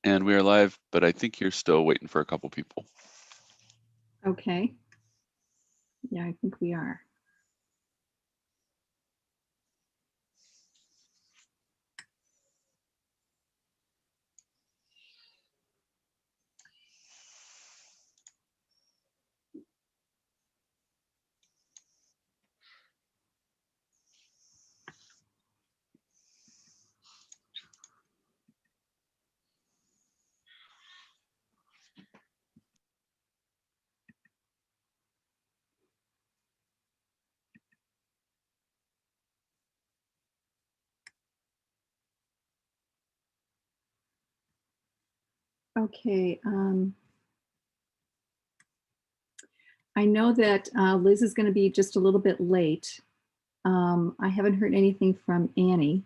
And we are live, but I think you're still waiting for a couple people. Okay. Yeah, I think we are. Okay. I know that Liz is going to be just a little bit late. I haven't heard anything from Annie.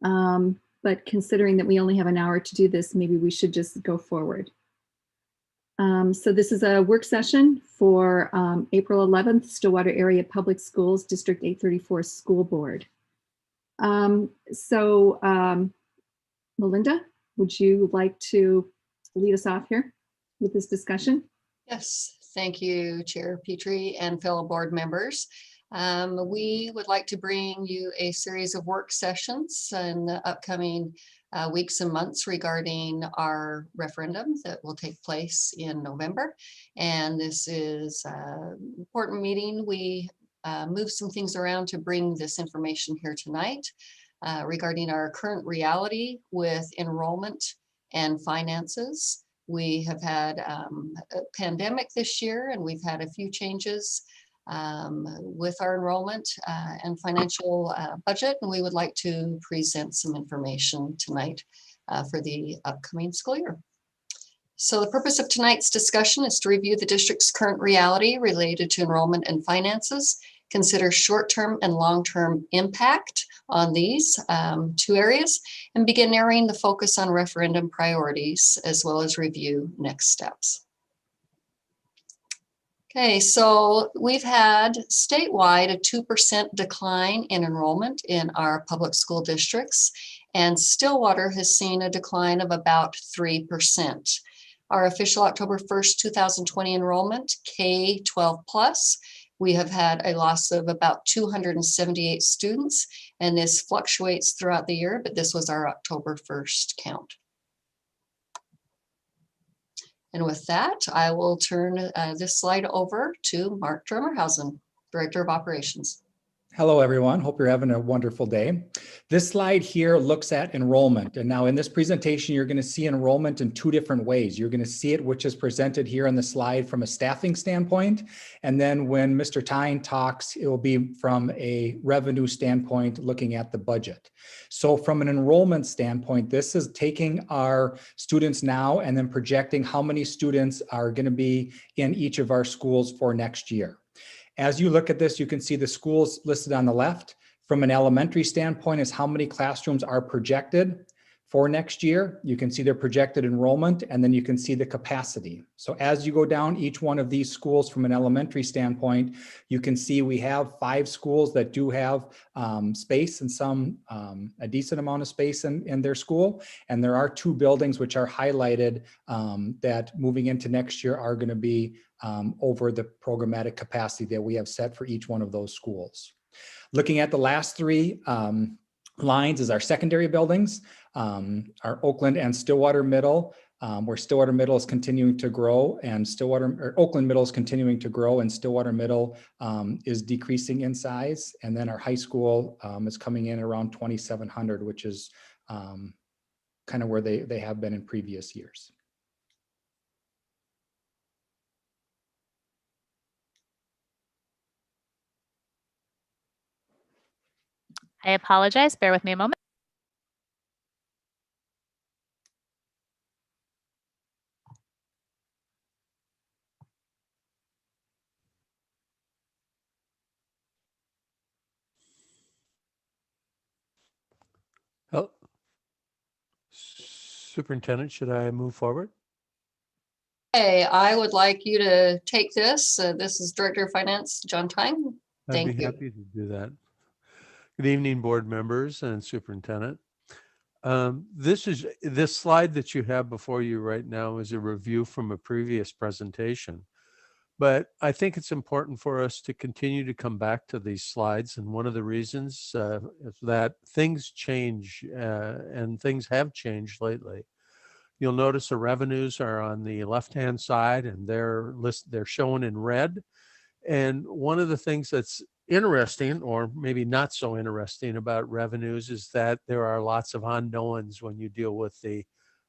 But considering that we only have an hour to do this, maybe we should just go forward. So this is a work session for April 11th, Stillwater Area Public Schools, District 834 School Board. Melinda, would you like to lead us off here with this discussion? Yes, thank you, Chair Petrie and fellow board members. We would like to bring you a series of work sessions in the upcoming weeks and months regarding our referendum that will take place in November. And this is an important meeting. We moved some things around to bring this information here tonight regarding our current reality with enrollment and finances. We have had a pandemic this year, and we've had a few changes with our enrollment and financial budget, and we would like to present some information tonight for the upcoming school year. So the purpose of tonight's discussion is to review the district's current reality related to enrollment and finances, consider short-term and long-term impact on these two areas, and begin narrowing the focus on referendum priorities, as well as review next steps. Okay, so we've had statewide a 2% decline in enrollment in our public school districts, and Stillwater has seen a decline of about 3%. Our official October 1st, 2020 enrollment, K-12 plus, we have had a loss of about 278 students, and this fluctuates throughout the year, but this was our October 1st count. And with that, I will turn this slide over to Mark Drummerhausen, Director of Operations. Hello, everyone. Hope you're having a wonderful day. This slide here looks at enrollment. And now in this presentation, you're going to see enrollment in two different ways. You're going to see it, which is presented here on the slide from a staffing standpoint. And then when Mr. Tyne talks, it will be from a revenue standpoint, looking at the budget. So from an enrollment standpoint, this is taking our students now and then projecting how many students are going to be in each of our schools for next year. As you look at this, you can see the schools listed on the left. From an elementary standpoint is how many classrooms are projected for next year. You can see their projected enrollment, and then you can see the capacity. So as you go down each one of these schools from an elementary standpoint, you can see we have 5 schools that do have space and some a decent amount of space in their school. And there are 2 buildings which are highlighted that moving into next year are going to be over the programmatic capacity that we have set for each one of those schools. Looking at the last 3 lines is our secondary buildings, our Oakland and Stillwater Middle, where Stillwater Middle is continuing to grow, and Oakland Middle is continuing to grow, and Stillwater Middle is decreasing in size. And then our high school is coming in around 2,700, which is kind of where they have been in previous years. I apologize. Bear with me a moment. Oh, Superintendent, should I move forward? Hey, I would like you to take this. This is Director of Finance, John Tyne. I'd be Thank you. happy to do that. Good evening, board members and superintendent. This slide that you have before you right now is a review from a previous presentation. But I think it's important for us to continue to come back to these slides. And one of the reasons is that things change and things have changed lately. You'll notice the revenues are on the left-hand side and they're shown in red. And one of the things that's interesting, or maybe not so interesting about revenues, is that there are lots of unknowns when you deal with the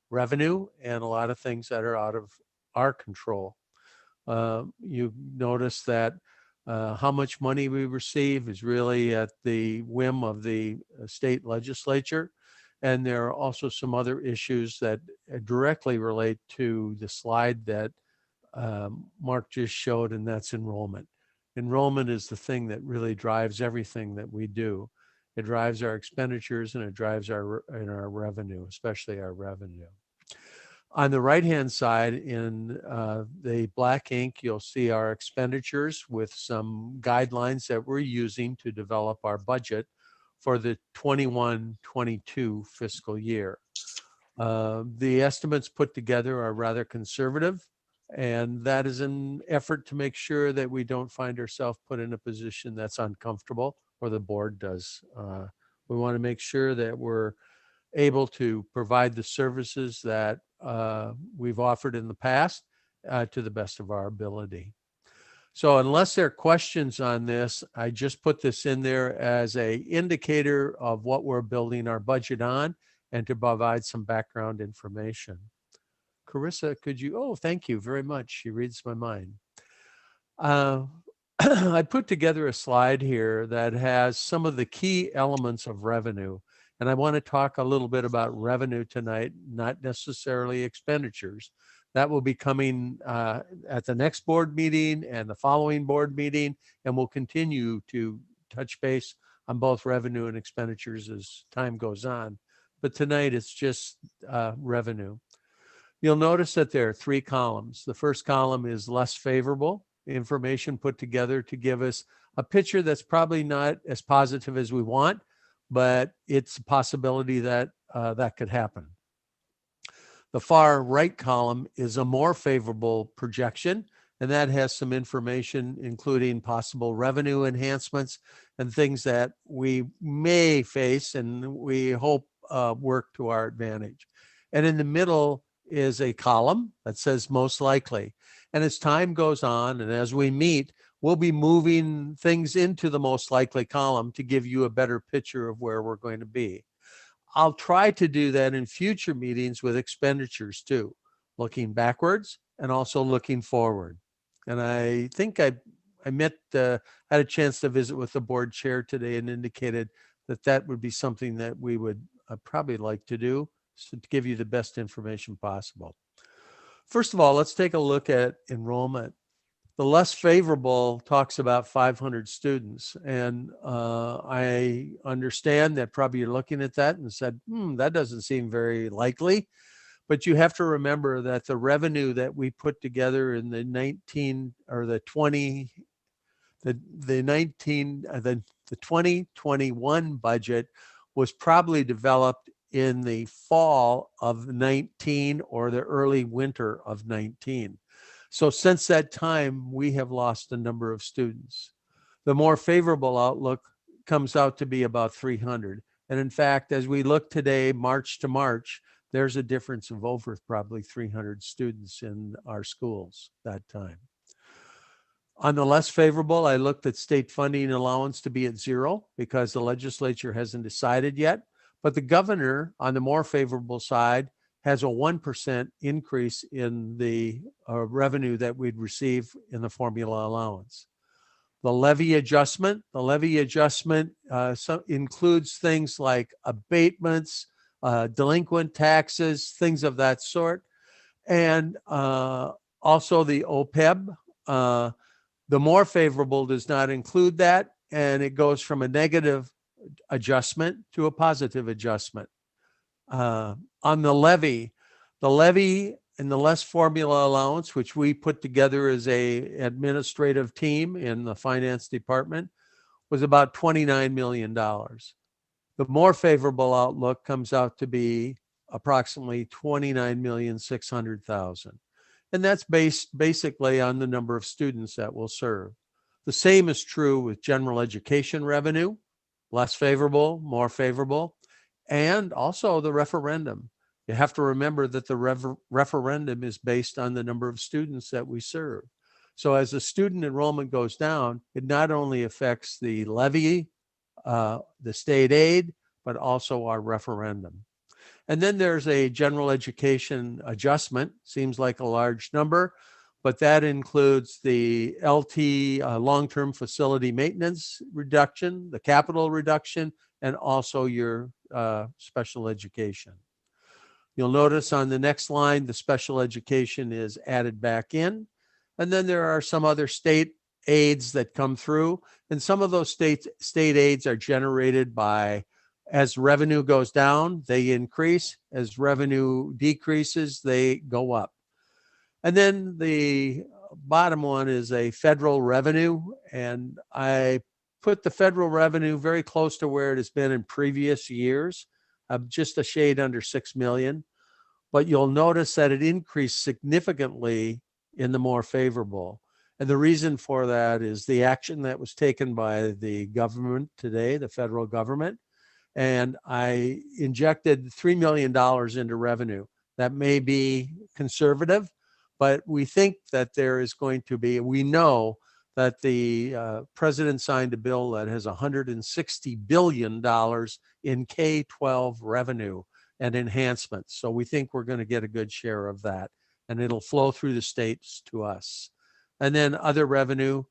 revenue and a lot of things that are out of our control. You notice that how much money we receive is really at the whim of the state legislature. And there are also some other issues that directly relate to the slide that Mark just showed, and that's enrollment. Enrollment is the thing that really drives everything that we do. It drives our expenditures and it drives our revenue, especially our revenue. On the right-hand side in the black ink, you'll see our expenditures with some guidelines that we're using to develop our budget for the 21-22 fiscal year. The estimates put together are rather conservative, and that is an effort to make sure that we don't find ourselves put in a position that's uncomfortable, or the board does. We want to make sure that we're able to provide the services that we've offered in the past to the best of our ability. So unless there are questions on this, I just put this in there as an indicator of what we're building our budget on and to provide some background information. Carissa, could you? Oh, thank you very much. She reads my mind. I put together a slide here that has some of the key elements of revenue. And I want to talk a little bit about revenue tonight, not necessarily expenditures. That will be coming at the next board meeting and the following board meeting, and we'll continue to touch base on both revenue and expenditures as time goes on. But tonight it's just revenue. You'll notice that there are three columns. The first column is less favorable, information put together to give us a picture that's probably not as positive as we want, but it's a possibility that that could happen. The far right column is a more favorable projection, and that has some information including possible revenue enhancements and things that we may face and we hope work to our advantage. And in the middle is a column that says most likely. And as time goes on and as we meet, we'll be moving things into the most likely column to give you a better picture of where we're going to be. I'll try to do that in future meetings with expenditures too, looking backwards and also looking forward. And I think I had a chance to visit with the board chair today and indicated that that would be something that we would probably like to do, so to give you the best information possible. First of all, let's take a look at enrollment. The less favorable talks about 500 students. And I understand that probably you're looking at that and said, that doesn't seem very likely. But you have to remember that the revenue that we put together in the 2021 budget was probably developed in the fall of 19 or the early winter of 19. So since that time, we have lost a number of students. The more favorable outlook comes out to be about 300. And in fact, as we look today, March to March, there's a difference of over probably 300 students in our schools that time. On the less favorable, I looked at state funding allowance to be at 0 because the legislature hasn't decided yet. But the governor, on the more favorable side, has a 1% increase in the revenue that we'd receive in the formula allowance. The levy adjustment includes things like abatements, delinquent taxes, things of that sort, and also the OPEB. The more favorable does not include that, and it goes from a negative adjustment to a positive adjustment. On the levy and the less formula allowance, which we put together as a administrative team in the finance department, was about $29 million. The more favorable outlook comes out to be approximately 29,600,000. And that's based basically on the number of students that will serve. The same is true with general education revenue, less favorable, more favorable, and also the referendum. You have to remember that the referendum is based on the number of students that we serve. So as the student enrollment goes down, it not only affects the levy, the state aid, but also our referendum. And then there's a general education adjustment, seems like a large number, but that includes the LT long-term facility maintenance reduction, the capital reduction, and also your special education. You'll notice on the next line, the special education is added back in. And then there are some other state aids that come through. And some of those state aids are generated by, as revenue goes down, they increase. As revenue decreases, they go up. And then the bottom one is a federal revenue. And I put the federal revenue very close to where it has been in previous years, just a shade under 6 million. But you'll notice that it increased significantly in the more favorable. And the reason for that is the action that was taken by the government today, the federal government. And I injected $3 million into revenue. That may be conservative, but we think that there is going to be, we know that the president signed a bill that has $160 billion in K-12 revenue and enhancements. So we think we're going to get a good share of that, and it'll flow through the states to us. And then other revenue,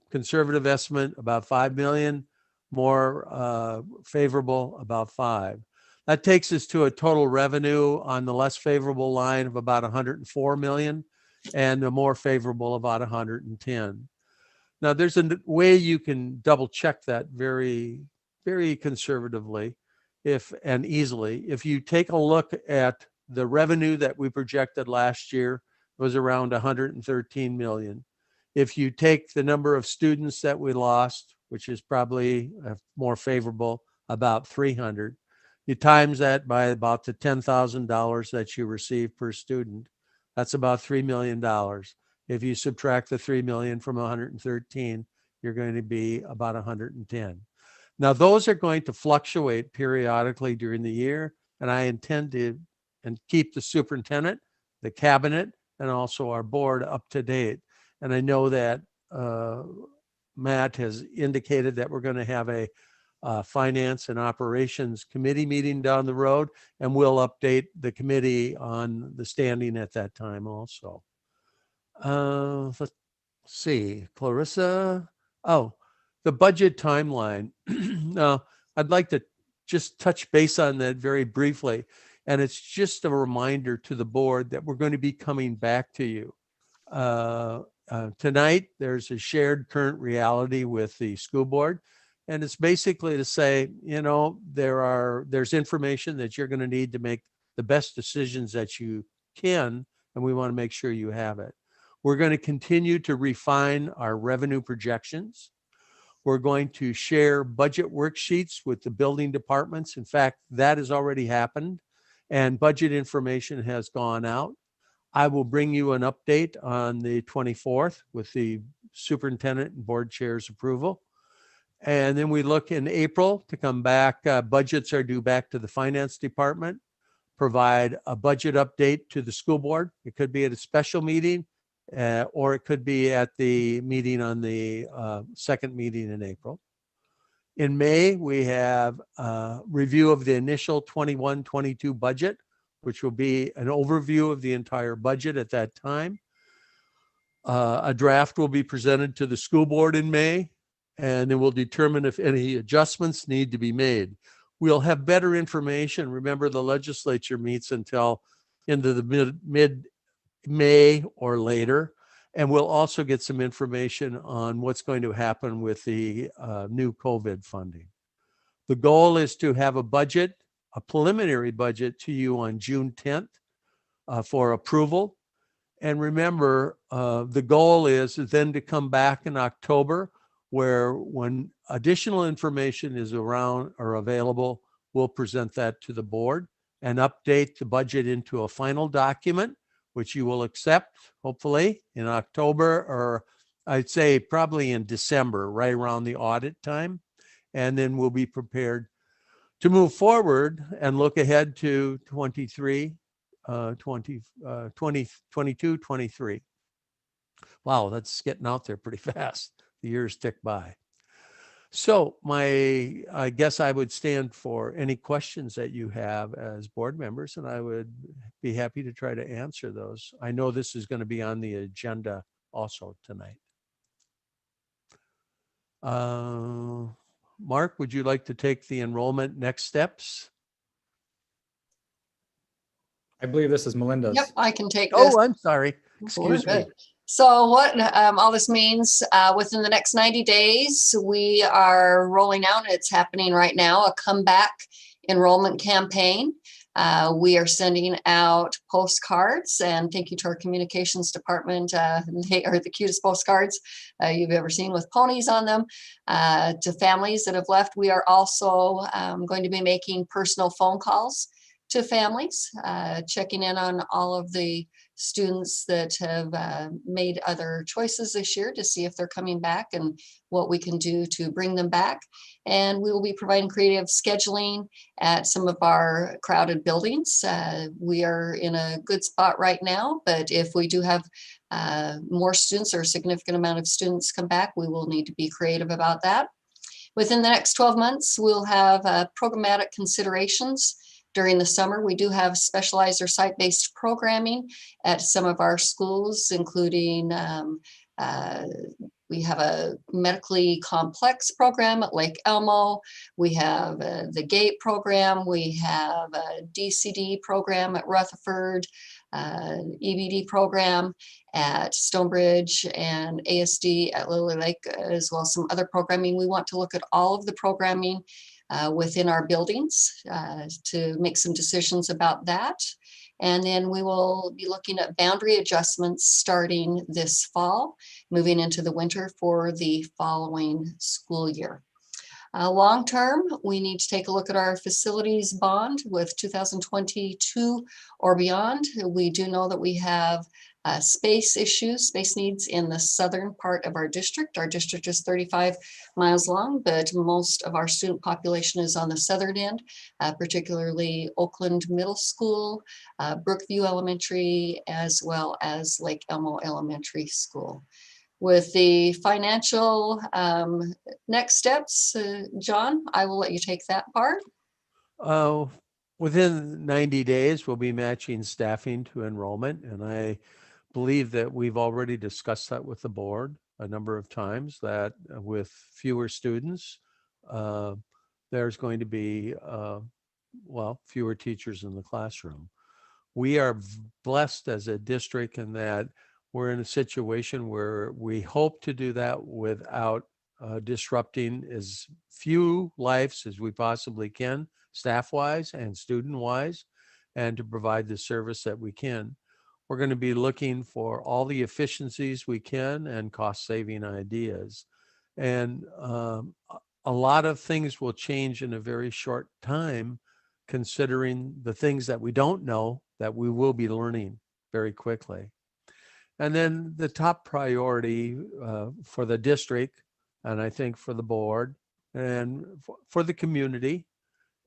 conservative estimate, about 5 million, more favorable, about 5. That takes us to a total revenue on the less favorable line of about 104 million and the more favorable about 110. Now there's a way you can double check that very, very conservatively and easily. If you take a look at the revenue that we projected last year, was around 113 million. If you take the number of students that we lost, which is probably more favorable, about 300, you times that by about the $10,000 that you receive per student, that's about $3 million. If you subtract the 3 million from 113, you're going to be about 110. Now, those are going to fluctuate periodically during the year, and I intend to keep the superintendent, the cabinet, and also our board up to date. And I know that Matt has indicated that we're going to have a finance and operations committee meeting down the road, and we'll update the committee on the standing at that time also. Let's see, Clarissa. Oh, the budget timeline. Now, I'd like to just touch base on that very briefly. And it's just a reminder to the board that we're going to be coming back to you. Tonight, there's a shared current reality with the school board. And it's basically to say, you know, there's information that you're going to need to make the best decisions that you can, and we want to make sure you have it. We're going to continue to refine our revenue projections. We're going to share budget worksheets with the building departments. In fact, that has already happened, and budget information has gone out. I will bring you an update on the 24th with the superintendent and board chair's approval. And then we look in April to come back. Budgets are due back to the finance department, provide a budget update to the school board. It could be at a special meeting, or it could be at the meeting on the second meeting in April. In May, we have a review of the initial 21-22 budget, which will be an overview of the entire budget at that time. A draft will be presented to the school board in May, and then we'll determine if any adjustments need to be made. We'll have better information. Remember, the legislature meets until into the mid-May or later, and we'll also get some information on what's going to happen with the new COVID funding. The goal is to have a budget, a preliminary budget, to you on June 10th for approval. And remember, the goal is then to come back in October where when additional information is around or available, we'll present that to the board and update the budget into a final document, which you will accept, hopefully, in October, or I'd say probably in December, right around the audit time. And then we'll be prepared to move forward and look ahead to 23, 22, 23. Wow, that's getting out there pretty fast. The years tick by. So I guess I would stand for any questions that you have as board members, and I would be happy to try to answer those. I know this is going to be on the agenda also tonight. Mark, would you like to take the enrollment next steps? I believe this is Melinda's. Yep, I can take this. Oh, I'm sorry. We're Excuse me. good. So what all this means, within the next 90 days, we are rolling out, it's happening right now, a comeback enrollment campaign. We are sending out postcards, and thank you to our communications department. They are the cutest postcards you've ever seen, with ponies on them, to families that have left. We are also going to be making personal phone calls to families, checking in on all of the students that have made other choices this year to see if they're coming back and what we can do to bring them back. And we will be providing creative scheduling at some of our crowded buildings. We are in a good spot right now, but if we do have more students or a significant amount of students come back, we will need to be creative about that. Within the next 12 months, we'll have programmatic considerations. During the summer, we do have specialized or site-based programming at some of our schools, including we have a medically complex program at Lake Elmo. We have the GATE program. We have a DCD program at Rutherford, EBD program at Stonebridge, and ASD at Lily Lake, as well as some other programming. We want to look at all of the programming within our buildings to make some decisions about that. And then we will be looking at boundary adjustments starting this fall, moving into the winter for the following school year. Long term, we need to take a look at our facilities bond with 2022 or beyond. We do know that we have space issues, space needs in the southern part of our district. Our district is 35 miles long, but most of our student population is on the southern end, particularly Oakland Middle School, Brookview Elementary, as well as Lake Elmo Elementary School. With the financial next steps, John, I will let you take that part. Within 90 days, we'll be matching staffing to enrollment, and I believe that we've already discussed that with the board a number of times, that with fewer students, there's going to be, fewer teachers in the classroom. We are blessed as a district in that we're in a situation where we hope to do that without disrupting as few lives as we possibly can, staff-wise and student-wise, and to provide the service that we can. We're going to be looking for all the efficiencies we can and cost-saving ideas. And a lot of things will change in a very short time, considering the things that we don't know that we will be learning very quickly. And then the top priority for the district, and I think for the board and for the community,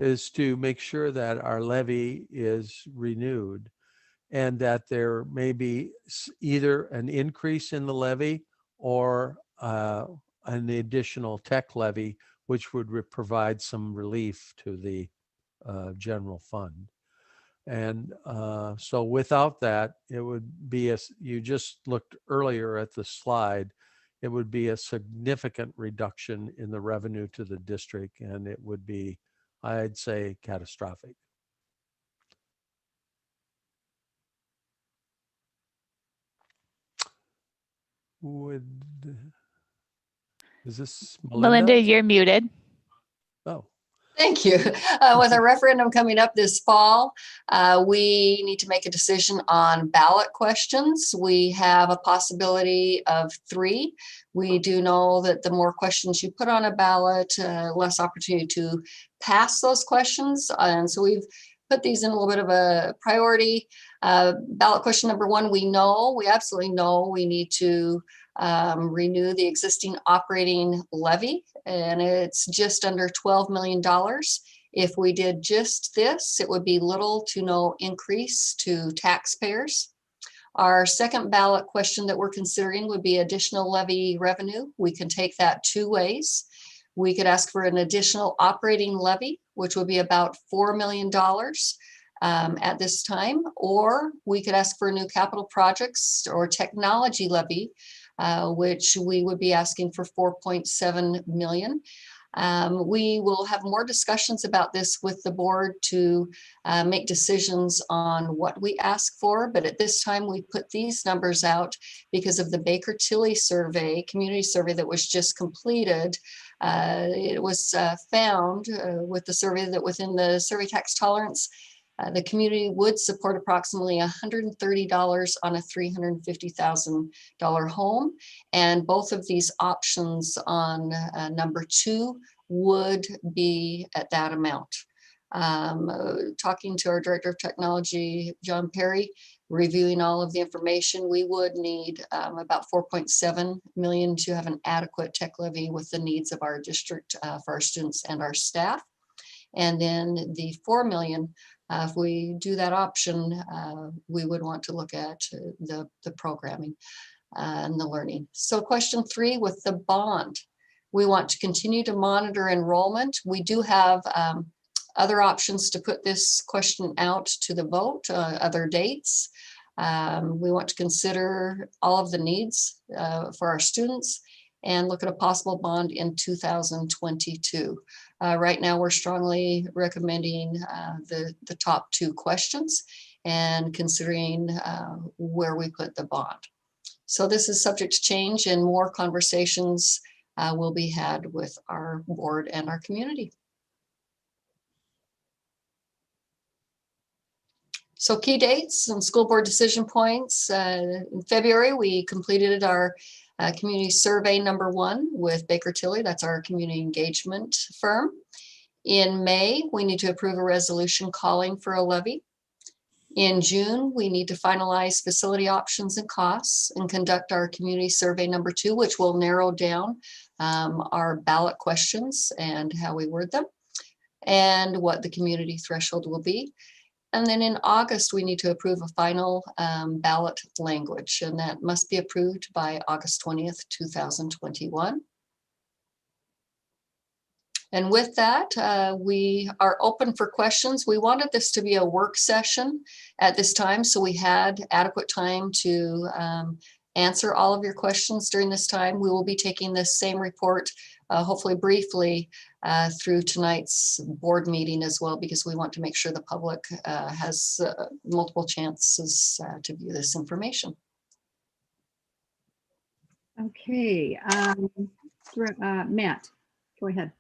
is to make sure that our levy is renewed, and that there may be either an increase in the levy or an additional tech levy, which would provide some relief to the general fund. And so without that, it would be, you just looked earlier at the slide, it would be a significant reduction in the revenue to the district, and it would be, I'd say, catastrophic. Is this Melinda? Melinda, you're muted. Oh, Thank you. With a referendum coming up this fall, we need to make a decision on ballot questions. We have a possibility of 3. We do know that the more questions you put on a ballot, less opportunity to pass those questions. And so we've put these in a little bit of a priority. Ballot question number 1, we absolutely know we need to renew the existing operating levy, and it's just under $12 million. If we did just this, it would be little to no increase to taxpayers. Our second ballot question that we're considering would be additional levy revenue. We can take that 2 ways. We could ask for an additional operating levy, which would be about $4 million at this time, or we could ask for a new capital projects or technology levy, which we would be asking for 4.7 million. We will have more discussions about this with the board to make decisions on what we ask for. But at this time, we put these numbers out because of the Baker-Tilly survey, community survey that was just completed. It was found with the survey that within the survey tax tolerance, the community would support approximately $130 on a $350,000 home. And both of these options on number 2 would be at that amount. Talking to our Director of Technology, John Perry, reviewing all of the information, we would need about 4.7 million to have an adequate tech levy with the needs of our district for our students and our staff. And then the 4 million, if we do that option, we would want to look at the programming and the learning. So question 3 with the bond, we want to continue to monitor enrollment. We do have other options to put this question out to the vote, other dates. We want to consider all of the needs for our students and look at a possible bond in 2022. Right now, we're strongly recommending the top 2 questions and considering where we put the bond. So this is subject to change, and more conversations will be had with our board and our community. So key dates and school board decision points. In February, we completed our community survey number 1 with Baker-Tilly. That's our community engagement firm. In May, we need to approve a resolution calling for a levy. In June, we need to finalize facility options and costs and conduct our community survey number 2, which will narrow down our ballot questions and how we word them and what the community threshold will be. And then in August, we need to approve a final ballot language, and that must be approved by August 20th, 2021. And with that, we are open for questions. We wanted this to be a work session at this time, so we had adequate time to answer all of your questions during this time. We will be taking this same report, hopefully briefly, through tonight's board meeting as well, because we want to make sure the public has multiple chances to view this information. Okay, Matt, go ahead.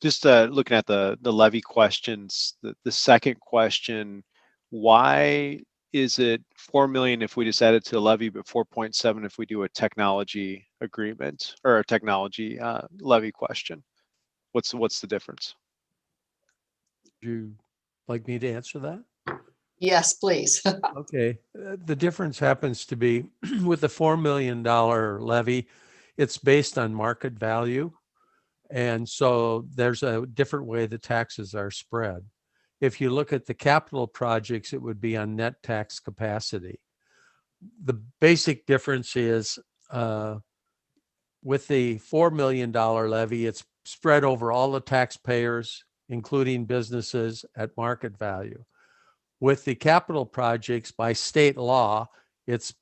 Just looking at the levy questions, the second question, why is it 4 million if we just add it to the levy, but 4.7 if we do a technology agreement or a technology levy question? What's the difference? Would you like me to answer that? Yes, please. Okay. The difference happens to be with the $4 million levy, it's based on market value. And so there's a different way the taxes are spread. If you look at the capital projects, it would be on net tax capacity. The basic difference is with the $4 million levy, it's spread over all the taxpayers, including businesses at market value. With the capital projects, by state law, it's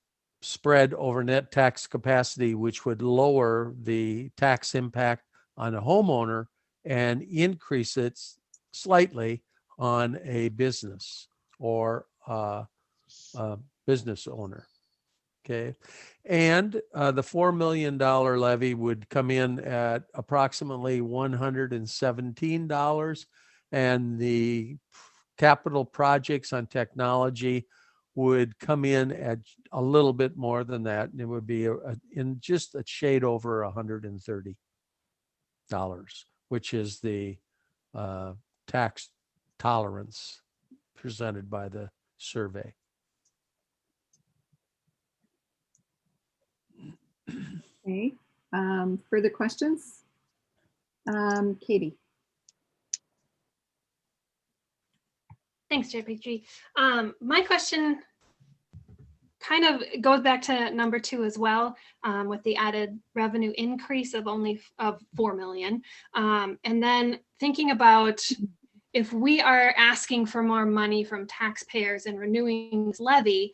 spread over net tax capacity, which would lower the tax impact on a homeowner and increase it slightly on a business or a business owner. Okay. And the $4 million levy would come in at approximately $117. And the capital projects on technology would come in at a little bit more than that. And it would be in just a shade over $130, which is the tax tolerance presented by the survey. Okay, further questions? Katie. Thanks, Chair Petrie. My question kind of goes back to number 2 as well, with the added revenue increase of only of 4 million. And then thinking about if we are asking for more money from taxpayers and renewing this levy,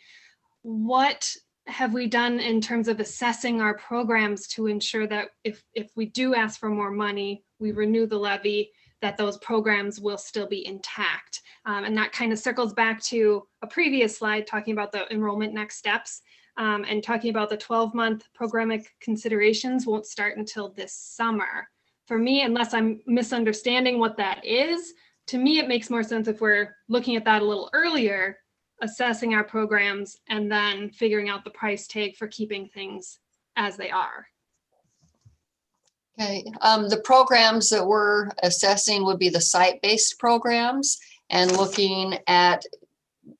what have we done in terms of assessing our programs to ensure that if we do ask for more money, we renew the levy, that those programs will still be intact? And that kind of circles back to a previous slide talking about the enrollment next steps, and talking about the 12-month programic considerations won't start until this summer. For me, unless I'm misunderstanding what that is, to me, it makes more sense if we're looking at that a little earlier, assessing our programs, and then figuring out the price tag for keeping things as they are. Okay, the programs that we're assessing would be the site-based programs and looking at,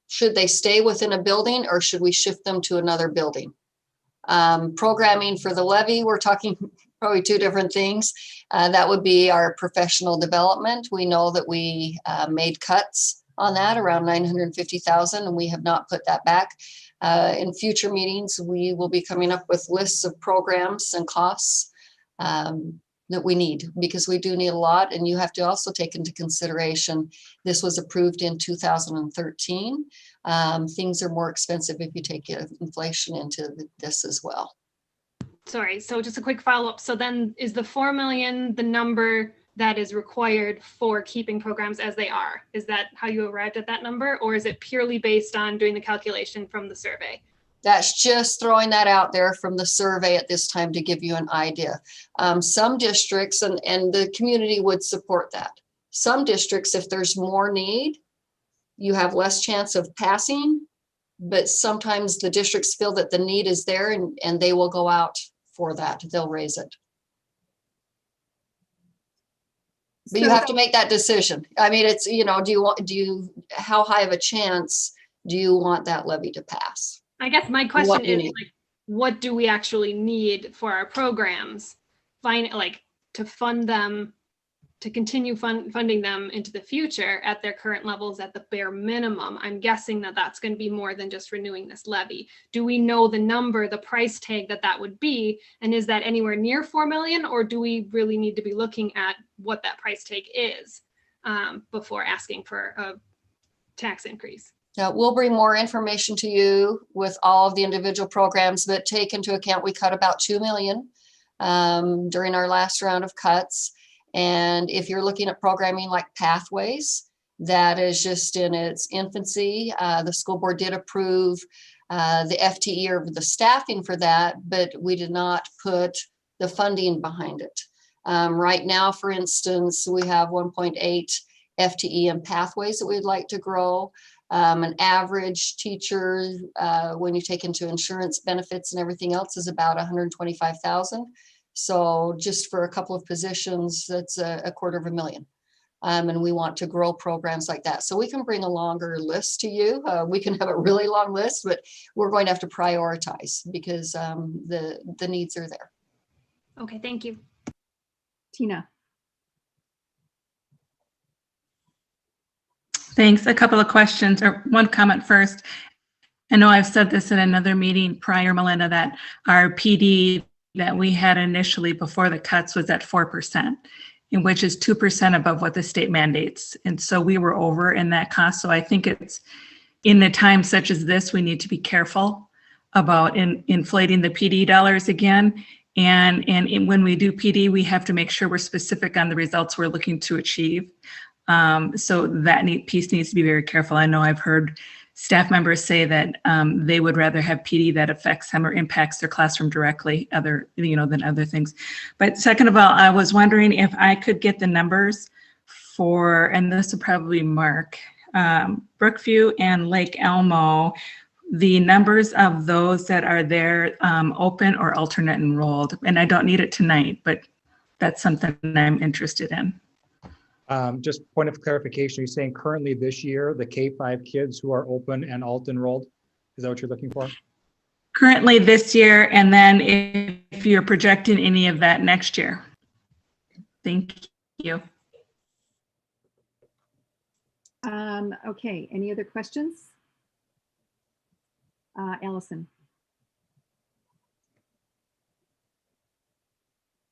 should they stay within a building or should we shift them to another building? Programming for the levy, we're talking probably 2 different things. That would be our professional development. We know that we made cuts on that around 950,000, and we have not put that back. In future meetings, we will be coming up with lists of programs and costs that we need, because we do need a lot. And you have to also take into consideration, this was approved in 2013. Things are more expensive if you take inflation into this as well. Sorry, so just a quick follow-up. So then is the 4 million the number that is required for keeping programs as they are? Is that how you arrived at that number, or is it purely based on doing the calculation from the survey? That's just throwing that out there from the survey at this time to give you an idea. Some districts, and the community would support that. Some districts, if there's more need, you have less chance of passing, but sometimes the districts feel that the need is there, and they will go out for that. They'll raise it. But you have to make that decision. I mean, it's, you know, how high of a chance do you want that levy to pass? I guess my question is, like, what do we actually need for our programs? To fund them, to continue funding them into the future at their current levels at the bare minimum. I'm guessing that that's going to be more than just renewing this levy. Do we know the number, the price tag that would be? And is that anywhere near 4 million, or do we really need to be looking at what that price tag is before asking for a tax increase? Now, we'll bring more information to you with all of the individual programs, but take into account we cut about 2 million during our last round of cuts. And if you're looking at programming like Pathways, that is just in its infancy. The school board did approve the FTE or the staffing for that, but we did not put the funding behind it. Right now, for instance, we have 1.8 FTE in Pathways that we'd like to grow. An average teacher, when you take into insurance benefits and everything else, is about 125,000. So just for a couple of positions, that's a $250,000. And we want to grow programs like that. So we can bring a longer list to you. We can have a really long list, but we're going to have to prioritize because the needs are there. Okay, thank you. Tina. Thanks. A couple of questions, or one comment first. I know I've said this in another meeting prior, Melinda, that our PD that we had initially before the cuts was at 4%, which is 2% above what the state mandates. And so we were over in that cost. So I think it's in the times such as this, we need to be careful about inflating the PD dollars again. And when we do PD, we have to make sure we're specific on the results we're looking to achieve. So that piece needs to be very careful. I know I've heard staff members say that they would rather have PD that affects them or impacts their classroom directly than other things. But second of all, I was wondering if I could get the numbers for, and this would probably Mark, Brookview and Lake Elmo, the numbers of those that are there open or alternate enrolled. And I don't need it tonight, but that's something I'm interested in. Just point of clarification, you're saying currently this year, the K-5 kids who are open and alt enrolled, is that what you're looking for? Currently this year, and then if you're projecting any of that next year. Thank you. Okay, any other questions? Allison.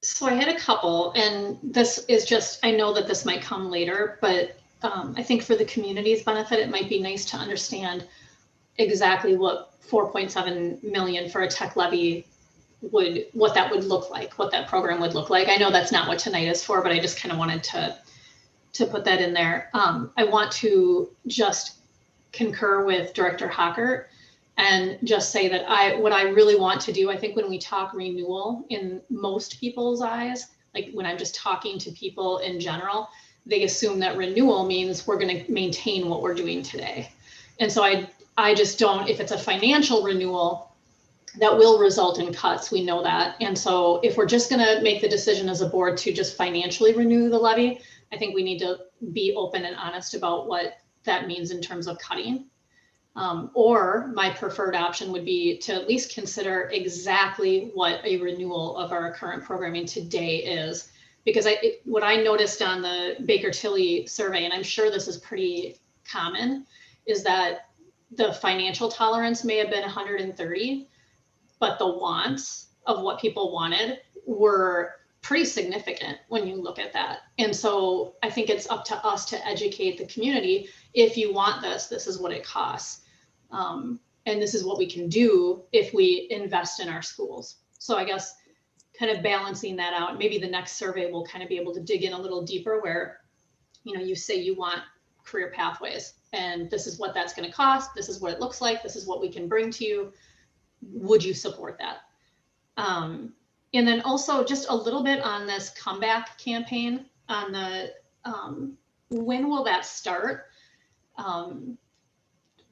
So I had a couple, and this is just, I know that this might come later, but I think for the community's benefit, it might be nice to understand exactly what 4.7 million for a tech levy what that would look like, what that program would look like. I know that's not what tonight is for, but I just kind of wanted to put that in there. I want to just concur with Director Hockert and just say that what I really want to do, I think when we talk renewal in most people's eyes, like when I'm just talking to people in general, they assume that renewal means we're going to maintain what we're doing today. And so I just don't, if it's a financial renewal, that will result in cuts. We know that. And so if we're just going to make the decision as a board to just financially renew the levy, I think we need to be open and honest about what that means in terms of cutting. Or my preferred option would be to at least consider exactly what a renewal of our current programming today is. Because what I noticed on the Baker-Tilly survey, and I'm sure this is pretty common, is that the financial tolerance may have been 130, but the wants of what people wanted were pretty significant when you look at that. And so I think it's up to us to educate the community. If you want this, this is what it costs. And this is what we can do if we invest in our schools. So I guess kind of balancing that out, maybe the next survey will kind of be able to dig in a little deeper where, you say you want career pathways and this is what that's going to cost. This is what it looks like. This is what we can bring to you. Would you support that? And then also just a little bit on this comeback campaign on the, when will that start?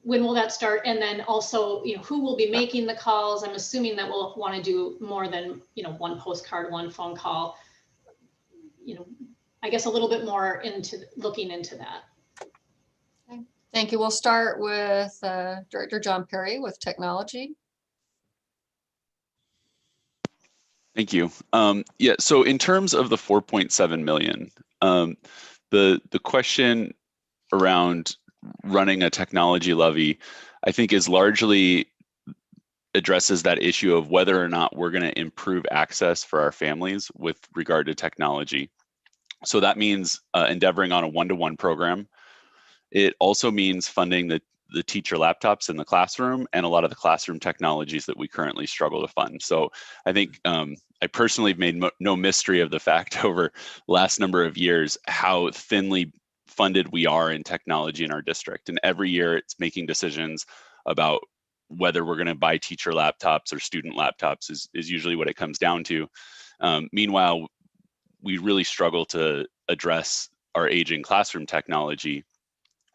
When will that start? And then also, who will be making the calls? I'm assuming that we'll want to do more than, one postcard, one phone call, I guess a little bit more into looking into that. Okay. Thank you. We'll start with Director John Perry with technology. Thank you. Yeah, so in terms of the 4.7 million, the question around running a technology levy, I think is largely addresses that issue of whether or not we're going to improve access for our families with regard to technology. So that means endeavoring on a one-to-one program. It also means funding the teacher laptops in the classroom and a lot of the classroom technologies that we currently struggle to fund. So I think I personally have made no mystery of the fact over the last number of years how thinly funded we are in technology in our district. And every year it's making decisions about whether we're going to buy teacher laptops or student laptops is usually what it comes down to. Meanwhile, we really struggle to address our aging classroom technology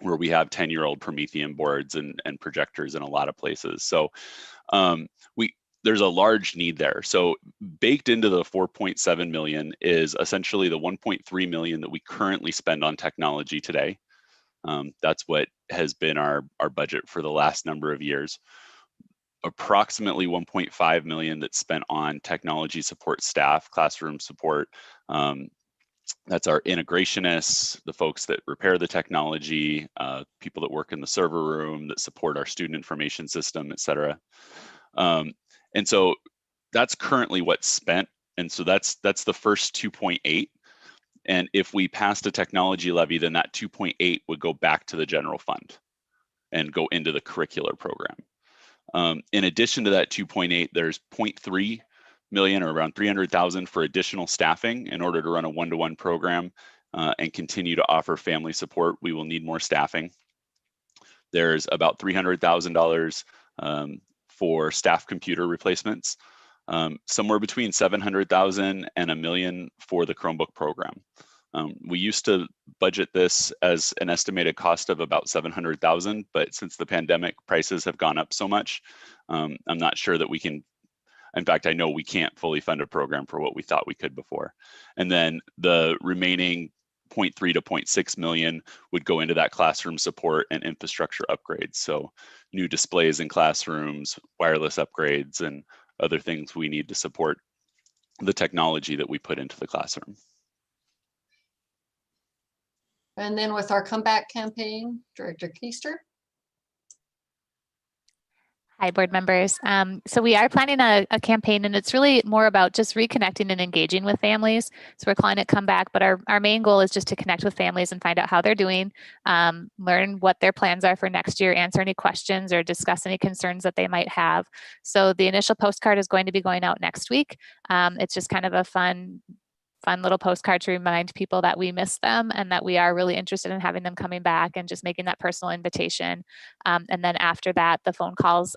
where we have 10-year-old Promethean boards and projectors in a lot of places. So there's a large need there. So baked into the 4.7 million is essentially the 1.3 million that we currently spend on technology today. That's what has been our budget for the last number of years. Approximately 1.5 million that's spent on technology support staff, classroom support. That's our integrationists, the folks that repair the technology, people that work in the server room, that support our student information system, et cetera. And so that's currently what's spent. And so that's the first 2.8. And if we passed a technology levy, then that 2.8 would go back to the general fund and go into the curricular program. In addition to that 2.8, there's 0.3 million or around 300,000 for additional staffing in order to run a one-to-one program and continue to offer family support. We will need more staffing. There's about $300,000 for staff computer replacements, somewhere between $700,000 and $1 million for the Chromebook program. We used to budget this as an estimated cost of about $700,000, but since the pandemic, prices have gone up so much, I'm not sure that we can. In fact, I know we can't fully fund a program for what we thought we could before. And then the remaining 0.3 to 0.6 million would go into that classroom support and infrastructure upgrades. So new displays in classrooms, wireless upgrades, and other things we need to support the technology that we put into the classroom. And then with our comeback campaign, Director Keister. Hi, board members. So we are planning a campaign, and it's really more about just reconnecting and engaging with families. So we're calling it Come Back, but our main goal is just to connect with families and find out how they're doing, learn what their plans are for next year, answer any questions or discuss any concerns that they might have. So the initial postcard is going to be going out next week. It's just kind of a fun little postcard to remind people that we miss them and that we are really interested in having them coming back and just making that personal invitation. And then after that, the phone calls,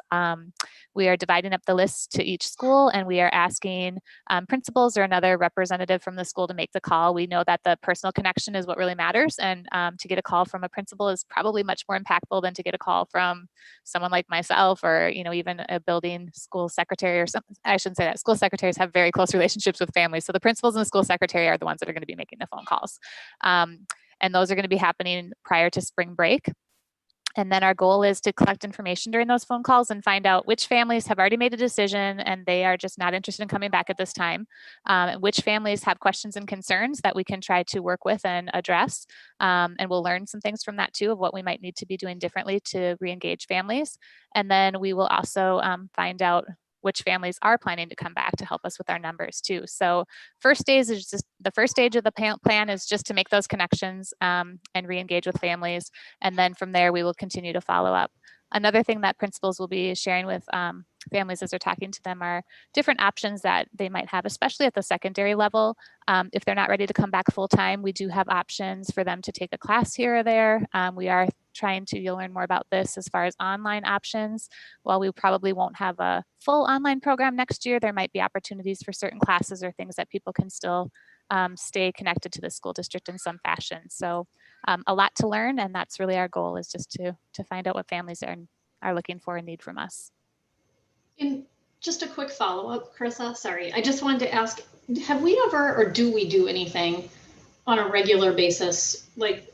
we are dividing up the list to each school, and we are asking principals or another representative from the school to make the call. We know that the personal connection is what really matters, and to get a call from a principal is probably much more impactful than to get a call from someone like myself, or even a building school secretary or something. I shouldn't say that. School secretaries have very close relationships with families, so the principals and the school secretary are the ones that are going to be making the phone calls, and those are going to be happening prior to spring break. And then our goal is to collect information during those phone calls and find out which families have already made a decision and they are just not interested in coming back at this time, which families have questions and concerns that we can try to work with and address. And we'll learn some things from that too, of what we might need to be doing differently to re-engage families. And then we will also find out which families are planning to come back to help us with our numbers too. So first stage is just the first stage of the plan is just to make those connections and re-engage with families. And then from there, we will continue to follow up. Another thing that principals will be sharing with families as they're talking to them are different options that they might have, especially at the secondary level. If they're not ready to come back full time, we do have options for them to take a class here or there. We are trying to, you'll learn more about this as far as online options. While we probably won't have a full online program next year, there might be opportunities for certain classes or things that people can still stay connected to the school district in some fashion. So a lot to learn, and that's really our goal, is just to find out what families are looking for and need from us. And just a quick follow-up, Carissa, sorry. I just wanted to ask, have we ever, or do we do anything on a regular basis? Like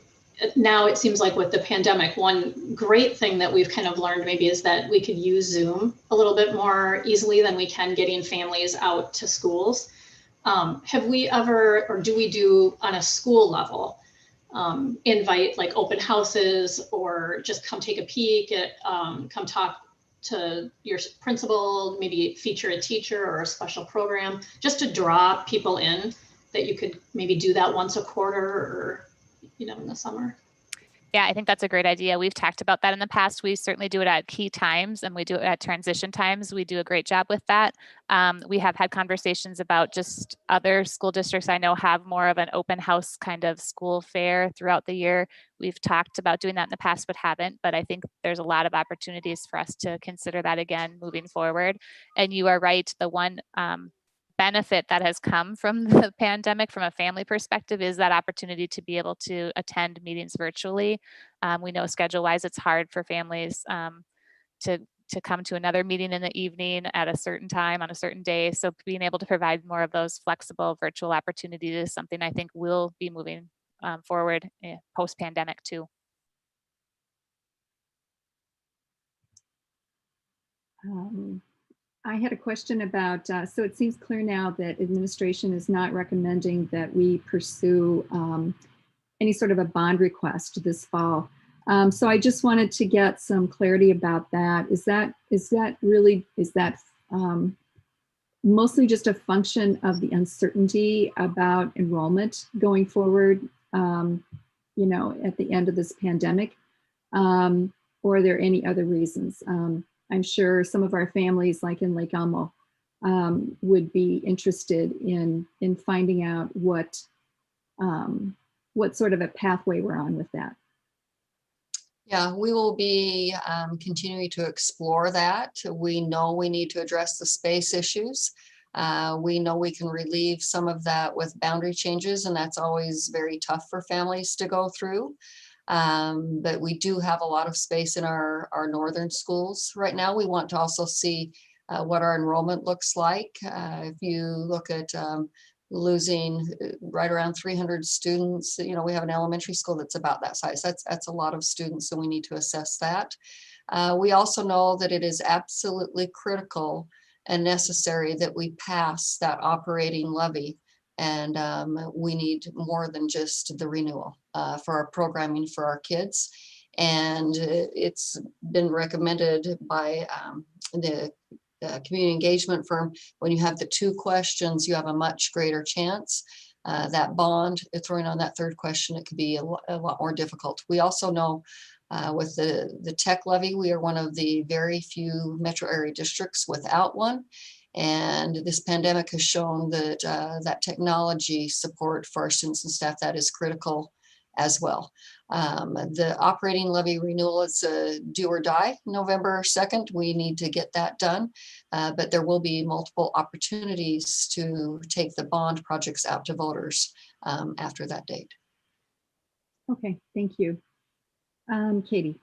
now it seems like with the pandemic, one great thing that we've kind of learned maybe is that we could use Zoom a little bit more easily than we can getting families out to schools. Have we ever, or do we do on a school level, invite like open houses or just come take a peek at, come talk to your principal, maybe feature a teacher or a special program, just to draw people in, that you could maybe do that once a quarter or, in the summer? Yeah, I think that's a great idea. We've talked about that in the past. We certainly do it at key times, and we do it at transition times. We do a great job with that. We have had conversations about just other school districts I know have more of an open house kind of school fair throughout the year. We've talked about doing that in the past, but haven't. But I think there's a lot of opportunities for us to consider that again moving forward. And you are right. The one benefit that has come from the pandemic from a family perspective is that opportunity to be able to attend meetings virtually. We know schedule wise it's hard for families to come to another meeting in the evening at a certain time on a certain day. So being able to provide more of those flexible virtual opportunities is something I think will be moving forward post-pandemic too. I had a question about, so it seems clear now that administration is not recommending that we pursue any sort of a bond request this fall. So I just wanted to get some clarity about that. Is that mostly just a function of the uncertainty about enrollment going forward, at the end of this pandemic? Or are there any other reasons? I'm sure some of our families, like in Lake Elmo, would be interested in finding out what sort of a pathway we're on with that. Yeah, we will be continuing to explore that. We know we need to address the space issues. We know we can relieve some of that with boundary changes, and that's always very tough for families to go through. But we do have a lot of space in our northern schools right now. We want to also see what our enrollment looks like. If you look at losing right around 300 students, you know, we have an elementary school that's about that size. That's a lot of students, so we need to assess that. We also know that it is absolutely critical and necessary that we pass that operating levy. And we need more than just the renewal for our programming for our kids. And it's been recommended by the community engagement firm. When you have the 2 questions, you have a much greater chance. That bond, throwing on that 3rd question, it could be a lot more difficult. We also know with the tech levy, we are one of the very few metro area districts without one. And this pandemic has shown that that technology support for our students and staff, that is critical as well. The operating levy renewal is do or die November 2nd. We need to get that done, but there will be multiple opportunities to take the bond projects out to voters after that date. Okay, thank you. Katie.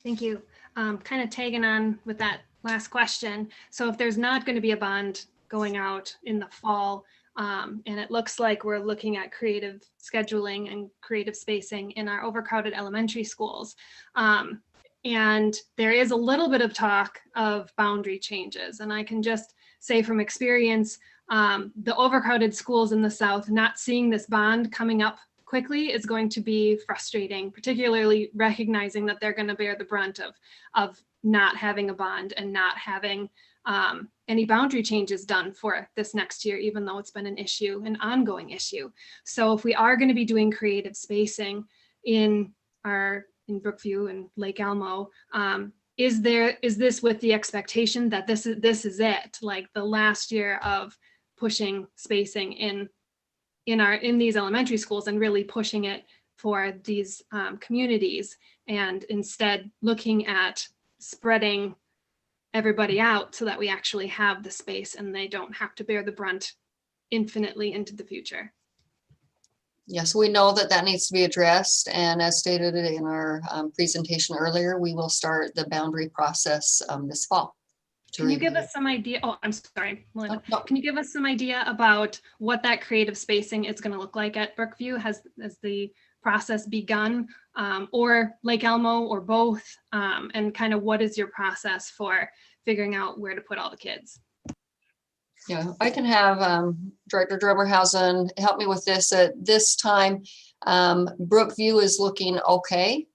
Thank you. Kind of tagging on with that last question. So if there's not going to be a bond going out in the fall, and it looks like we're looking at creative scheduling and creative spacing in our overcrowded elementary schools, and there is a little bit of talk of boundary changes. And I can just say from experience, the overcrowded schools in the South, not seeing this bond coming up quickly is going to be frustrating, particularly recognizing that they're going to bear the brunt of not having a bond and not having any boundary changes done for this next year, even though it's been an issue, an ongoing issue. So if we are going to be doing creative spacing in Brookview and Lake Elmo, is this with the expectation that this is it, like the last year of pushing spacing in these elementary schools and really pushing it for these communities, and instead looking at spreading everybody out so that we actually have the space and they don't have to bear the brunt infinitely into the future? Yes, we know that needs to be addressed. And as stated in our presentation earlier, we will start the boundary process this fall. Can you give us some idea? Oh, I'm sorry, Melinda. No. Can you give us some idea about what that creative spacing is going to look like at Brookview? Has the process begun, or Lake Elmo, or both? And kind of what is your process for figuring out where to put all the kids? Yeah, I can have Director Drummerhausen help me with this. At this time, Brookview is looking okay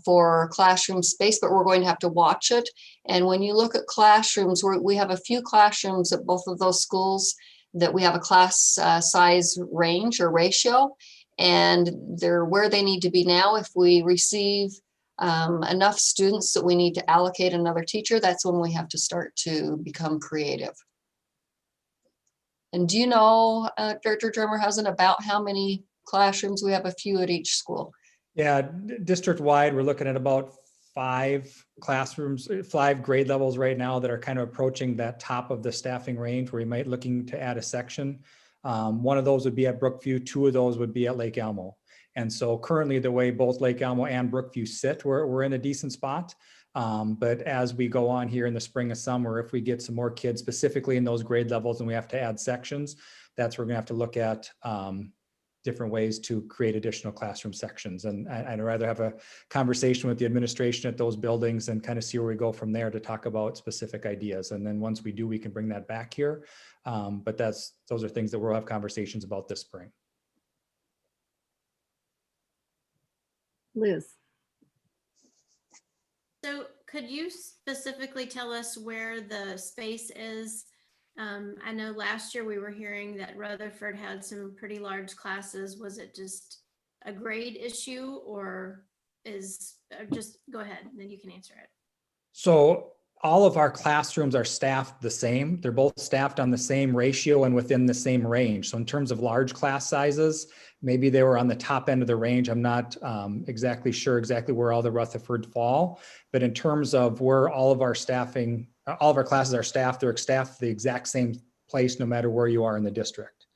for classroom space, but we're going to have to watch it. And when you look at classrooms, we have a few classrooms at both of those schools that we have a class size range or ratio, and they're where they need to be now. If we receive enough students that we need to allocate another teacher, that's when we have to start to become creative. And do you know, Director Drummerhausen, about how many classrooms? We have a few at each school. Yeah, district-wide, we're looking at about 5 classrooms, 5 grade levels right now that are kind of approaching that top of the staffing range where you might looking to add a section. One of those would be at Brookview, 2 of those would be at Lake Elmo. And so currently the way both Lake Elmo and Brookview sit, we're in a decent spot. But as we go on here in the spring and summer, if we get some more kids specifically in those grade levels and we have to add sections, that's where we're gonna have to look at different ways to create additional classroom sections. And I'd rather have a conversation with the administration at those buildings and kind of see where we go from there to talk about specific ideas. And then once we do, we can bring that back here. But those are things that we'll have conversations about this spring. Liz. So could you specifically tell us where the space is? I know last year we were hearing that Rutherford had some pretty large classes. Was it just a grade issue, or just go ahead and then you can answer it. So all of our classrooms are staffed the same. They're both staffed on the same ratio and within the same range. So in terms of large class sizes, Maybe they were on the top end of the range. I'm not exactly sure exactly where all the Rutherford fall, but in terms of where all of our staffing, all of our classes are staffed, they're staffed the exact same place no matter where you are in the district.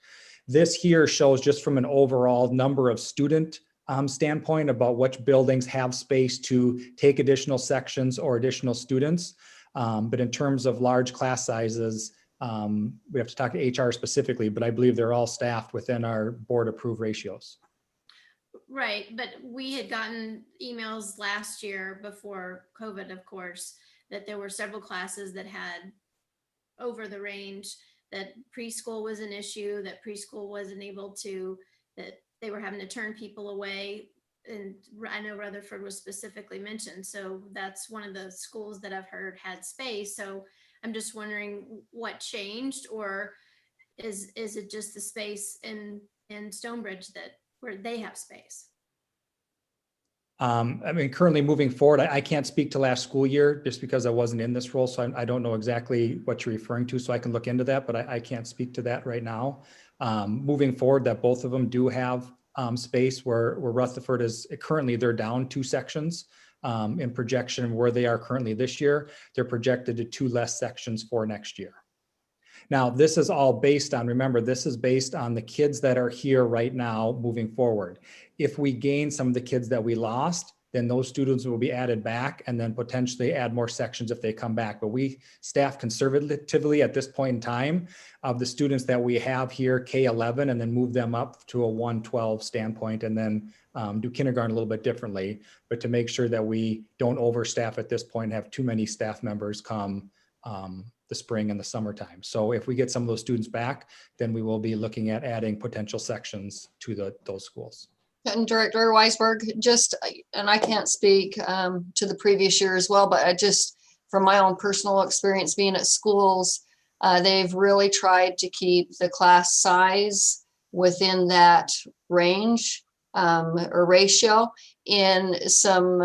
This here shows just from an overall number of student standpoint about which buildings have space to take additional sections or additional students. But in terms of large class sizes, we have to talk to HR specifically, but I believe they're all staffed within our board approved ratios. Right, but we had gotten emails last year before COVID, of course, that there were several classes that had over the range, that preschool was an issue, that preschool wasn't able to, that they were having to turn people away. And I know Rutherford was specifically mentioned. So that's one of the schools that I've heard had space. So I'm just wondering what changed, or is it just the space in Stonebridge that where they have space? I mean, currently moving forward, I can't speak to last school year just because I wasn't in this role. So I don't know exactly what you're referring to. So I can look into that, but I can't speak to that right now. Moving forward, that both of them do have space where Rutherford is currently, they're down 2 sections in projection where they are currently this year. They're projected to 2 less sections for next year. Now, this is all based on, remember, this is based on the kids that are here right now moving forward. If we gain some of the kids that we lost, then those students will be added back and then potentially add more sections if they come back. But we staff conservatively at this point in time of the students that we have here, K-11, and then move them up to a 112 standpoint and then do kindergarten a little bit differently, but to make sure that we don't overstaff at this point and have too many staff members come the spring and the summertime. So if we get some of those students back, then we will be looking at adding potential sections to those schools. And Director Weisberg, just, and I can't speak to the previous year as well, but I just, from my own personal experience being at schools, they've really tried to keep the class size within that range or ratio. In some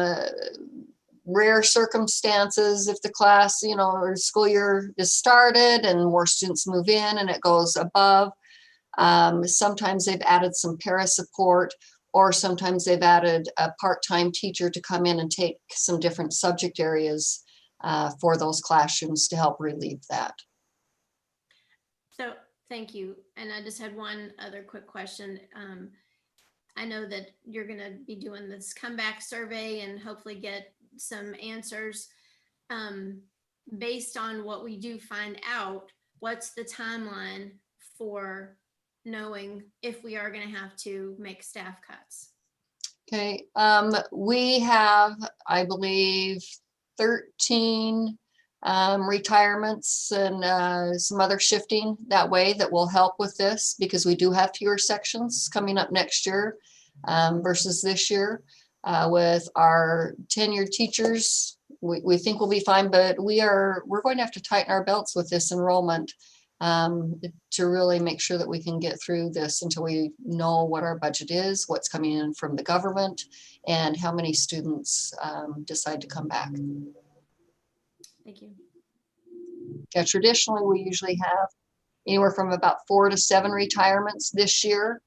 rare circumstances, if the class, or school year is started and more students move in and it goes above, sometimes they've added some para support, or sometimes they've added a part-time teacher to come in and take some different subject areas for those classrooms to help relieve that. So thank you. And I just had one other quick question. I know that you're going to be doing this comeback survey and hopefully get some answers. Based on what we do find out, what's the timeline for knowing if we are going to have to make staff cuts? Okay, we have, I believe, 13 retirements and some other shifting that way that will help with this, because we do have fewer sections coming up next year versus this year. With our tenured teachers, we think we'll be fine, but we're going to have to tighten our belts with this enrollment to really make sure that we can get through this until we know what our budget is, what's coming in from the government, and how many students decide to come back. Thank you. Yeah, traditionally, we usually have anywhere from about 4 to 7 retirements. This year,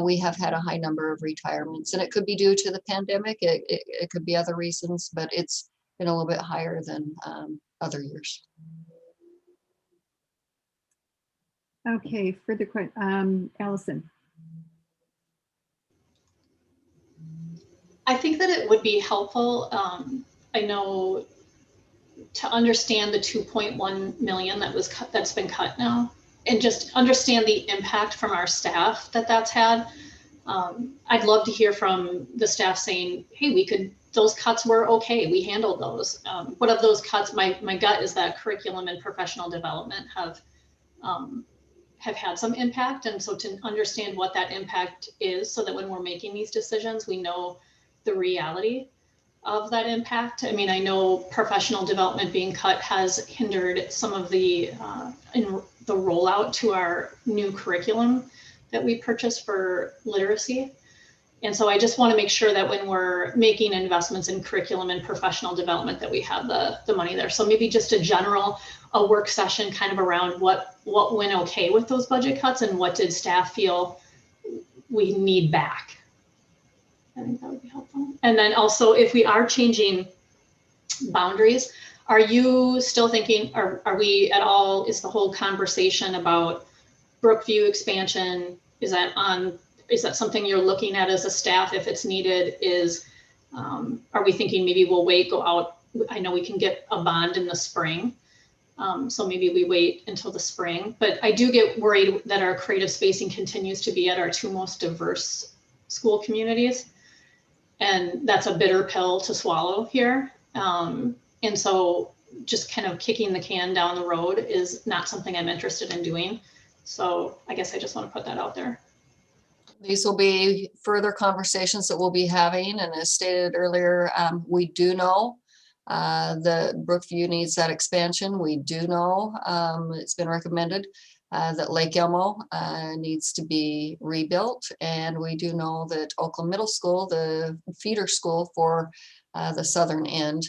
we have had a high number of retirements, and it could be due to the pandemic. It could be other reasons, but it's been a little bit higher than other years. Okay, further question, Allison. I think that it would be helpful. I know to understand the 2.1 million that's been cut now, and just understand the impact from our staff that's had. I'd love to hear from the staff saying, hey, those cuts were okay, we handled those. But of those cuts, my gut is that curriculum and professional development have had some impact. And so to understand what that impact is, so that when we're making these decisions, we know the reality of that impact. I mean, I know professional development being cut has hindered some of the rollout to our new curriculum that we purchased for literacy. And so I just want to make sure that when we're making investments in curriculum and professional development, that we have the money there. So maybe just a work session kind of around what went okay with those budget cuts, and what did staff feel we need back. I think that would be helpful. And then also, if we are changing boundaries, are you still thinking, are we at all, is the whole conversation about Brookview expansion, is that something you're looking at as a staff if it's needed? Are we thinking maybe we'll wait, go out? I know we can get a bond in the spring. So maybe we wait until the spring, but I do get worried that our creative spacing continues to be at our two most diverse school communities. And that's a bitter pill to swallow here. And so just kind of kicking the can down the road is not something I'm interested in doing. So I guess I just want to put that out there. These will be further conversations that we'll be having. And as stated earlier, we do know that Brookview needs that expansion. We do know it's been recommended that Lake Elmo needs to be rebuilt. And we do know that Oakland Middle School, the feeder school for the southern end,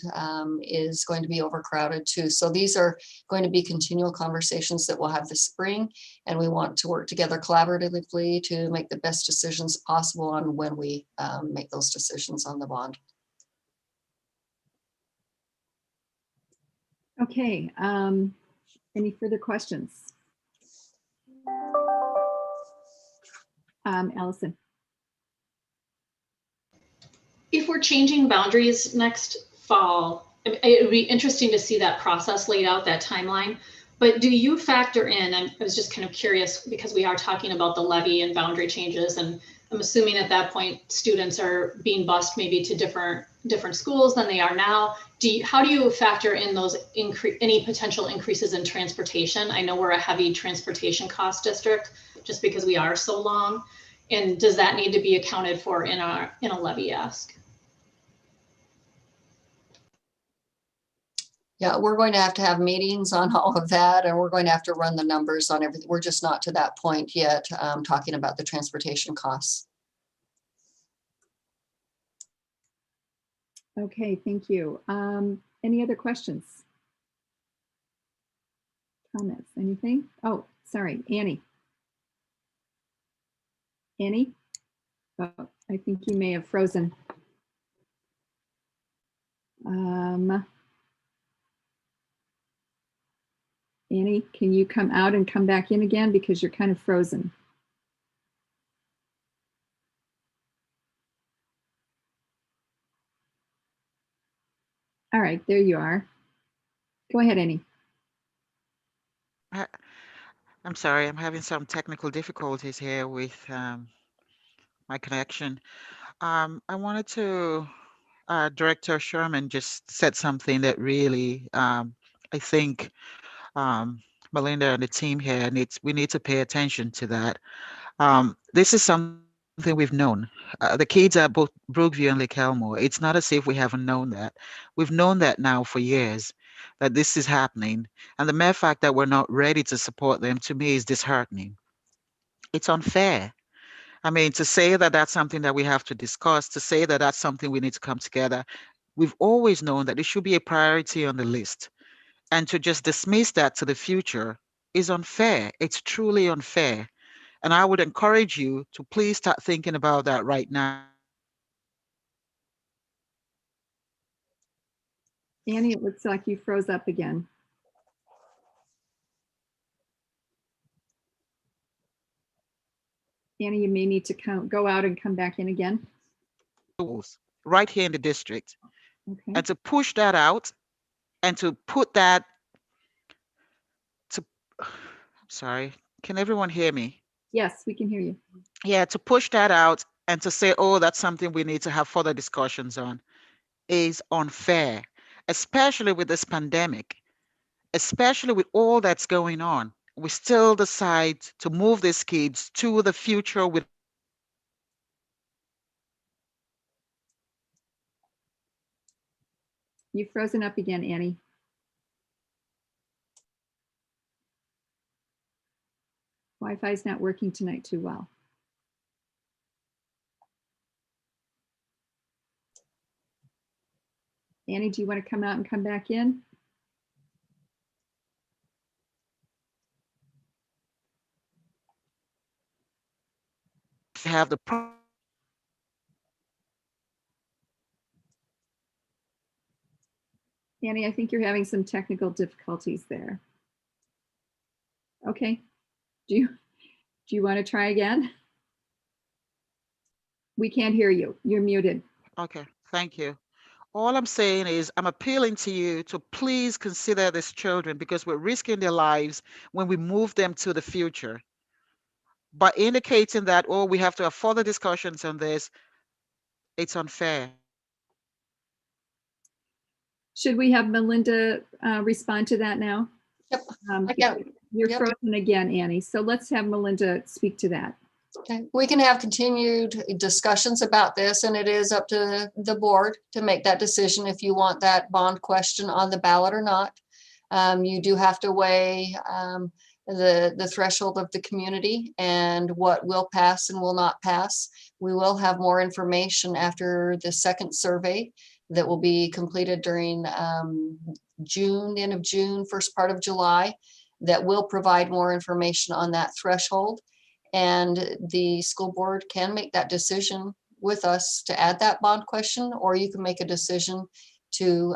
is going to be overcrowded too. So these are going to be continual conversations that we'll have this spring, and we want to work together collaboratively to make the best decisions possible on when we make those decisions on the bond. Okay, any further questions? Allison. If we're changing boundaries next fall, it would be interesting to see that process laid out, that timeline. But do you factor in, I was just kind of curious because we are talking about the levy and boundary changes, and I'm assuming at that point students are being bused maybe to different schools than they are now. How do you factor in those any potential increases in transportation? I know we're a heavy transportation cost district just because we are so long. And does that need to be accounted for in a levy ask? Yeah, we're going to have meetings on all of that, and we're going to have to run the numbers on everything. We're just not to that point yet, talking about the transportation costs. Okay, thank you. Any other questions? Comments, anything? Oh, sorry, Annie. Annie? Oh, I think you may have frozen. Annie, can you come out and come back in again because you're kind of frozen? All right, there you are. Go ahead, Annie. I'm sorry, I'm having some technical difficulties here with my connection. I wanted to, Director Sherman just said something that really, I think Melinda and the team here we need to pay attention to that. This is something we've known. The kids at both Brookview and Lake Elmo, it's not as if we haven't known that. We've known that now for years, that this is happening. And the mere fact that we're not ready to support them, to me, is disheartening. It's unfair. I mean, to say that that's something that we have to discuss, to say that that's something we need to come together, we've always known that it should be a priority on the list. And to just dismiss that to the future is unfair. It's truly unfair. And I would encourage you to please start thinking about that right now. Annie, it looks like you froze up again. Annie, you may need to go out and come back in again. Right here in the district. Okay. And to push that out and to put that to, sorry, can everyone hear me? Yes, we can hear you. Yeah, to push that out and to say, oh, that's something we need to have further discussions on is unfair, especially with this pandemic, especially with all that's going on. We still decide to move these kids to the future with. You've frozen up again, Annie. Wi-Fi is not working tonight too well. Annie, do you want to come out and come back in? have the Annie, I think you're having some technical difficulties there. Okay. Do you want to try again? We can't hear you. You're muted. Okay, thank you. All I'm saying is I'm appealing to you to please consider these children because we're risking their lives when we move them to the future. By indicating that, oh, we have to have further discussions on this, it's unfair. Should we have Melinda respond to that now? Yep. Okay. You're Yep. frozen again, Annie. So let's have Melinda speak to that. Okay, we can have continued discussions about this, and it is up to the board to make that decision if you want that bond question on the ballot or not. You do have to weigh the threshold of the community and what will pass and will not pass. We will have more information after the second survey that will be completed during June, end of June, first part of July, that will provide more information on that threshold. And the school board can make that decision with us to add that bond question, or you can make a decision to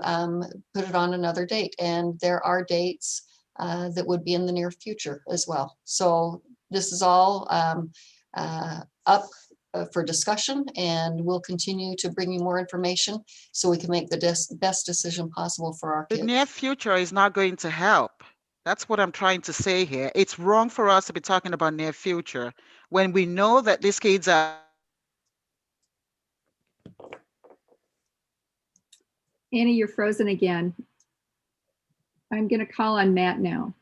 put it on another date. And there are dates that would be in the near future as well. So this is all up for discussion, and we'll continue to bring you more information so we can make the best decision possible for our kids. The near future is not going to help. That's what I'm trying to say here. It's wrong for us to be talking about near future when we know that these kids are. Annie, you're frozen again. I'm going to call on Matt now.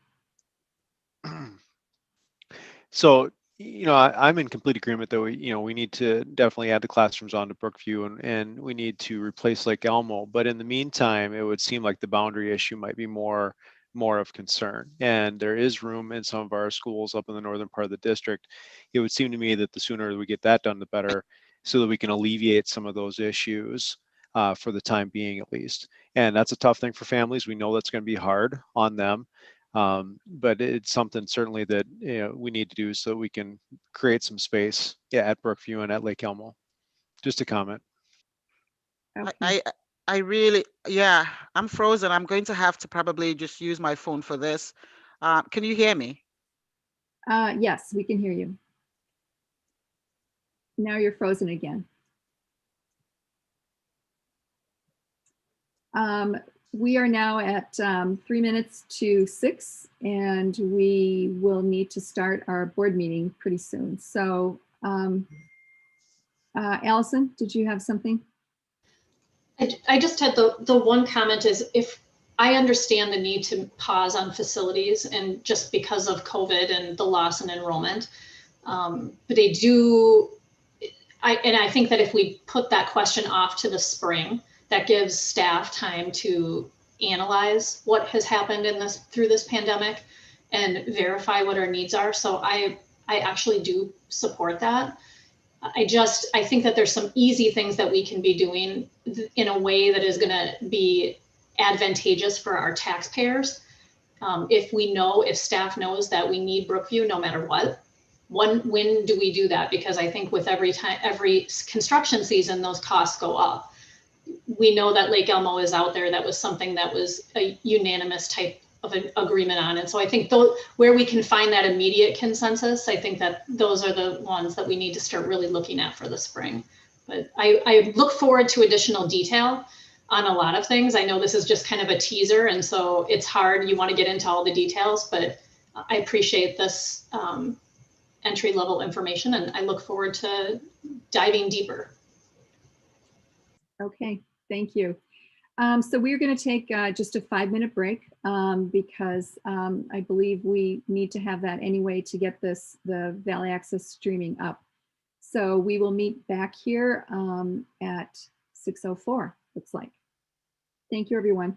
So, I'm in complete agreement that we need to definitely add the classrooms onto Brookview and we need to replace Lake Elmo. But in the meantime, it would seem like the boundary issue might be more of concern. And there is room in some of our schools up in the northern part of the district. It would seem to me that the sooner we get that done, the better, so that we can alleviate some of those issues for the time being, at least. And that's a tough thing for families. We know that's going to be hard on them. But it's something certainly that we need to do so we can create some space at Brookview and at Lake Elmo. Just a comment. Okay. I really, yeah, I'm frozen. I'm going to have to probably just use my phone for this. Can you hear me? Yes, we can hear you. Now you're frozen again. We are now at 3 minutes to 6, and we will need to start our board meeting pretty soon. So, Allison, did you have something? I just had the one comment is, if I understand the need to pause on facilities and just because of COVID and the loss in enrollment, but I think that if we put that question off to the spring, that gives staff time to analyze what has happened through this pandemic and verify what our needs are. So I actually do support that. I think that there's some easy things that we can be doing in a way that is going to be advantageous for our taxpayers. If staff knows that we need Brookview no matter what, when do we do that? Because I think with every construction season, those costs go up. We know that Lake Elmo is out there. That was something that was a unanimous type of an agreement on. And so I think where we can find that immediate consensus, I think that those are the ones that we need to start really looking at for the spring. But I look forward to additional detail on a lot of things. I know this is just kind of a teaser, and so it's hard. You want to get into all the details, but I appreciate this entry level information, and I look forward to diving deeper. Okay, thank you. So we're going to take just a 5-minute break because I believe we need to have that anyway to get the Valley Access streaming up. So we will meet back here at 6:04, looks like. Thank you, everyone.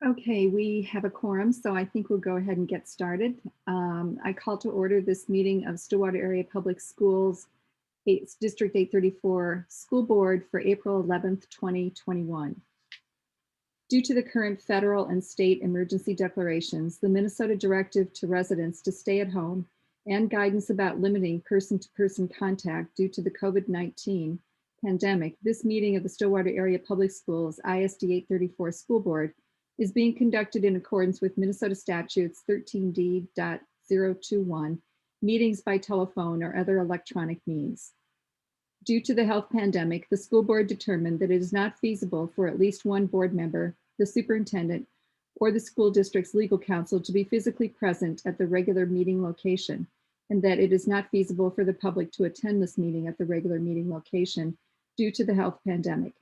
Okay, we have a quorum, so I think we'll go ahead and get started. I call to order this meeting of Stillwater Area Public Schools District 834 School Board for April 11th, 2021. Due to the current federal and state emergency declarations, the Minnesota directive to residents to stay at home, and guidance about limiting person-to-person contact due to the COVID-19 pandemic, this meeting of the Stillwater Area Public Schools ISD 834 School Board is being conducted in accordance with Minnesota statutes 13D.021, meetings by telephone or other electronic means. Due to the health pandemic, the school board determined that it is not feasible for at least one board member, the superintendent, or the school district's legal counsel to be physically present at the regular meeting location, and that it is not feasible for the public to attend this meeting at the regular meeting location due to the health pandemic.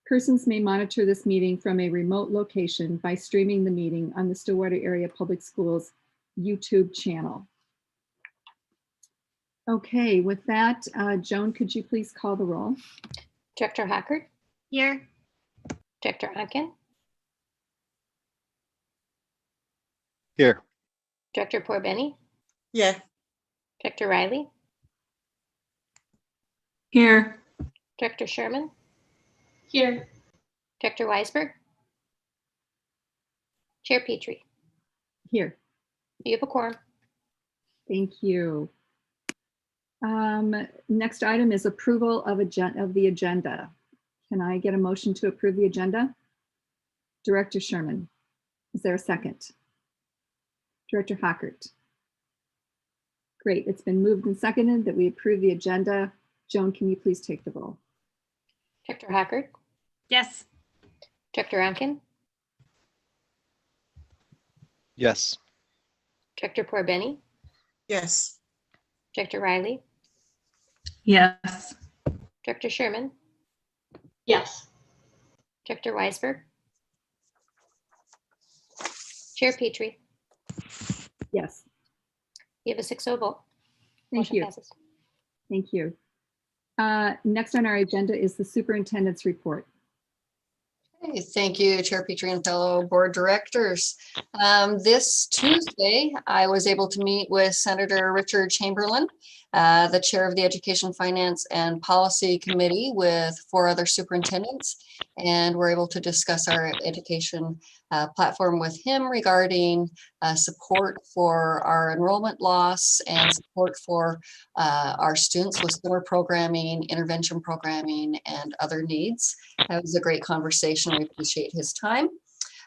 Persons may monitor this meeting from a remote location by streaming the meeting on the Stillwater Area Public Schools YouTube channel. Okay, with that, Joan, could you please call the roll? Director Hackert, Here. Director Atkin, Here. Director Porbeni, Yeah. Director Riley, Here. Director Sherman, Here. Director Weisberg, Chair Petrie. Here. You have a quorum. Thank you. Next item is approval of the agenda. Can I get a motion to approve the agenda? Director Sherman, is there a second? Director Hackert. Great, it's been moved and seconded that we approve the agenda. Joan, can you please take the roll? Director Hackert, Yes. Director Atkin, Yes. Director Porbeni, Yes. Director Riley, Yes. Director Sherman, Yes. Director Weisberg, Chair Petrie. Yes, You have a 6-0 vote. thank Motion you. passes. Thank you. Next on our agenda is the superintendent's report. Hey, thank you, Chair Petrie and fellow board directors. This Tuesday, I was able to meet with Senator Richard Chamberlain, the chair of the Education, Finance, and Policy Committee, with 4 other superintendents, and we're able to discuss our education platform with him regarding support for our enrollment loss and support for our students with summer programming, intervention programming, and other needs. That was a great conversation. We appreciate his time.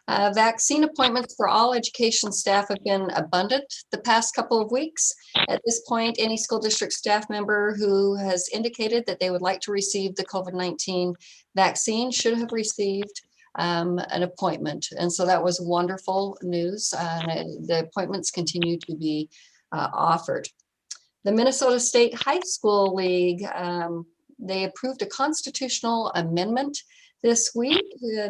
Vaccine appointments for all education staff have been abundant the past couple of weeks. At this point, any school district staff member who has indicated that they would like to receive the COVID-19 vaccine should have received an appointment. And so that was wonderful news. The appointments continue to be offered. The Minnesota State High School League, they approved a constitutional amendment this week.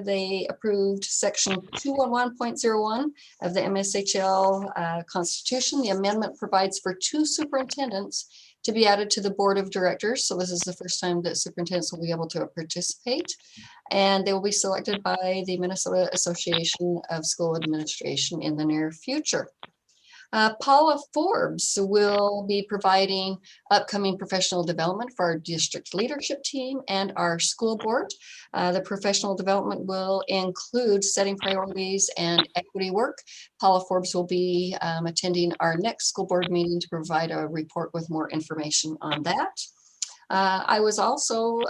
They approved section 211.01 of the MSHL Constitution. The amendment provides for 2 superintendents to be added to the board of directors. So this is the first time that superintendents will be able to participate. And they will be selected by the Minnesota Association of School Administration in the near future. Paula Forbes will be providing upcoming professional development for our district leadership team and our school board. The professional development will include setting priorities and equity work. Paula Forbes will be attending our next school board meeting to provide a report with more information on that. I was also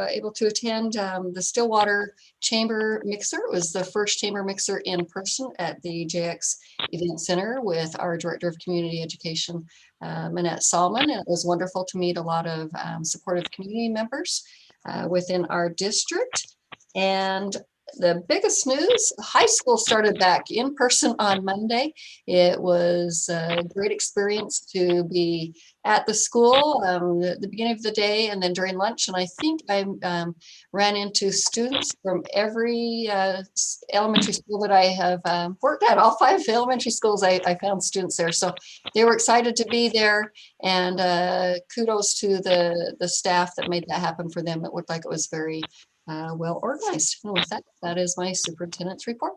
able to attend the Stillwater Chamber Mixer. It was the first chamber mixer in person at the JX Event Center with our Director of Community Education, Manette Salman. And it was wonderful to meet a lot of supportive community members within our district. And the biggest news, high school started back in person on Monday. It was a great experience to be at the school at the beginning of the day and then during lunch. And I think I ran into students from every elementary school that I have worked at. All 5 elementary schools, I found students there. So they were excited to be there. And kudos to the staff that made that happen for them. It looked like it was very well organized. And with that, that is my superintendent's report.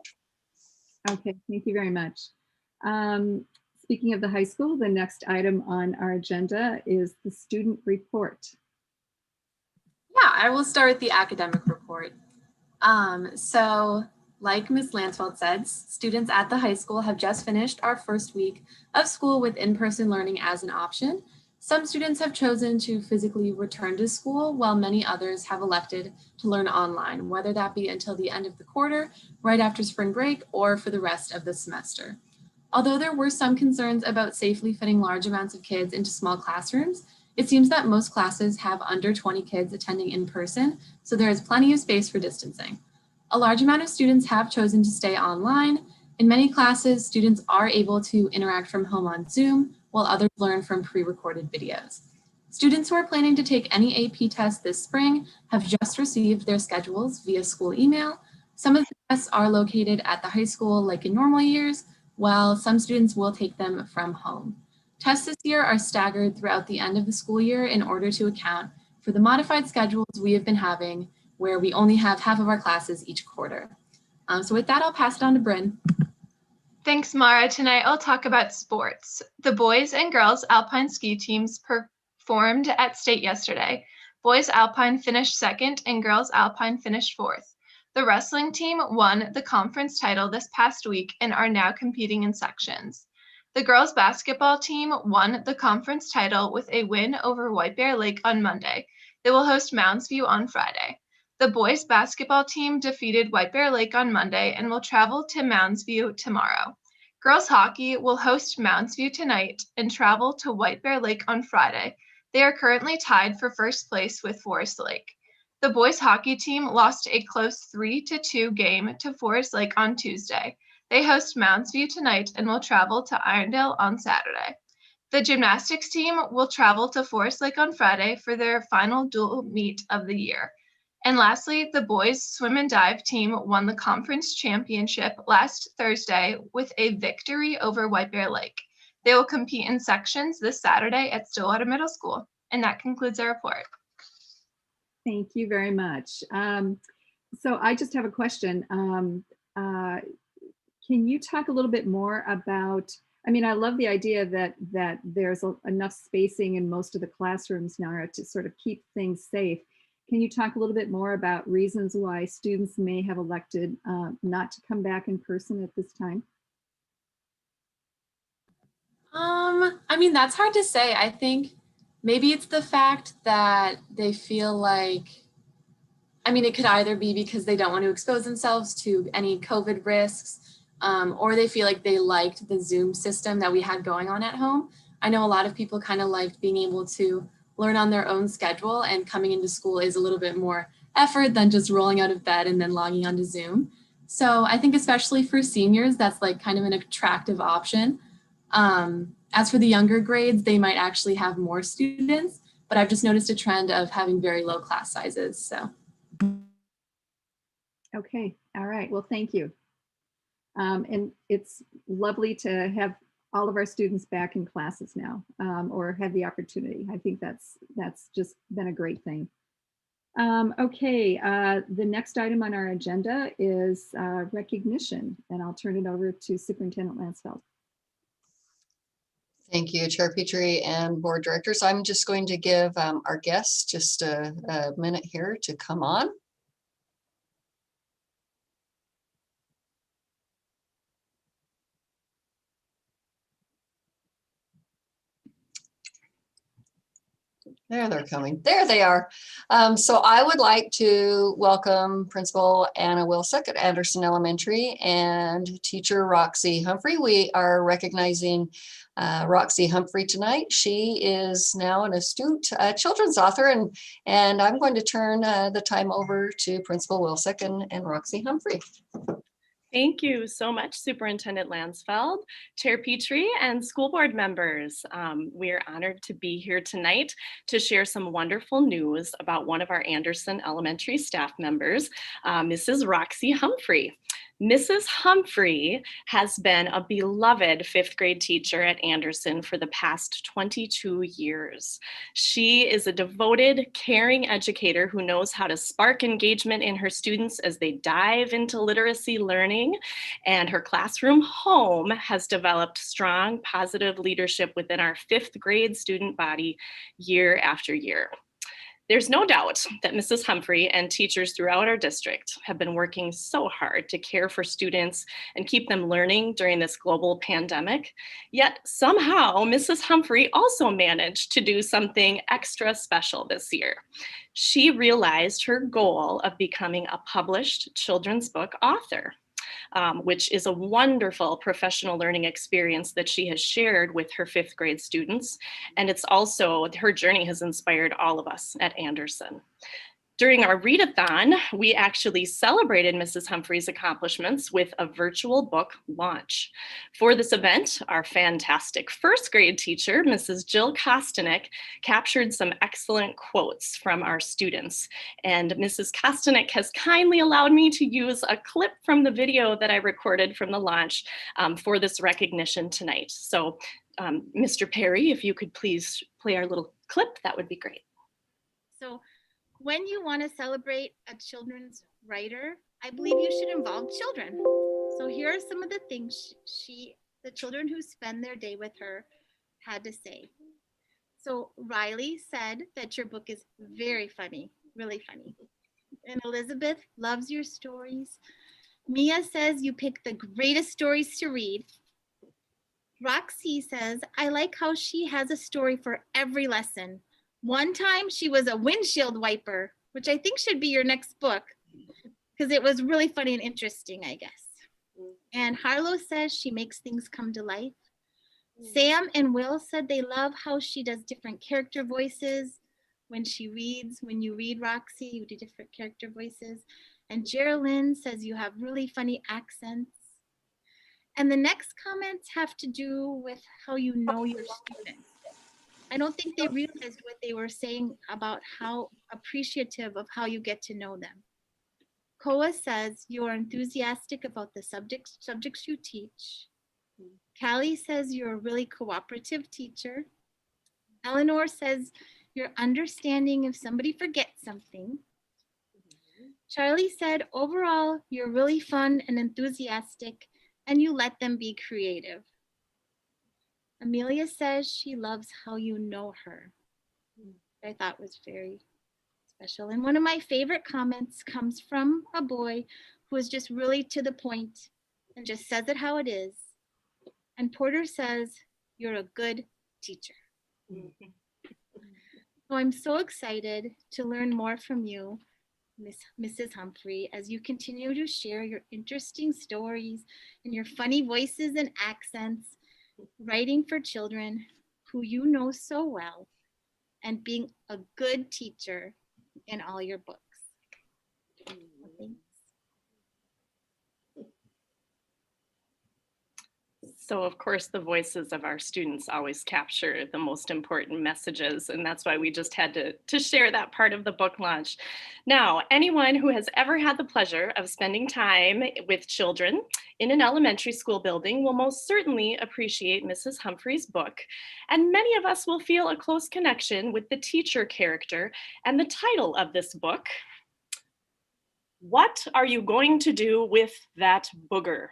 Okay, thank you very much. Speaking of the high school, the next item on our agenda is the student report. Yeah, I will start with the academic report. So like Ms. Lansfeld said, students at the high school have just finished our first week of school with in-person learning as an option. Some students have chosen to physically return to school, while many others have elected to learn online, whether that be until the end of the quarter, right after spring break, or for the rest of the semester. Although there were some concerns about safely fitting large amounts of kids into small classrooms, it seems that most classes have under 20 kids attending in person, so there is plenty of space for distancing. A large amount of students have chosen to stay online. In many classes, students are able to interact from home on Zoom, while others learn from pre-recorded videos. Students who are planning to take any AP test this spring have just received their schedules via school email. Some of the tests are located at the high school like in normal years, while some students will take them from home. Tests this year are staggered throughout the end of the school year in order to account for the modified schedules we have been having, where we only have half of our classes each quarter. So with that, I'll pass it on to Bryn. Thanks, Mara. Tonight I'll talk about sports. The boys and girls alpine ski teams performed at state yesterday. Boys alpine finished second and girls alpine finished fourth. The wrestling team won the conference title this past week and are now competing in sections. The girls basketball team won the conference title with a win over White Bear Lake on Monday. They will host Mounds View on Friday. The boys basketball team defeated White Bear Lake on Monday and will travel to Mounds View tomorrow. Girls hockey will host Mounds View tonight and travel to White Bear Lake on Friday. They are currently tied for first place with Forest Lake. The boys hockey team lost a close 3-2 game to Forest Lake on Tuesday. They host Mounds View tonight and will travel to Irondale on Saturday. The gymnastics team will travel to Forest Lake on Friday for their final dual meet of the year. And lastly, the boys swim and dive team won the conference championship last Thursday with a victory over White Bear Lake. They will compete in sections this Saturday at Stillwater Middle School. And that concludes our report. Thank you very much. So I just have a question. Can you talk a little bit more about, I mean, I love the idea that there's enough spacing in most of the classrooms now to sort of keep things safe. Can you talk a little bit more about reasons why students may have elected not to come back in person at this time? I mean, that's hard to say. I think maybe it's the fact that they feel like, I mean, it could either be because they don't want to expose themselves to any COVID risks, or they feel like they liked the Zoom system that we had going on at home. I know a lot of people kind of liked being able to learn on their own schedule, and coming into school is a little bit more effort than just rolling out of bed and then logging onto Zoom. So I think especially for seniors, that's like kind of an attractive option. As for the younger grades, they might actually have more students, but I've just noticed a trend of having very low class sizes, so. Okay, all right, well, thank you. And it's lovely to have all of our students back in classes now, or have the opportunity. I think that's just been a great thing. Okay, the next item on our agenda is recognition, and I'll turn it over to Superintendent Lansfeld. Thank you, Chair Petrie and Board Directors. I'm just going to give our guests just a minute here to come on. There they're coming. There they are. So I would like to welcome Principal Anna Wilczek at Anderson Elementary and teacher Roxy Humphrey. We are recognizing Roxy Humphrey tonight. She is now an astute children's author, and I'm going to turn the time over to Principal Wilczek and Roxy Humphrey. Thank you so much, Superintendent Lansfeld, Chair Petrie, and school board members. We are honored to be here tonight to share some wonderful news about one of our Anderson Elementary staff members, Mrs. Roxy Humphrey. Mrs. Humphrey has been a beloved 5th grade teacher at Anderson for the past 22 years. She is a devoted, caring educator who knows how to spark engagement in her students as they dive into literacy learning. And her classroom home has developed strong, positive leadership within our 5th grade student body year after year. There's no doubt that Mrs. Humphrey and teachers throughout our district have been working so hard to care for students and keep them learning during this global pandemic. Yet somehow Mrs. Humphrey also managed to do something extra special this year. She realized her goal of becoming a published children's book author. Which is a wonderful professional learning experience that she has shared with her 5th grade students. And it's also, her journey has inspired all of us at Anderson. During our readathon, we actually celebrated Mrs. Humphrey's accomplishments with a virtual book launch. For this event, our fantastic 1st grade teacher, Mrs. Jill Kostanek, captured some excellent quotes from our students. And Mrs. Kostanek has kindly allowed me to use a clip from the video that I recorded from the launch for this recognition tonight. So Mr. Perry, if you could please play our little clip, that would be great. So, when you want to celebrate a children's writer, I believe you should involve children. So here are some of the things the children who spend their day with her had to say. So Riley said that your book is very funny, really funny. And Elizabeth loves your stories. Mia says you pick the greatest stories to read. Roxy says, I like how she has a story for every lesson. One time she was a windshield wiper, which I think should be your next book because it was really funny and interesting, I guess. And Harlow says she makes things come to life. Sam and Will said they love how she does different character voices when she reads. When you read Roxy, you do different character voices. And Geraldine says you have really funny accents. And the next comments have to do with how you know your students. I don't think they realized what they were saying about how appreciative of how you get to know them. Koa says you are enthusiastic about the subjects you teach. Callie says you're a really cooperative teacher. Eleanor says you're understanding if somebody forgets something. Charlie said overall you're really fun and enthusiastic and you let them be creative. Amelia says she loves how you know her. I thought was very special. And one of my favorite comments comes from a boy who is just really to the point and just says it how it is. And Porter says, you're a good teacher. So I'm so excited to learn more from you, Mrs. Humphrey, as you continue to share your interesting stories and your funny voices and accents, writing for children who you know so well, and being a good teacher in all your books. Thanks. So of course, the voices of our students always capture the most important messages, and that's why we just had to share that part of the book launch. Now, anyone who has ever had the pleasure of spending time with children in an elementary school building will most certainly appreciate Mrs. Humphrey's book, and many of us will feel a close connection with the teacher character and the title of this book. What are you going to do with that booger?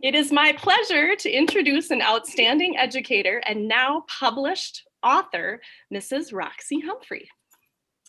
It is my pleasure to introduce an outstanding educator and now published author, Mrs. Roxy Humphrey.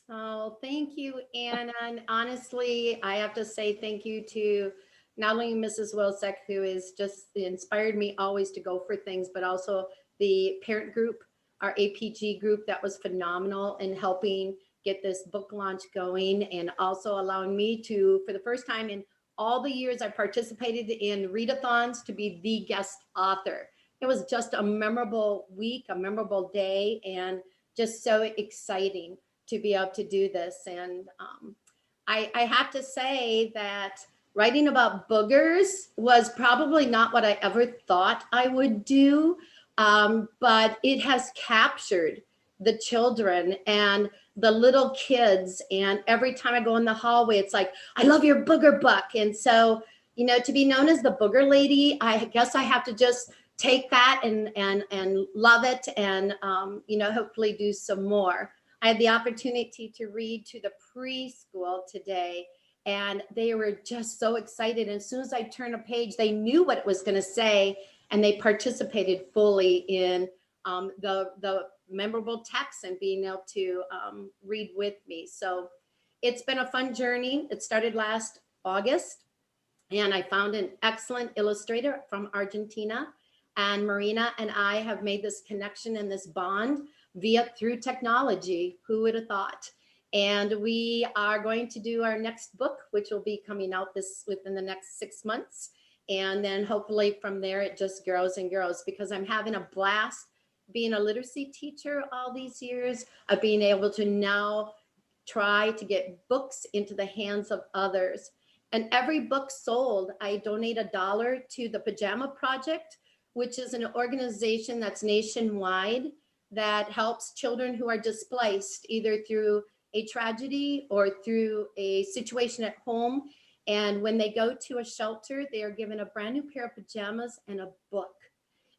Oh, thank you, Anna. And honestly, I have to say thank you to not only Mrs. Wilczek, who has just inspired me always to go for things, but also the parent group, our APG group, that was phenomenal in helping get this book launch going, and also allowing me to, for the first time in all the years I participated in readathons, to be the guest author. It was just a memorable week, a memorable day, and just so exciting to be able to do this. And I have to say that writing about boogers was probably not what I ever thought I would do, but it has captured the children and the little kids. And every time I go in the hallway, it's like, I love your booger buck. And so, you know, to be known as the booger lady, I guess I have to just take that and love it, and you know, hopefully do some more. I had the opportunity to read to the preschool today, and they were just so excited. And as soon as I turned a page, they knew what it was going to say, and they participated fully in the memorable text and being able to read with me. So it's been a fun journey. It started last August, and I found an excellent illustrator from Argentina. And Marina and I have made this connection and this bond through technology. Who would have thought? And we are going to do our next book, which will be coming out within the next 6 months. And then hopefully from there, it just grows and grows, because I'm having a blast being a literacy teacher all these years, of being able to now try to get books into the hands of others. And every book sold, I donate $1 to the Pajama Project, which is an organization that's nationwide that helps children who are displaced, either through a tragedy or through a situation at home. And when they go to a shelter, they are given a brand new pair of pajamas and a book.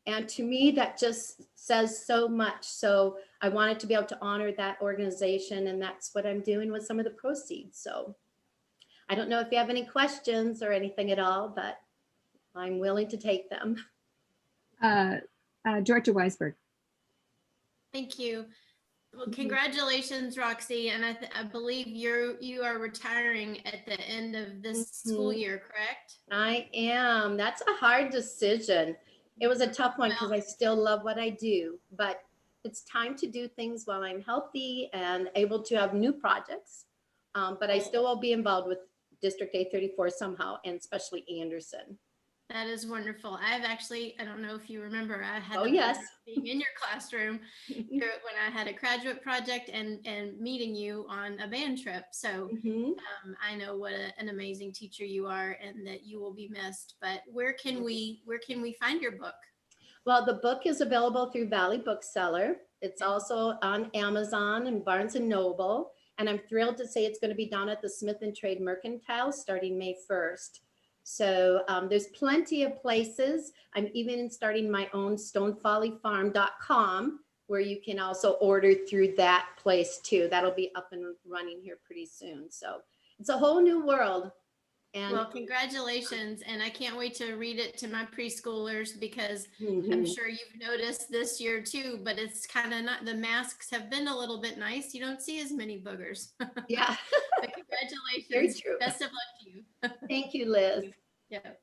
And to me, that just says so much. So I wanted to be able to honor that organization, and that's what I'm doing with some of the proceeds. So I don't know if you have any questions or anything at all, but I'm willing to take them. Director Weisberg. Thank you. Well, congratulations, Roxy. And I believe you are retiring at the end of this school year, correct? I am. That's a hard decision. It was a tough one because I still love what I do, but it's time to do things while I'm healthy and able to have new projects. But I still will be involved with District 834 somehow, and especially Anderson. That is wonderful. I've actually, I don't know if you remember, I had the pleasure of being in your classroom when I had a graduate project and meeting you on a band trip. So I know what an amazing teacher you are, and that you will be missed. But where can we find your book? Well, the book is available through Valley Bookseller. It's also on Amazon and Barnes and Noble. And I'm thrilled to say it's going to be down at the Smith and Trade Mercantile starting May 1st. So there's plenty of places. I'm even starting my own stonefollyfarm.com, where you can also order through that place too. That'll be up and running here pretty soon. So it's a whole new world. And well, congratulations. And I can't wait to read it to my preschoolers, because I'm sure you've noticed this year too, but it's kind of not, the masks have been a little bit nice. You don't see as many boogers. Yeah. But congratulations. Very true. Best of luck to you. Thank you, Liz. Yeah.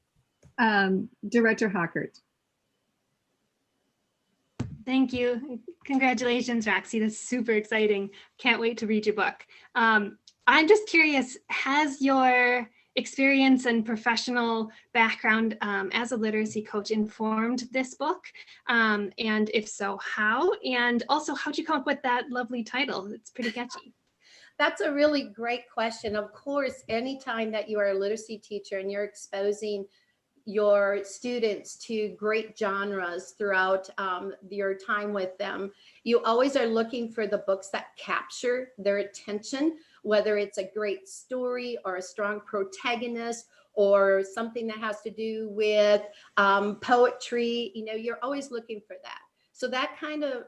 Director Hockert. Thank you. Congratulations, Roxy. That's super exciting. Can't wait to read your book. I'm just curious, has your experience and professional background as a literacy coach informed this book? And if so, how? And also, how'd you come up with that lovely title? It's pretty catchy. That's a really great question. Of course, anytime that you are a literacy teacher and you're exposing your students to great genres throughout your time with them, you always are looking for the books that capture their attention, whether it's a great story or a strong protagonist or something that has to do with poetry. You know, you're always looking for that. So that kind of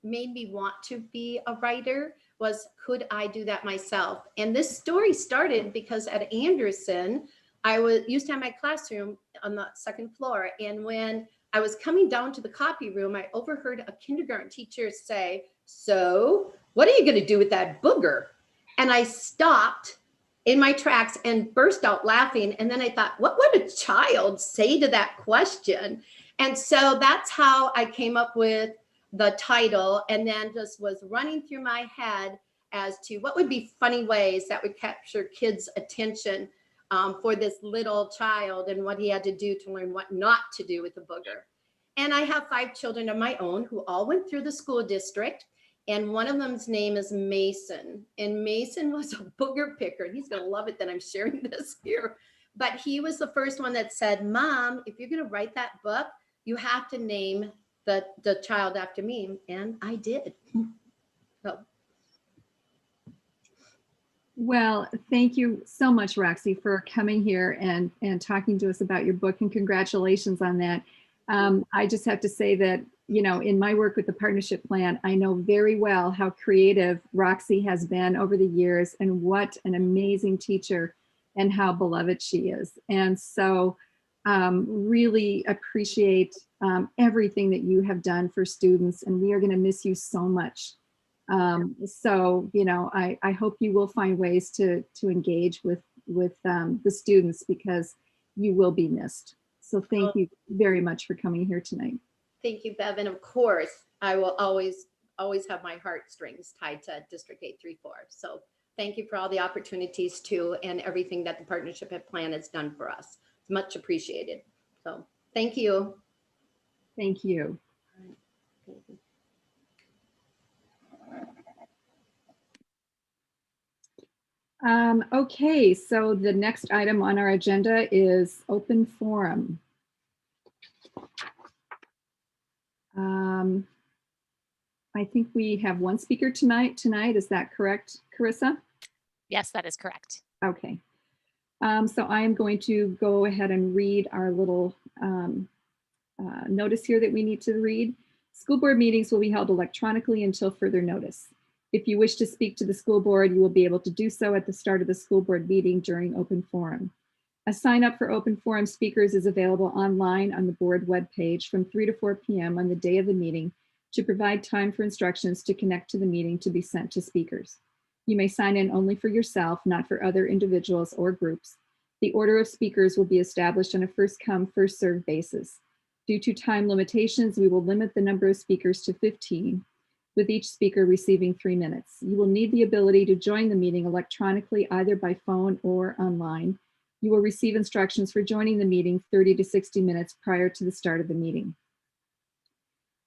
made me want to be a writer. Was, could I do that myself? And this story started because at Anderson, I used to have my classroom on the second floor. And when I was coming down to the copy room, I overheard a kindergarten teacher say, "So what are you going to do with that booger?" And I stopped in my tracks and burst out laughing. And then I thought, what would a child say to that question? And so that's how I came up with the title, and then just was running through my head as to what would be funny ways that would capture kids' attention for this little child, and what he had to do to learn what not to do with the booger. And I have 5 children of my own who all went through the school district, and one of them's name is Mason. And Mason was a booger picker. He's going to love it that I'm sharing this here. But he was the first one that said, "Mom, if you're going to write that book, you have to name the child after me." And I did. So, Well, thank you so much, Roxy, for coming here and talking to us about your book, and congratulations on that. I just have to say that, you know, in my work with the partnership plan, I know very well how creative Roxy has been over the years and what an amazing teacher and how beloved she is. And so really appreciate everything that you have done for students, and we are going to miss you so much. So, you know, I hope you will find ways to engage with the students, because you will be missed. So thank you very much for coming here tonight. thank you, Bev. And of course, I will always have my heartstrings tied to District 834. So thank you for all the opportunities too, and everything that the partnership plan has done for us. It's much appreciated. So thank you. Thank you. Okay, so the next item on our agenda is open forum. I think we have one speaker tonight. Is that correct, Carissa? Yes, that is correct. Okay. So I am going to go ahead and read our little notice here that we need to read. School board meetings will be held electronically until further notice. If you wish to speak to the school board, you will be able to do so at the start of the school board meeting during open forum. A sign up for open forum speakers is available online on the board webpage from 3 to 4 p.m. on the day of the meeting to provide time for instructions to connect to the meeting to be sent to speakers. You may sign in only for yourself, not for other individuals or groups. The order of speakers will be established on a first come, first served basis. Due to time limitations, we will limit the number of speakers to 15, with each speaker receiving 3 minutes. You will need the ability to join the meeting electronically, either by phone or online. You will receive instructions for joining the meeting 30 to 60 minutes prior to the start of the meeting.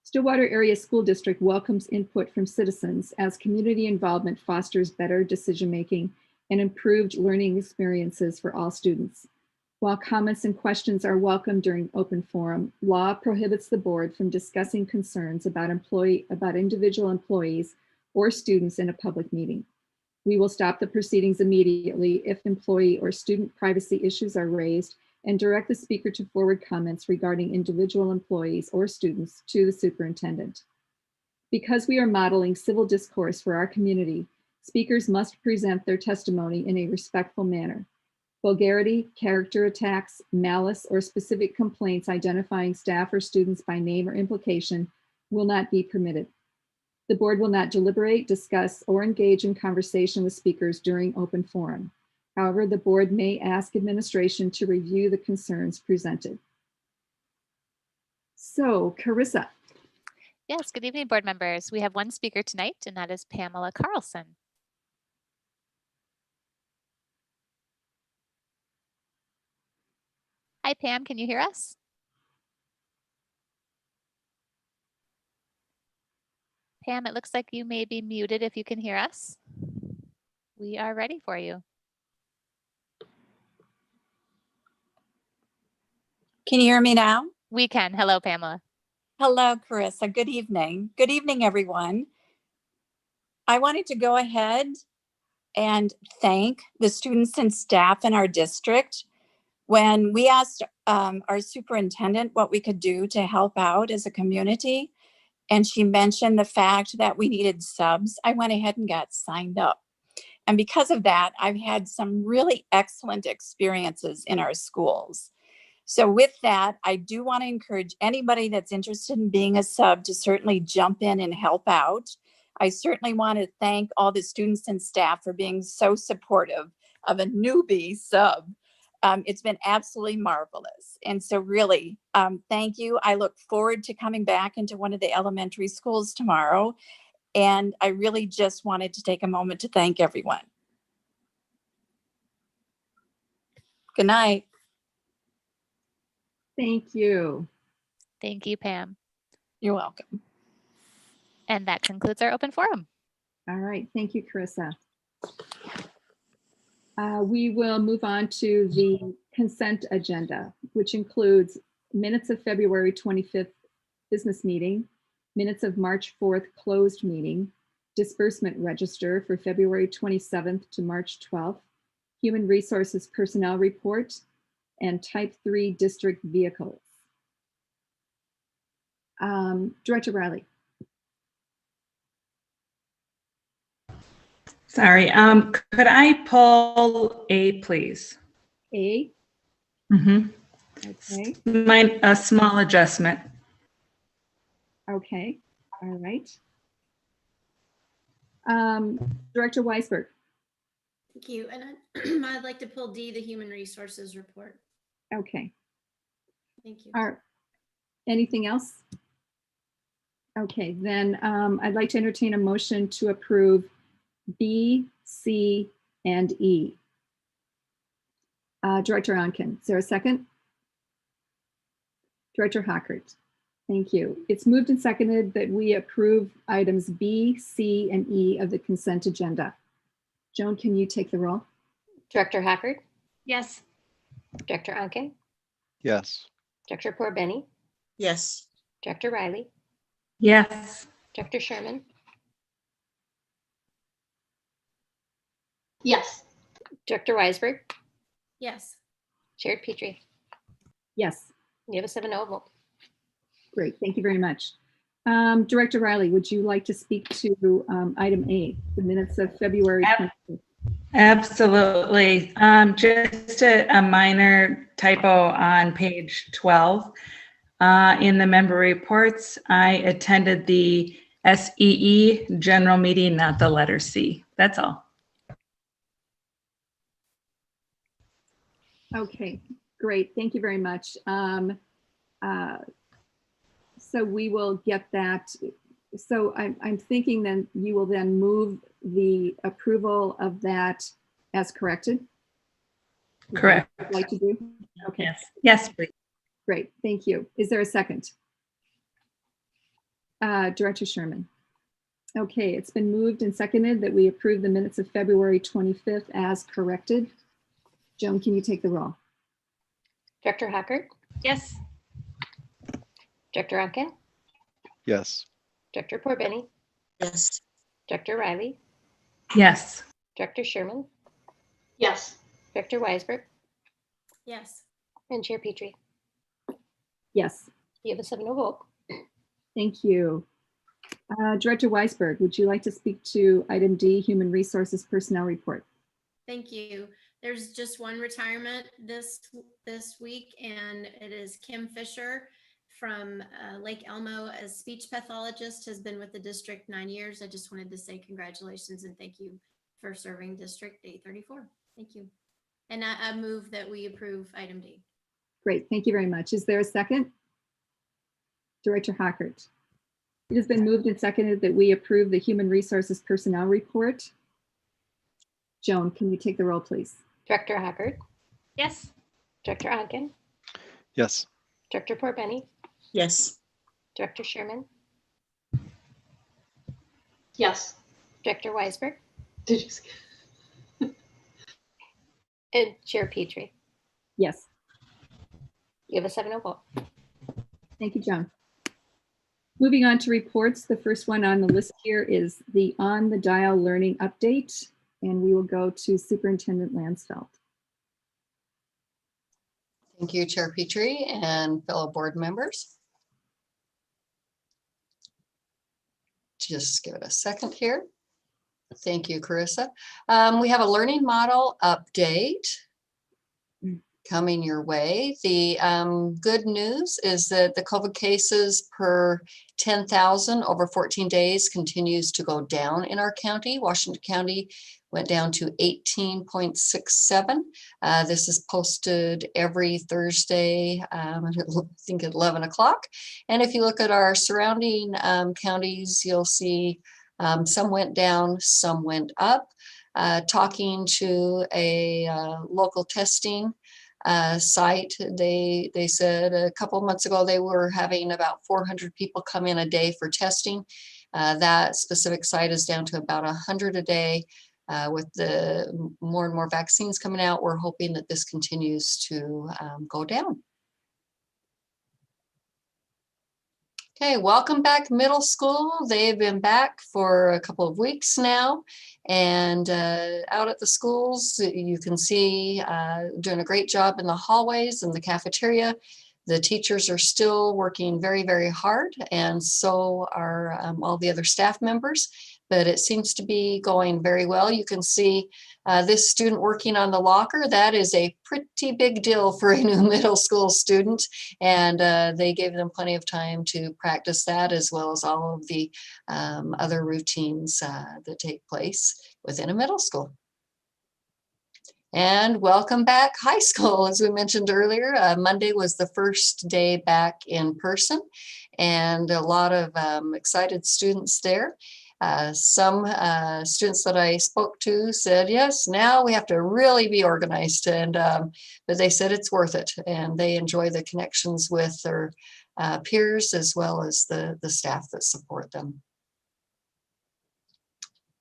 Stillwater Area School District welcomes input from citizens, as community involvement fosters better decision-making and improved learning experiences for all students. While comments and questions are welcome during open forum, law prohibits the board from discussing concerns about individual employees or students in a public meeting. We will stop the proceedings immediately if employee or student privacy issues are raised, and direct the speaker to forward comments regarding individual employees or students to the superintendent. Because we are modeling civil discourse for our community, speakers must present their testimony in a respectful manner. Vulgarity, character attacks, malice, or specific complaints identifying staff or students by name or implication will not be permitted. The board will not deliberate, discuss, or engage in conversation with speakers during open forum. However, the board may ask administration to review the concerns presented. So, Carissa. Yes, good evening, board members. We have one speaker tonight, and that is Pamela Carlson. Hi, Pam, can you hear us? Pam, it looks like you may be muted if you can hear us. We are ready for you. Can you hear me now? We can. Hello, Pamela. Hello, Carissa. Good evening. Good evening, everyone. I wanted to go ahead and thank the students and staff in our district. When we asked our superintendent what we could do to help out as a community, and she mentioned the fact that we needed subs, I went ahead and got signed up. And because of that, I've had some really excellent experiences in our schools. So with that, I do want to encourage anybody that's interested in being a sub to certainly jump in and help out. I certainly want to thank all the students and staff for being so supportive of a newbie sub. It's been absolutely marvelous. And so really, thank you. I look forward to coming back into one of the elementary schools tomorrow. And I really just wanted to take a moment to thank everyone. Good night. Thank you. Thank you, Pam. You're welcome. And that concludes our open forum. All right. Thank you, Carissa. We will move on to the consent agenda, which includes minutes of February 25th business meeting, minutes of March 4th closed meeting, disbursement register for February 27th to March 12th, human resources personnel report, and type 3 district vehicles. Director Riley. Sorry, could I pull A, please? A. Mm-hmm. Okay. A small adjustment. Okay. All right. Director Weisberg. Thank you. And I'd like to pull D, the human resources report. Okay. Thank you. Anything else? Okay, then I'd like to entertain a motion to approve B, C, and E. Director Onken, is there a second? Director Hockert, thank you. It's moved and seconded that we approve items B, C, and E of the consent agenda. Joan, can you take the roll? Director Hockert? Yes. Director Onken? Yes. Director Porbenny? Yes. Director Riley? Yes. Director Sherman? Yes. Director Weisberg? Yes. Chair Petrie? Yes. You have a 7-0 vote. Great, thank you very much. Director Riley, would you like to speak to item A, the minutes of February 25th? Absolutely. Just a minor typo on page 12. In the member reports, I attended the SEE general meeting, not the letter C. That's all. Okay, great. Thank you very much. So we will get that. So I'm thinking then you will then move the approval of that as corrected. Correct. Would you like to do? Okay. Yes. Yes, please. Great. Thank you. Is there a second? Director Sherman. Okay, it's been moved and seconded that we approve the minutes of February 25th as corrected. Joan, can you take the roll? Director Hockert? Yes. Director Onken? Yes. Director Porbenny? Yes. Director Riley? Yes. Director Sherman? Yes. Director Weisberg? Yes. And Chair Petrie? Yes. You have a 7-0 vote. Thank you. Director Weisberg, would you like to speak to item D, Human Resources Personnel Report? Thank you. There's just one retirement this week, and it is Kim Fisher from Lake Elmo as speech pathologist, has been with the district 9 years. I just wanted to say congratulations and thank you for serving District 834. Thank you. And I move that we approve item D. Great, thank you very much. Is there a second? Director Hockert. It has been moved and seconded that we approve the Human Resources Personnel Report. Joan, can you take the roll, please? Director Hockert? Yes. Director Onken? Yes. Director Porbenny? Yes. Director Sherman? Yes. Director Weisberg? Did you see? And Chair Petrie? Yes. You have a 7-0 vote. Thank you, Joan. Moving on to reports, the first one on the list here is the On the Dial Learning Update, and we will go to Superintendent Lansfeld. Thank you, Chair Petrie and fellow board members. Just give it a second here. Thank you, Carissa. We have a learning model update coming your way. The good news is that the COVID cases per 10,000 over 14 days continues to go down in our county. Washington County went down to 18.67. This is posted every Thursday, I think at 11 o'clock. And if you look at our surrounding counties, you'll see some went down, some went up. Talking to a local testing site, they said a couple of months ago they were having about 400 people come in a day for testing. That specific site is down to about 100 a day. With the more and more vaccines coming out, we're hoping that this continues to go down. Okay, welcome back middle school. They've been back for a couple of weeks now. And out at the schools, you can see doing a great job in the hallways and the cafeteria. The teachers are still working very, very hard, and so are all the other staff members, but it seems to be going very well. You can see this student working on the locker. That is a pretty big deal for a new middle school student, and they gave them plenty of time to practice that, as well as all of the other routines that take place within a middle school. And welcome back high school. As we mentioned earlier, Monday was the first day back in person, and a lot of excited students there. Some students that I spoke to said, yes, now we have to really be organized, and but they said it's worth it, and they enjoy the connections with their peers as well as the staff that support them.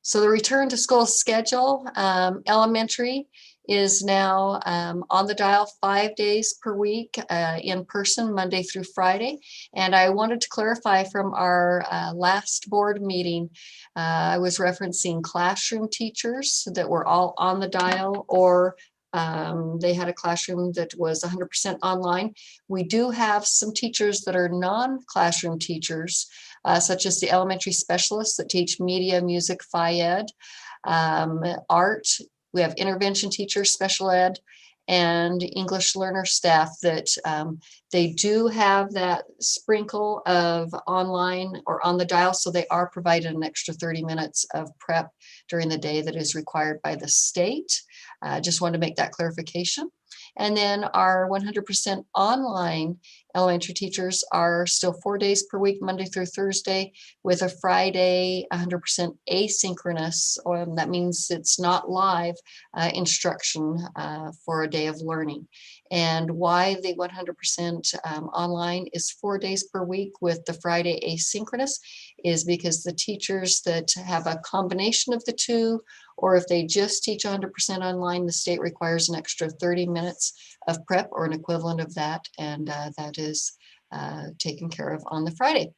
So the return to school schedule, elementary is now on the dial 5 days per week in person, Monday through Friday. And I wanted to clarify from our last board meeting, I was referencing classroom teachers that were all on the dial, or they had a classroom that was 100% online. We do have some teachers that are non-classroom teachers, such as the elementary specialists that teach media, music, phy ed, art. We have intervention teachers, special ed, and English learner staff that they do have that sprinkle of online or on the dial, so they are provided an extra 30 minutes of prep during the day that is required by the state. Just wanted to make that clarification. And then our 100% online elementary teachers are still 4 days per week, Monday through Thursday, with a Friday 100% asynchronous, or that means it's not live instruction for a day of learning. And why the 100% online is 4 days per week with the Friday asynchronous is because the teachers that have a combination of the two, or if they just teach 100% online, the state requires an extra 30 minutes of prep or an equivalent of that, and that is taken care of on the Friday.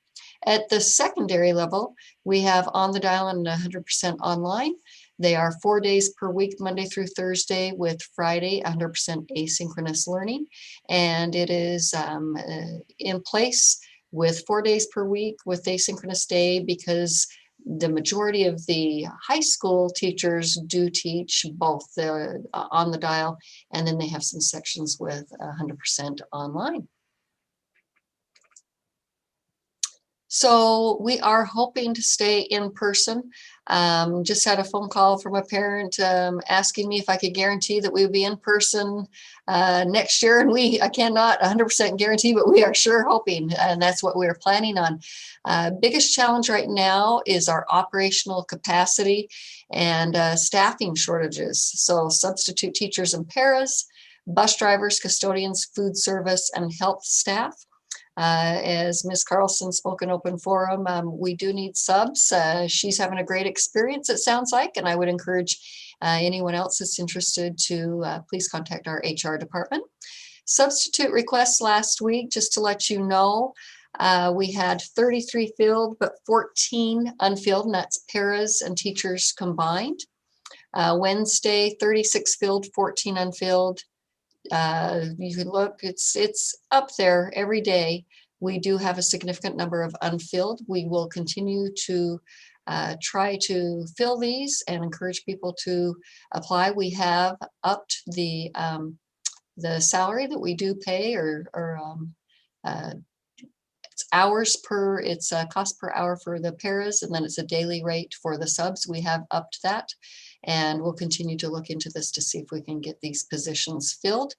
At the secondary level, we have on the dial and 100% online. They are 4 days per week, Monday through Thursday, with Friday 100% asynchronous learning, and it is in place with 4 days per week with asynchronous day because the majority of the high school teachers do teach both on the dial, and then they have some sections with 100% online. So we are hoping to stay in person. Just had a phone call from a parent asking me if I could guarantee that we would be in person next year. And I cannot 100% guarantee, but we are sure hoping, and that's what we're planning on. Biggest challenge right now is our operational capacity and staffing shortages. So substitute teachers and paras, bus drivers, custodians, food service, and health staff. As Ms. Carlson spoke in open forum, we do need subs. She's having a great experience, it sounds like, and I would encourage anyone else that's interested to please contact our HR department. Substitute requests last week, just to let you know, we had 33 filled, but 14 unfilled, and that's paras and teachers combined. Wednesday, 36 filled, 14 unfilled. You can look, it's up there every day. We do have a significant number of unfilled. We will continue to try to fill these and encourage people to apply. We have upped the salary that we do pay, or it's hours per, it's a cost per hour for the paras, and then it's a daily rate for the subs. We have upped that, and we'll continue to look into this to see if we can get these positions filled.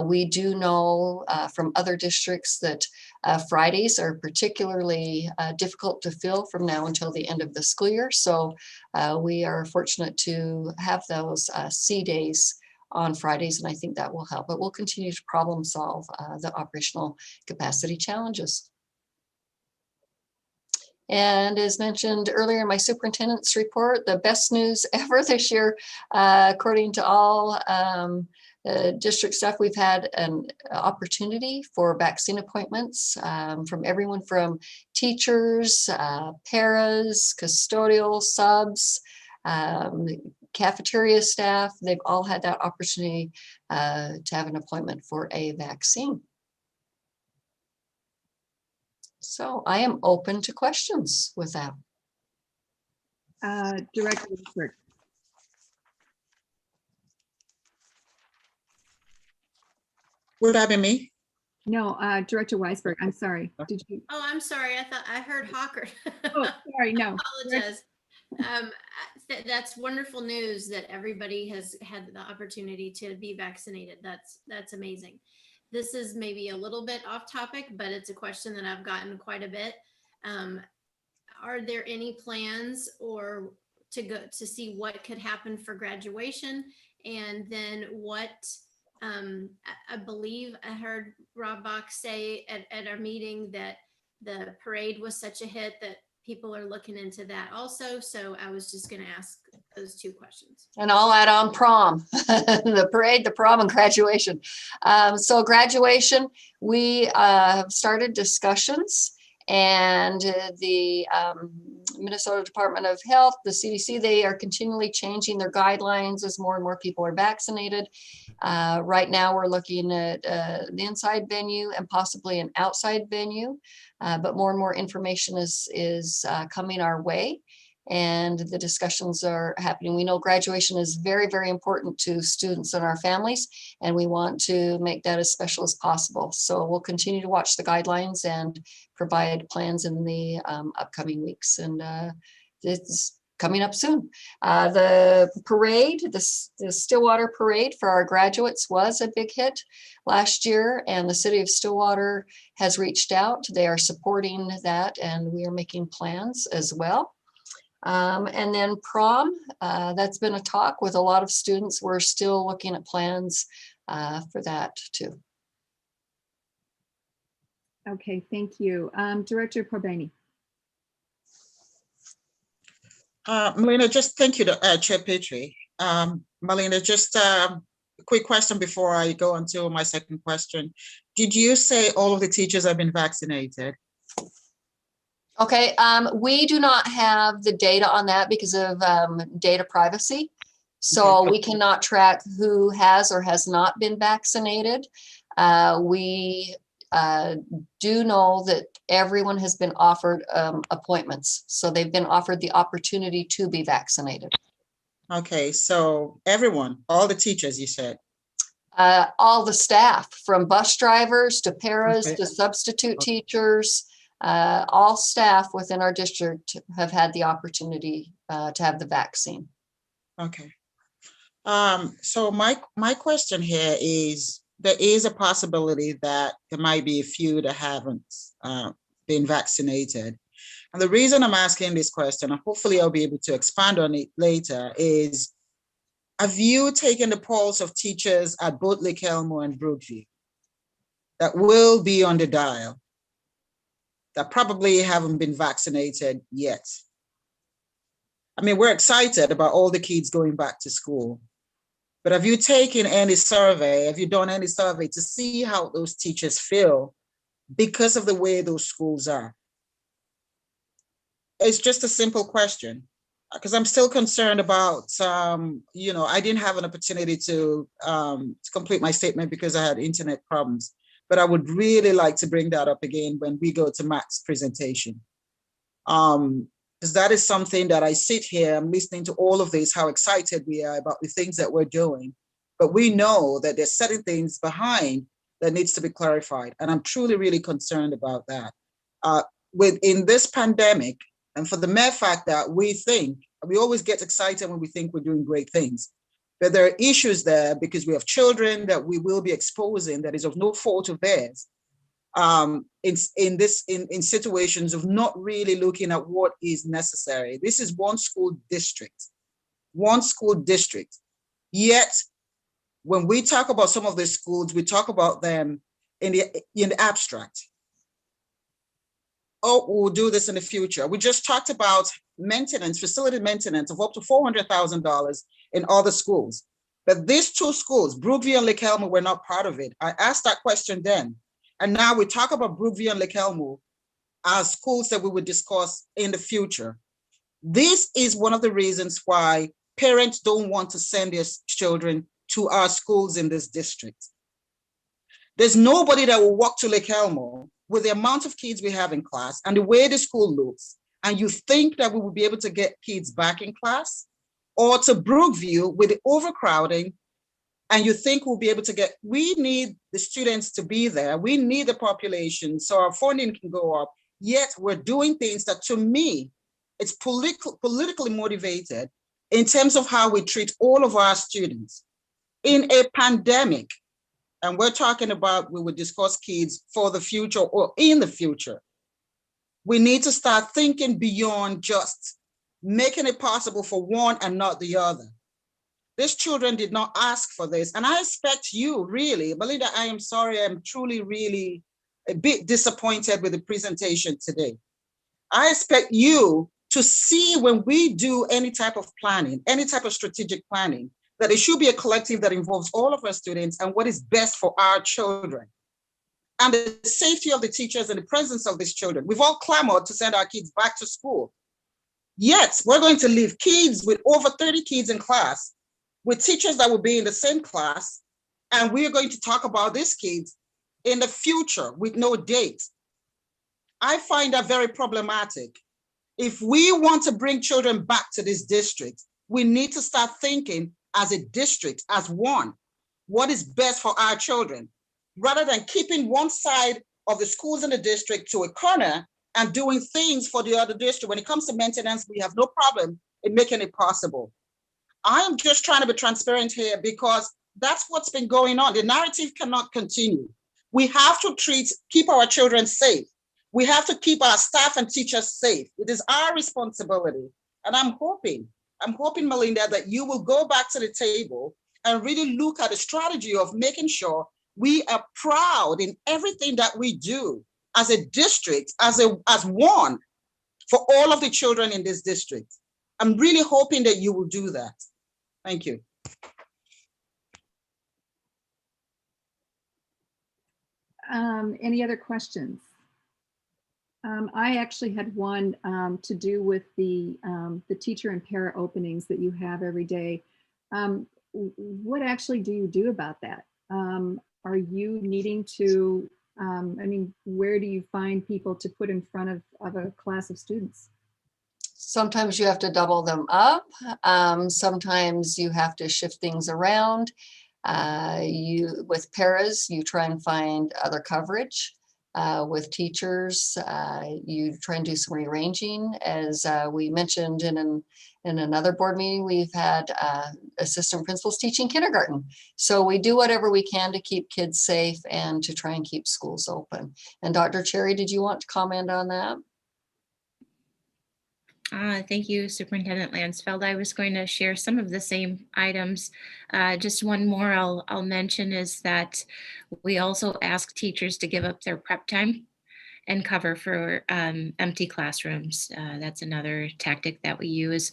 We do know from other districts that Fridays are particularly difficult to fill from now until the end of the school year. So we are fortunate to have those C days on Fridays, and I think that will help. But we'll continue to problem solve the operational capacity challenges. And as mentioned earlier in my superintendent's report, the best news ever this year, according to all district staff, we've had an opportunity for vaccine appointments from everyone from teachers, paras, custodial subs, cafeteria staff. They've all had that opportunity to have an appointment for a vaccine. So I am open to questions with that. Director Weisberg. Would that be me? No, Director Weisberg, I'm sorry. Did you? Oh, I'm sorry. I thought I heard Hawker. Oh, sorry, no. Apologize. That's wonderful news that everybody has had the opportunity to be vaccinated. That's amazing. This is maybe a little bit off topic, but it's a question that I've gotten quite a bit. Are there any plans or to go to see what could happen for graduation? And then what, I believe I heard Rob Bach say at our meeting that the parade was such a hit that people are looking into that also. So I was just going to ask those two questions. And I'll add on prom, the parade, the prom, and graduation. So graduation, we have started discussions, and the Minnesota Department of Health, the CDC, they are continually changing their guidelines as more and more people are vaccinated. Right now we're looking at the inside venue and possibly an outside venue, but more and more information is coming our way, and the discussions are happening. We know graduation is very, very important to students and our families, and we want to make that as special as possible. So we'll continue to watch the guidelines and provide plans in the upcoming weeks, and it's coming up soon. The parade, the Stillwater parade for our graduates was a big hit last year, and the city of Stillwater has reached out. They are supporting that, and we are making plans as well. And then prom, that's been a talk with a lot of students. We're still looking at plans for that too. Okay, thank you. Director Corbani. Melina, just thank you, Chair Petrie. Melina, just a quick question before I go on to my second question. Did you say all of the teachers have been vaccinated? Okay, we do not have the data on that because of data privacy. So we cannot track who has or has not been vaccinated. We do know that everyone has been offered appointments. So they've been offered the opportunity to be vaccinated. Okay, so everyone, all the teachers, you said? All the staff, from bus drivers to paras to substitute teachers, all staff within our district have had the opportunity to have the vaccine. Okay. So my question here is, there is a possibility that there might be a few that haven't been vaccinated. And the reason I'm asking this question, and hopefully I'll be able to expand on it later, is have you taken the pulse of teachers at both Lake Elmo and Brookview that will be on the dial, that probably haven't been vaccinated yet? I mean, we're excited about all the kids going back to school, but have you taken any survey? Have you done any survey to see how those teachers feel because of the way those schools are? It's just a simple question, because I'm still concerned about, I didn't have an opportunity to complete my statement because I had internet problems, but I would really like to bring that up again when we go to Matt's presentation. Because that is something that I sit here, I'm listening to all of this, how excited we are about the things that we're doing, but we know that there's certain things behind that needs to be clarified. And I'm truly, really concerned about that. Within this pandemic, and for the mere fact that we always get excited when we think we're doing great things, but there are issues there because we have children that we will be exposing that is of no fault of theirs. In situations of not really looking at what is necessary. This is one school district. Yet, when we talk about some of the schools, we talk about them in the abstract. Oh, we'll do this in the future. We just talked about maintenance, facility maintenance of up to $400,000 in other schools. But these two schools, Brookview and Lake Elmo, were not part of it. I asked that question then. And now we talk about Brookview and Lake Elmo as schools that we would discuss in the future. This is one of the reasons why parents don't want to send their children to our schools in this district. There's nobody that will walk to Lake Elmo with the amount of kids we have in class and the way the school looks, and you think that we will be able to get kids back in class, or to Brookview with the overcrowding, and you think we'll be able to get, we need the students to be there. We need the population so our funding can go up. Yet we're doing things that, to me, it's politically motivated in terms of how we treat all of our students. In a pandemic, and we're talking about, we would discuss kids for the future or in the future. We need to start thinking beyond just making it possible for one and not the other. These children did not ask for this. And I expect you, really, Belinda, I am sorry, I'm truly, really a bit disappointed with the presentation today. I expect you to see when we do any type of planning, any type of strategic planning, that it should be a collective that involves all of our students and what is best for our children. And the safety of the teachers and the presence of these children. We've all clamored to send our kids back to school. Yet, we're going to leave kids with over 30 kids in class, with teachers that will be in the same class, and we're going to talk about these kids in the future with no date. I find that very problematic. If we want to bring children back to this district, we need to start thinking as a district, as one, what is best for our children, rather than keeping one side of the schools in the district to a corner and doing things for the other district. When it comes to maintenance, we have no problem in making it possible. I am just trying to be transparent here because that's what's been going on. The narrative cannot continue. We have to keep our children safe. We have to keep our staff and teachers safe. It is our responsibility. And I'm hoping, Melinda, that you will go back to the table and really look at the strategy of making sure we are proud in everything that we do as a district, as one, for all of the children in this district. I'm really hoping that you will do that. Thank you. Any other questions? I actually had one to do with the teacher and para openings that you have every day. What actually do you do about that? Are you needing to, I mean, where do you find people to put in front of a class of students? Sometimes you have to double them up. Sometimes you have to shift things around. With paras, you try and find other coverage. With teachers, you try and do some rearranging. As we mentioned in another board meeting, we've had assistant principals teaching kindergarten. So we do whatever we can to keep kids safe and to try and keep schools open. And Dr. Cherry, did you want to comment on that? Thank you, Superintendent Lansfeld. I was going to share some of the same items. Just one more I'll mention is that we also ask teachers to give up their prep time and cover for empty classrooms. That's another tactic that we use.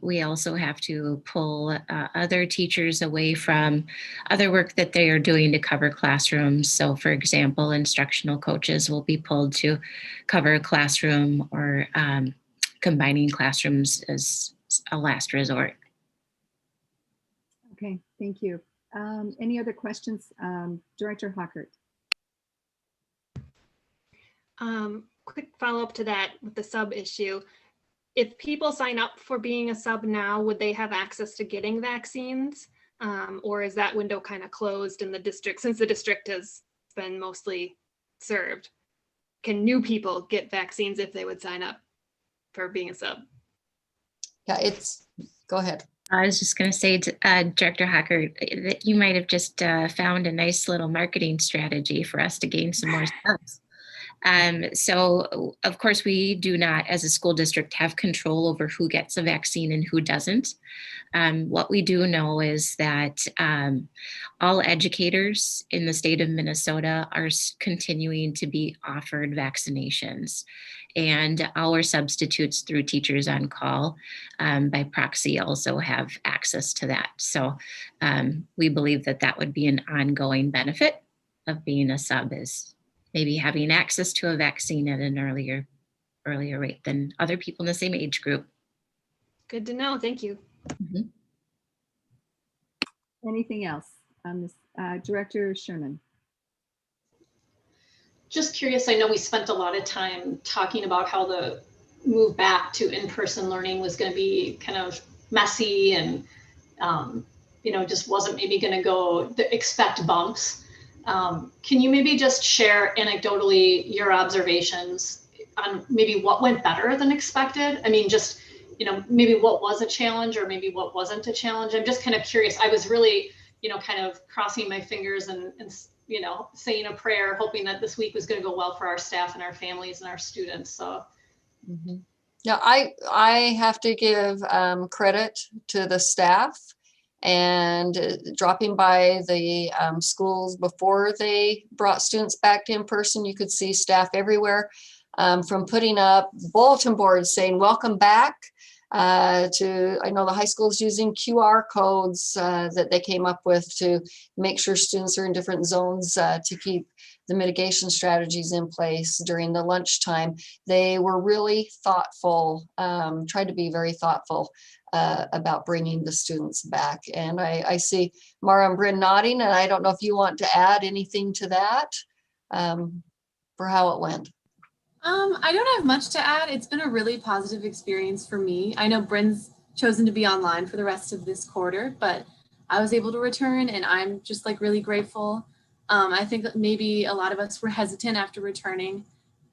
We also have to pull other teachers away from other work that they are doing to cover classrooms. So for example, instructional coaches will be pulled to cover a classroom or combining classrooms as a last resort. Okay, thank you. Any other questions? Director Hockert. Quick follow-up to that with the sub issue. If people sign up for being a sub now, would they have access to getting vaccines? Or is that window kind of closed in the district, since the district has been mostly served? Can new people get vaccines if they would sign up for being a sub? Yeah, go ahead. I was just going to say to Director Hacker that you might have just found a nice little marketing strategy for us to gain some more subs. So of course, we do not, as a school district, have control over who gets a vaccine and who doesn't. What we do know is that all educators in the state of Minnesota are continuing to be offered vaccinations. And our substitutes through Teachers on Call by proxy also have access to that. So we believe that that would be an ongoing benefit of being a sub, is maybe having access to a vaccine at an earlier rate than other people in the same age group. Good to know. Thank you. Mm-hmm. Anything else on this? Director Sherman. Just curious, I know we spent a lot of time talking about how the move back to in-person learning was going to be kind of messy and, just wasn't maybe going to go expect bumps. Can you maybe just share anecdotally your observations on maybe what went better than expected? I mean, just, maybe what was a challenge or maybe what wasn't a challenge. I'm just kind of curious. I was really, kind of crossing my fingers and saying a prayer, hoping that this week was going to go well for our staff and our families and our students. So. Mm-hmm. Yeah, I have to give credit to the staff and dropping by the schools before they brought students back in person. You could see staff everywhere, from putting up bulletin boards saying welcome back to, I know the high school is using QR codes that they came up with to make sure students are in different zones to keep the mitigation strategies in place during the lunchtime. They were really thoughtful, tried to be very thoughtful about bringing the students back. And I see Mara and Bryn nodding, and I don't know if you want to add anything to that for how it went. I don't have much to add. It's been a really positive experience for me. I know Bryn's chosen to be online for the rest of this quarter, but I was able to return, and I'm just really grateful. I think that maybe a lot of us were hesitant after returning,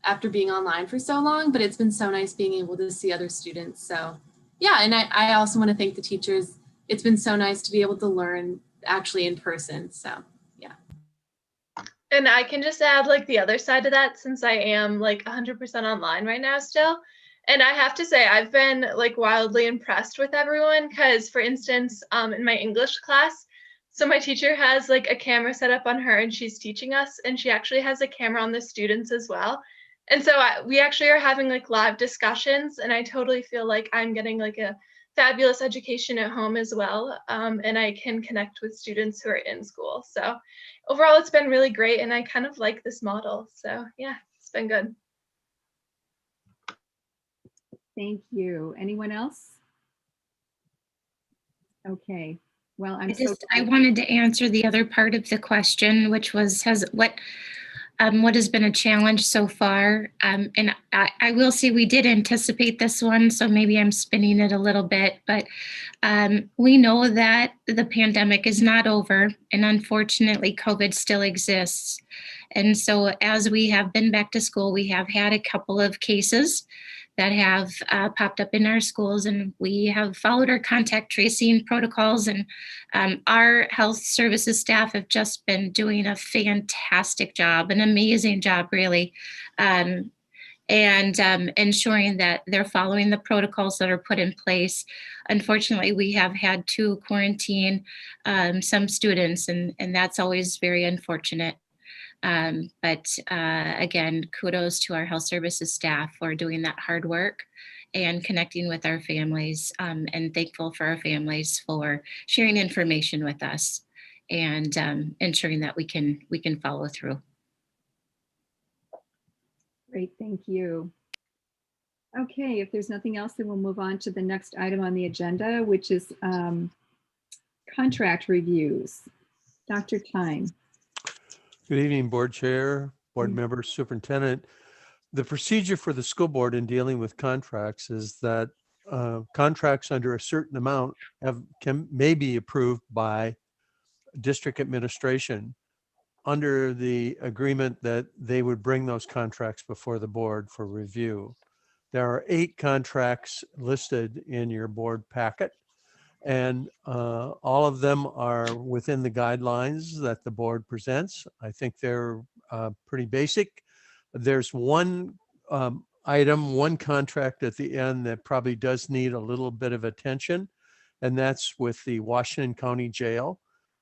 after being online for so long, but it's been so nice being able to see other students. So yeah, and I also want to thank the teachers. It's been so nice to be able to learn actually in person. So yeah. And I can just add the other side to that, since I am 100% online right now still. And I have to say, I've been wildly impressed with everyone, because for instance, in my English class, so my teacher has a camera set up on her and she's teaching us, and she actually has a camera on the students as well. And so we actually are having live discussions, and I totally feel like I'm getting a fabulous education at home as well. And I can connect with students who are in school. So overall, it's been really great, and I kind of like this model. So yeah, it's been good. Thank you. Anyone else? Okay. Well, I wanted to answer the other part of the question, which was what has been a challenge so far. And I will say we did anticipate this one, so maybe I'm spinning it a little bit, but we know that the pandemic is not over, and unfortunately COVID still exists. And so as we have been back to school, we have had a couple of cases that have popped up in our schools, and we have followed our contact tracing protocols, and our health services staff have just been doing a fantastic job, an amazing job really, and ensuring that they're following the protocols that are put in place. Unfortunately, we have had to quarantine some students, and that's always very unfortunate. But again, kudos to our health services staff for doing that hard work and connecting with our families, and thankful for our families for sharing information with us and ensuring that we can follow through. Great, thank you. Okay, if there's nothing else, then we'll move on to the next item on the agenda, which is contract reviews. Dr. Tyne. Good evening, board chair, board members, superintendent. The procedure for the school board in dealing with contracts is that contracts under a certain amount may be approved by district administration under the agreement that they would bring those contracts before the board for review. There are 8 contracts listed in your board packet, and all of them are within the guidelines that the board presents. I think they're pretty basic. There's one item, one contract at the end that probably does need a little bit of attention, and that's with the Washington County Jail.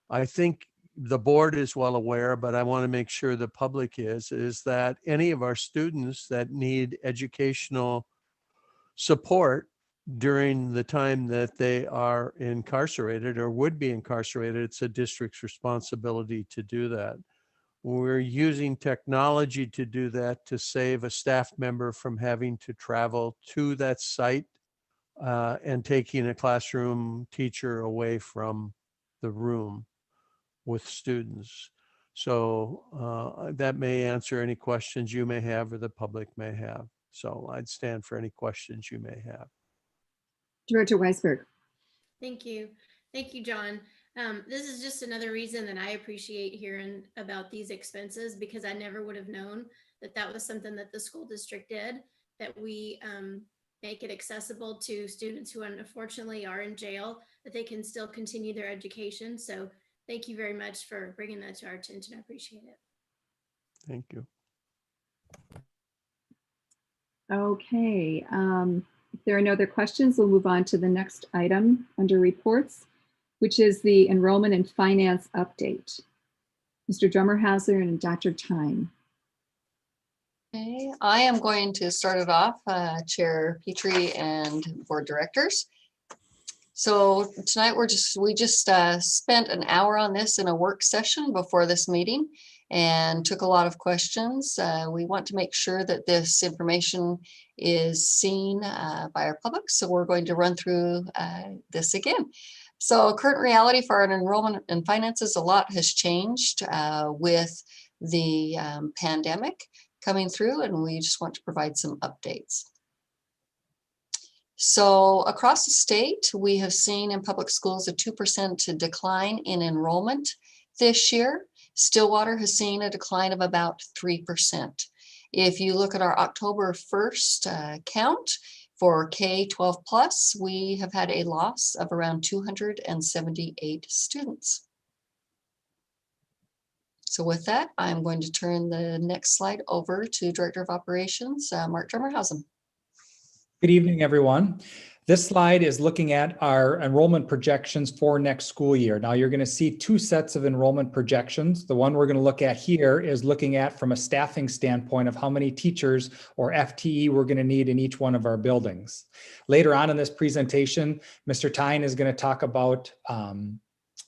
I think the board is well aware, but I want to make sure the public is that any of our students that need educational support during the time that they are incarcerated or would be incarcerated, it's a district's responsibility to do that. We're using technology to do that to save a staff member from having to travel to that site and taking a classroom teacher away from the room with students. So that may answer any questions you may have or the public may have. So I'd stand for any questions you may have. Director Weisberg. Thank you. Thank you, John. This is just another reason that I appreciate hearing about these expenses, because I never would have known that that was something that the school district did, that we make it accessible to students who unfortunately are in jail, that they can still continue their education. So thank you very much for bringing that to our attention. I appreciate it. Thank you. Okay. If there are no other questions, we'll move on to the next item under reports, which is the enrollment and finance update. Mr. Drummerhauser and Dr. Tyne. Okay, I am going to start it off, Chair Petrie and board directors. So tonight we just spent an hour on this in a work session before this meeting and took a lot of questions. We want to make sure that this information is seen by our public, so we're going to run through this again. So current reality for our enrollment and finances, a lot has changed with the pandemic coming through, and we just want to provide some updates. So across the state, we have seen in public schools a 2% decline in enrollment this year. Stillwater has seen a decline of about 3%. If you look at our October 1st count for K-12 plus, we have had a loss of around 278 students. So with that, I'm going to turn the next slide over to Director of Operations, Mark Drummerhausen. Good evening, everyone. This slide is looking at our enrollment projections for next school year. Now you're going to see two sets of enrollment projections. The one we're going to look at here is looking at from a staffing standpoint of how many teachers or FTE we're going to need in each one of our buildings. Later on in this presentation, Mr. Tyne is going to talk about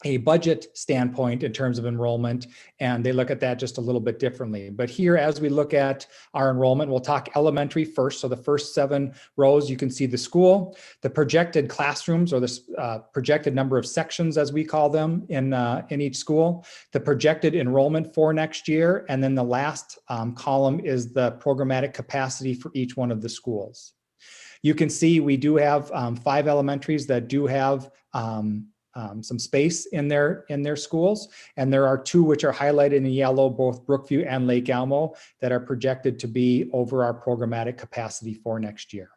a budget standpoint in terms of enrollment, and they look at that just a little bit differently. But here, as we look at our enrollment, we'll talk elementary first. So the first 7 rows, you can see the school, the projected classrooms, or the projected number of sections, as we call them, in each school, the projected enrollment for next year, and then the last column is the programmatic capacity for each one of the schools. You can see we do have 5 elementaries that do have some space in their schools, and there are 2 which are highlighted in yellow, both Brookview and Lake Elmo, that are projected to be over our programmatic capacity for next year.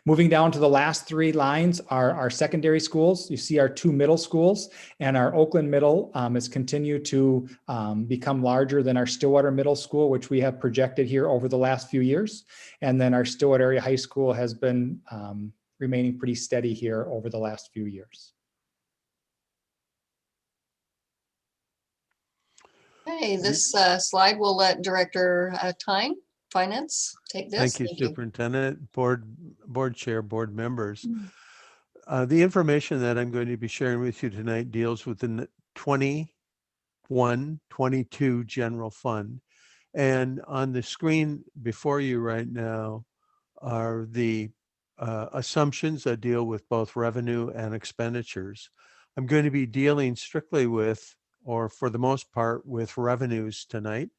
Moving down to the last 3 lines are our secondary schools. You see our 2 middle schools, and our Oakland Middle has continued to become larger than our Stillwater Middle School, which we have projected here over the last few years. And then our Stillwater Area High School has been remaining pretty steady here over the last few years. Okay, this slide will let Director Tyne, Finance, take this. Thank you, Superintendent, Board Chair, board members. The information that I'm going to be sharing with you tonight deals with the 21-22 general fund. And on the screen before you right now are the assumptions that deal with both revenue and expenditures. I'm going to be dealing strictly with, or for the most part, with revenues tonight.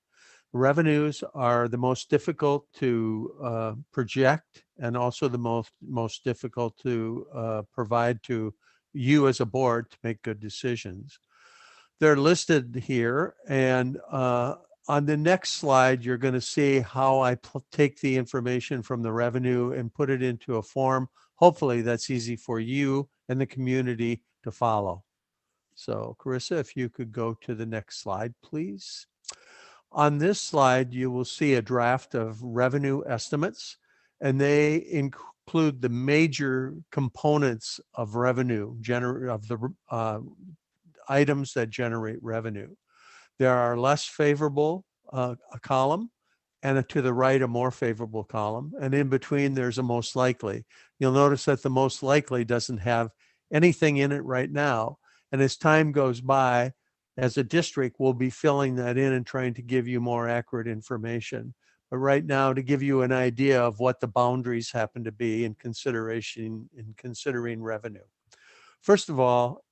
Revenues are the most difficult to project, and also the most difficult to provide to you as a board to make good decisions. They're listed here, and on the next slide, you're going to see how I take the information from the revenue and put it into a form, hopefully that's easy for you and the community to follow. So Carissa, if you could go to the next slide, please. On this slide, you will see a draft of revenue estimates, and they include the major components of revenue, of the items that generate revenue. There are less favorable a column, and to the right a more favorable column, and in between there's a most likely. You'll notice that the most likely doesn't have anything in it right now, and as time goes by, as a district, we'll be filling that in and trying to give you more accurate information. But right now, to give you an idea of what the boundaries happen to be in considering revenue. First of all,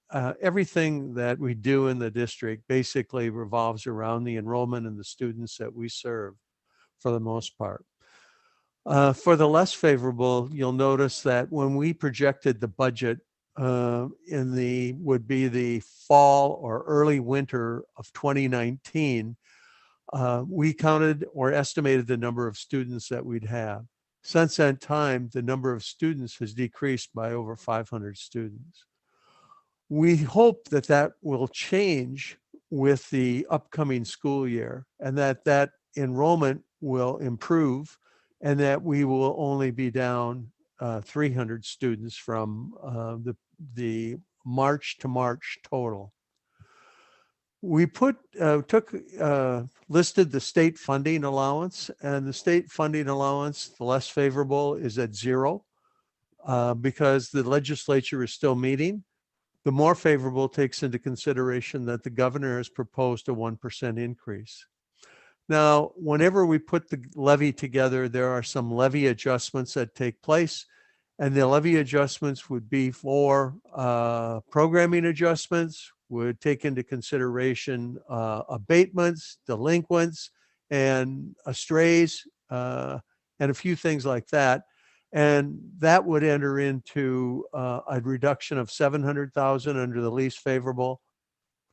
everything that we do in the district basically revolves around the enrollment and the students that we serve for the most part. For the less favorable, you'll notice that when we projected the budget would be the fall or early winter of 2019, we counted or estimated the number of students that we'd have. Since that time, the number of students has decreased by over 500 students. We hope that that will change with the upcoming school year, and that enrollment will improve, and that we will only be down 300 students from the March to March total. We listed the state funding allowance, and the state funding allowance, the less favorable, is at 0 because the legislature is still meeting. The more favorable takes into consideration that the governor has proposed a 1% increase. Now, whenever we put the levy together, there are some levy adjustments that take place, and the levy adjustments would be for programming adjustments, would take into consideration abatements, delinquents, and strays, and a few things like that. And that would enter into a reduction of 700,000 under the least favorable,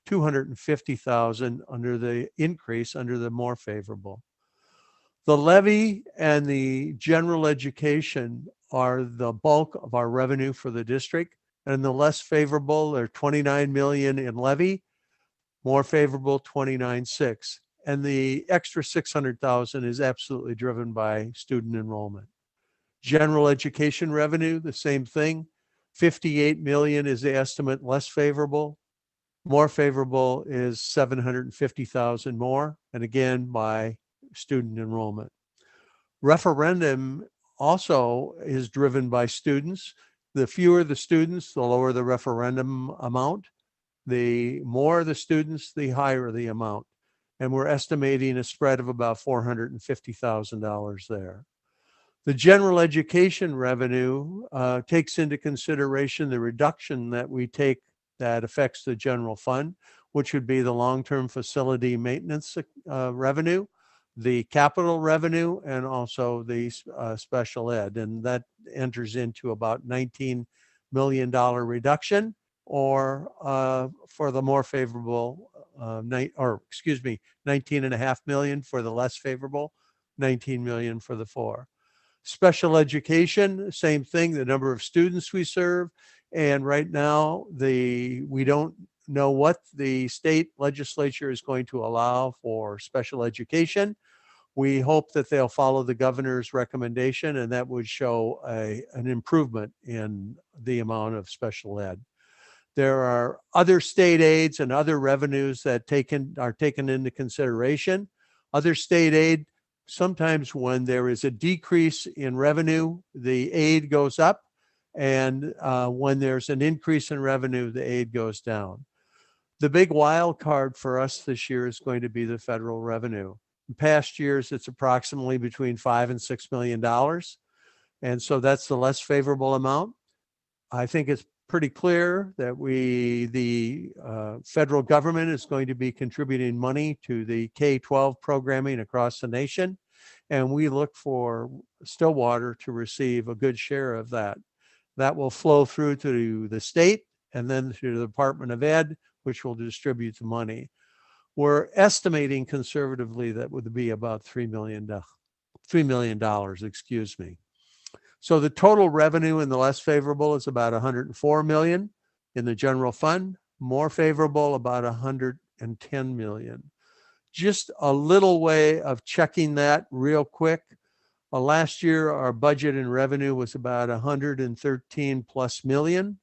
250,000 under the increase under the more favorable. The levy and the general education are the bulk of our revenue for the district, and the less favorable are 29 million in levy, more favorable 29.6, and the extra 600,000 is absolutely driven by student enrollment. General education revenue, the same thing. 58 million is the estimate less favorable. More favorable is 750,000 more, and again by student enrollment. Referendum also is driven by students. The fewer the students, the lower the referendum amount. The more the students, the higher the amount. And we're estimating a spread of about $450,000 there. The general education revenue takes into consideration the reduction that we take that affects the general fund, which would be the long-term facility maintenance revenue, the capital revenue, and also the special ed. And that enters into about $19 million reduction, or for the more favorable, 19.5 million for the less favorable, 19 million for the for. Special education, same thing, the number of students we serve. And right now, we don't know what the state legislature is going to allow for special education. We hope that they'll follow the governor's recommendation, and that would show an improvement in the amount of special ed. There are other state aids and other revenues that are taken into consideration. Other state aid, sometimes when there is a decrease in revenue, the aid goes up, and when there's an increase in revenue, the aid goes down. The big wild card for us this year is going to be the federal revenue. In past years, it's approximately between $5 and $6 million, and so that's the less favorable amount. I think it's pretty clear that the federal government is going to be contributing money to the K-12 programming across the nation, and we look for Stillwater to receive a good share of that. That will flow through to the state and then to the Department of Ed, which will distribute the money. We're estimating conservatively that would be about $3 million, excuse me. So the total revenue in the less favorable is about 104 million in the general fund, more favorable about 110 million. just a little way of checking that real quick. Last year, our budget and revenue was about 113 plus million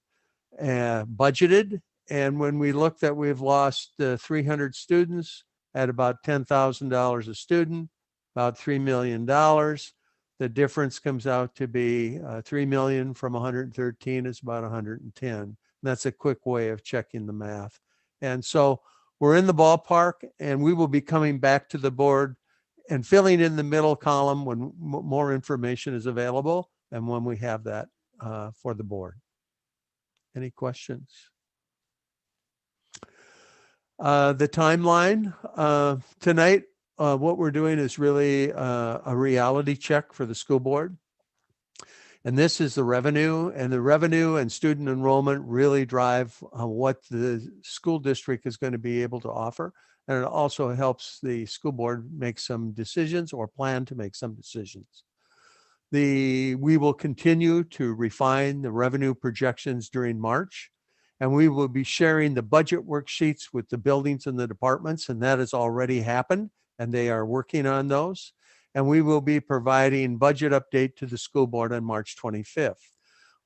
budgeted. And when we looked at, we've lost 300 students at about $10,000 a student, about $3 million. The difference comes out to be 3 million from 113 is about 110. And that's a quick way of checking the math. And so we're in the ballpark, and we will be coming back to the board and filling in the middle column when more information is available and when we have that for the board. Any questions? The timeline tonight, what we're doing is really a reality check for the school board. And this is the revenue, and the revenue and student enrollment really drive what the school district is going to be able to offer. And it also helps the school board make some decisions or plan to make some decisions. We will continue to refine the revenue projections during March, and we will be sharing the budget worksheets with the buildings and the departments, and that has already happened, and they are working on those. And we will be providing budget update to the school board on March 25th.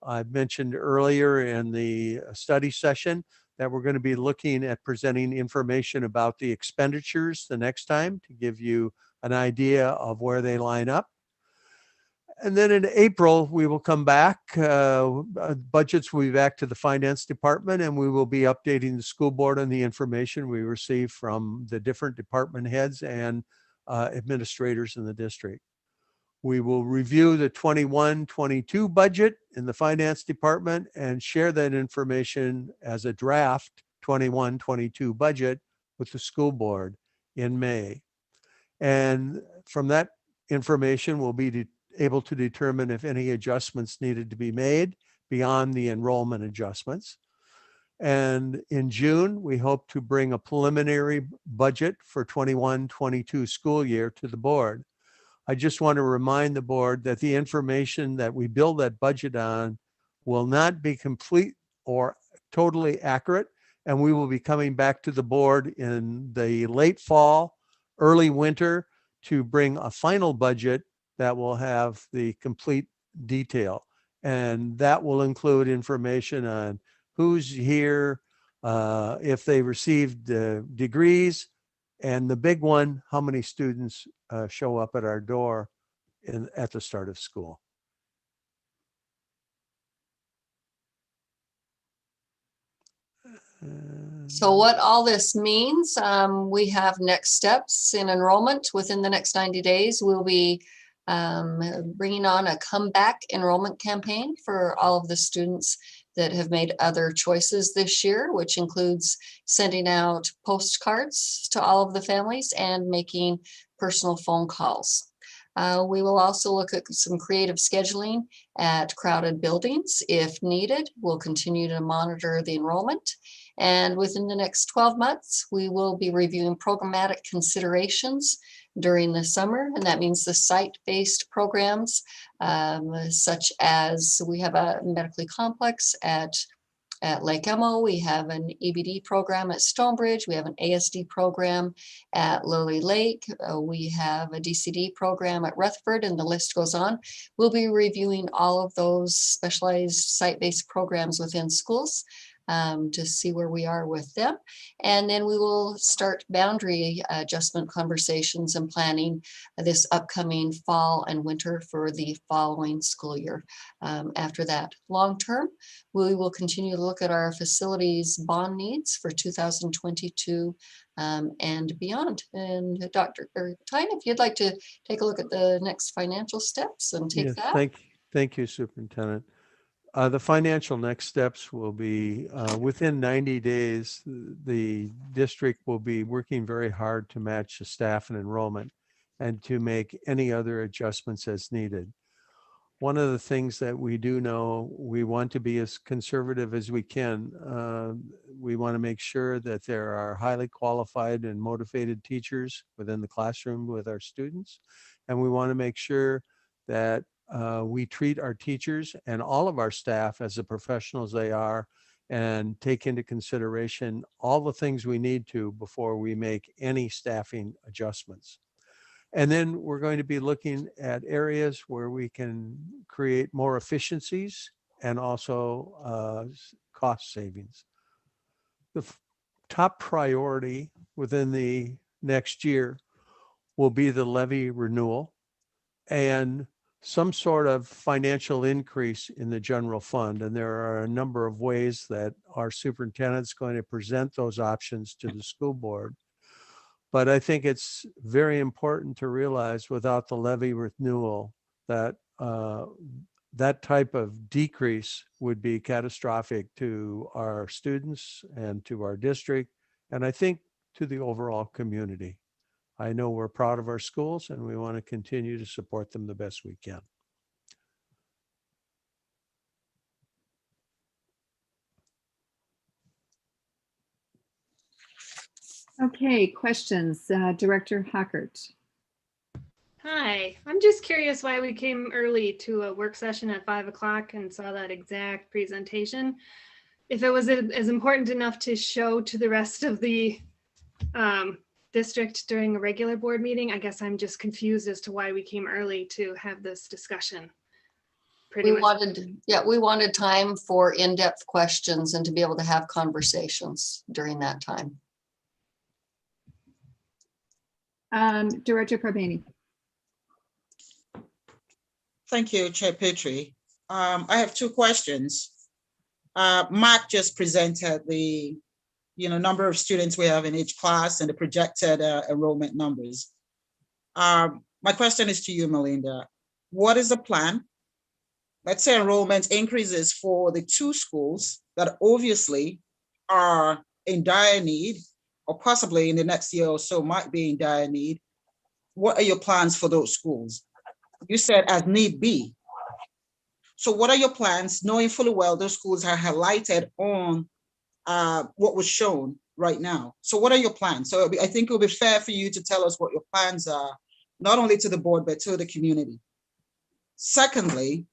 I mentioned earlier in the study session that we're going to be looking at presenting information about the expenditures the next time to give you an idea of where they line up. And then in April, we will come back. Budgets will be back to the finance department, and we will be updating the school board on the information we receive from the different department heads and administrators in the district. We will review the 21-22 budget in the finance department and share that information as a draft 21-22 budget with the school board in May. And from that information, we'll be able to determine if any adjustments needed to be made beyond the enrollment adjustments. And in June, we hope to bring a preliminary budget for 21-22 school year to the board. I just want to remind the board that the information that we build that budget on will not be complete or totally accurate. And we will be coming back to the board in the late fall, early winter to bring a final budget that will have the complete detail. And that will include information on who's here, if they received degrees, and the big one, how many students show up at our door at the start of school. So what all this means, we have next steps in enrollment. Within the next 90 days, we'll be bringing on a comeback enrollment campaign for all of the students that have made other choices this year, which includes sending out postcards to all of the families and making personal phone calls. We will also look at some creative scheduling at crowded buildings if needed. We'll continue to monitor the enrollment. And within the next 12 months, we will be reviewing programmatic considerations during the summer. And that means the site-based programs, such as we have a medically complex at Lake Emo, we have an EBD program at Stonebridge, we have an ASD program at Lily Lake, we have a DCD program at Rutherford, and the list goes on. We'll be reviewing all of those specialized site-based programs within schools to see where we are with them. And then we will start boundary adjustment conversations and planning this upcoming fall and winter for the following school year. After that, long term, we will continue to look at our facilities bond needs for 2022 and beyond. And Dr. Tyne, if you'd like to take a look at the next financial steps and take that. Thank you, Superintendent. The financial next steps will be within 90 days, the district will be working very hard to match the staff and enrollment and to make any other adjustments as needed. One of the things that we do know, we want to be as conservative as we can. We want to make sure that there are highly qualified and motivated teachers within the classroom with our students. And we want to make sure that we treat our teachers and all of our staff as the professionals they are, and take into consideration all the things we need to before we make any staffing adjustments. And then we're going to be looking at areas where we can create more efficiencies and also cost savings. The top priority within the next year will be the levy renewal and some sort of financial increase in the general fund. And there are a number of ways that our superintendent's going to present those options to the school board. But I think it's very important to realize without the levy renewal that that type of decrease would be catastrophic to our students and to our district, and I think to the overall community. I know we're proud of our schools and we want to continue to support them the best we can. Okay, questions. Director Hockert. Hi, I'm just curious why we came early to a work session at 5 o'clock and saw that exact presentation. If it was as important enough to show to the rest of the district during a regular board meeting, I guess I'm just confused as to why we came early to have this discussion. We wanted time for in-depth questions and to be able to have conversations during that time. Director Prabhani. Thank you, Chair Petrie. I have two questions. Mark just presented the number of students we have in each class and the projected enrollment numbers. My question is to you, Melinda. What is the plan? Let's say enrollment increases for the two schools that obviously are in dire need, or possibly in the next year or so might be in dire need. What are your plans for those schools? You said as need be. So what are your plans, knowing fully well those schools are highlighted on what was shown right now? So what are your plans? So I think it will be fair for you to tell us what your plans are, not only to the board, but to the community. Secondly,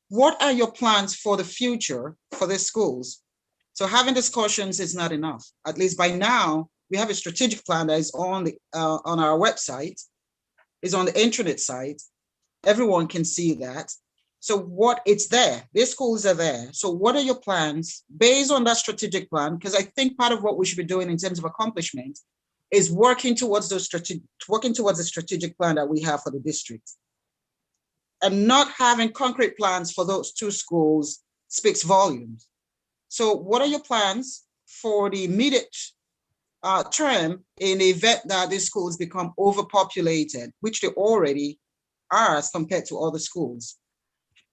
what are your plans for the future for the schools? So having discussions is not enough. At least by now, we have a strategic plan that is on our website, is on the intranet site. Everyone can see that. So it's there, these schools are there. So what are your plans based on that strategic plan? Because I think part of what we should be doing in terms of accomplishment is working towards the strategic plan that we have for the district. And not having concrete plans for those two schools speaks volumes. So what are your plans for the immediate term in the event that these schools become overpopulated, which they already are as compared to other schools?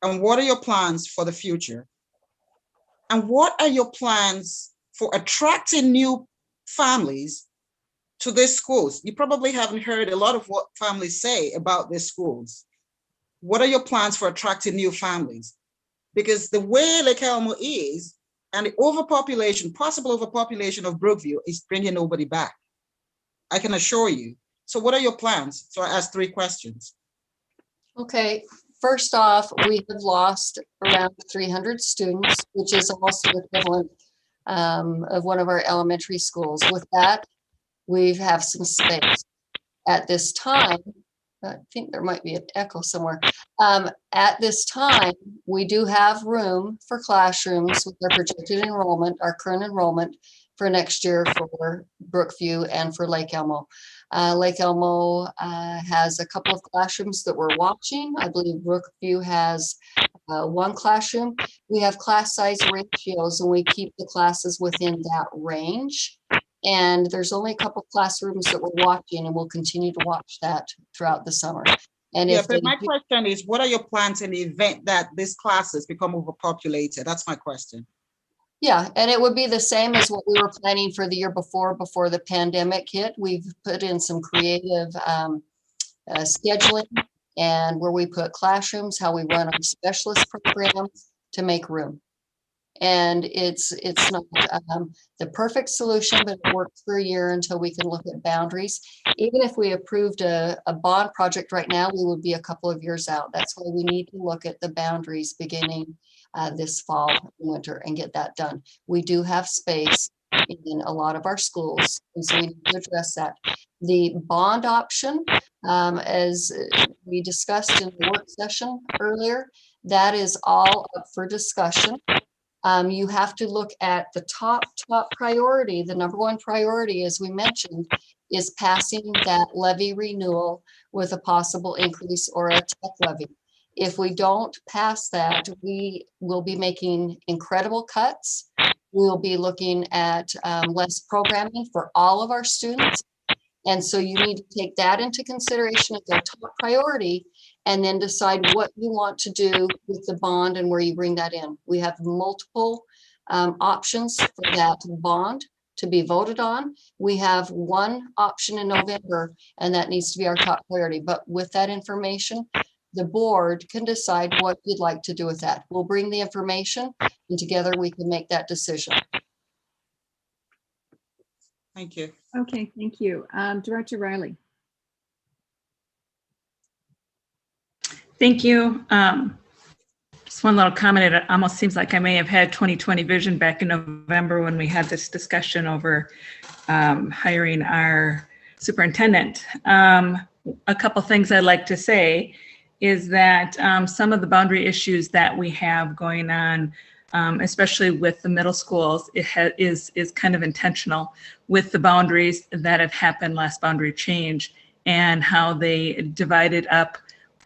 And what are your plans for the future? And what are your plans for attracting new families to these schools? You probably haven't heard a lot of what families say about these schools. What are your plans for attracting new families? Because the way Lake Elmo is, and the possible overpopulation of Brookview is bringing nobody back. I can assure you. So what are your plans? So I asked 3 questions. Okay, first off, we have lost around 300 students, which is also equivalent of one of our elementary schools. With that, we have some space. At this time, I think there might be an echo somewhere. At this time, we do have room for classrooms with our projected enrollment, our current enrollment for next year for Brookview and for Lake Elmo. Lake Elmo has a couple of classrooms that we're watching. I believe Brookview has 1 classroom. We have class size ratios and we keep the classes within that range. And there's only a couple of classrooms that we're watching, and we'll continue to watch that throughout the summer. And but my question is, what are your plans in the event that these classes become overpopulated? That's my question. Yeah, and it would be the same as what we were planning for the year before the pandemic hit. We've put in some creative scheduling and where we put classrooms, how we run our specialist programs to make room. And it's not the perfect solution, but it works for a year until we can look at boundaries. Even if we approved a bond project right now, we would be a couple of years out. That's why we need to look at the boundaries beginning this fall and winter and get that done. We do have space in a lot of our schools, and so we need to address that. The bond option, as we discussed in the work session earlier, that is all up for discussion. You have to look at the top priority. The number one priority, as we mentioned, is passing that levy renewal with a possible increase or a tech levy. If we don't pass that, we will be making incredible cuts. We'll be looking at less programming for all of our students. And so you need to take that into consideration as a top priority, and then decide what you want to do with the bond and where you bring that in. We have multiple options for that bond to be voted on. We have one option in November, and that needs to be our top priority. But with that information, the board can decide what you'd like to do with that. We'll bring the information, and together we can make that decision. Thank you. Okay, thank you. Director Riley. Thank you. Just one little comment. It almost seems like I may have had 2020 vision back in November when we had this discussion over hiring our superintendent. A couple things I'd like to say is that some of the boundary issues that we have going on, especially with the middle schools, is kind of intentional with the boundaries that have happened last boundary change and how they divided up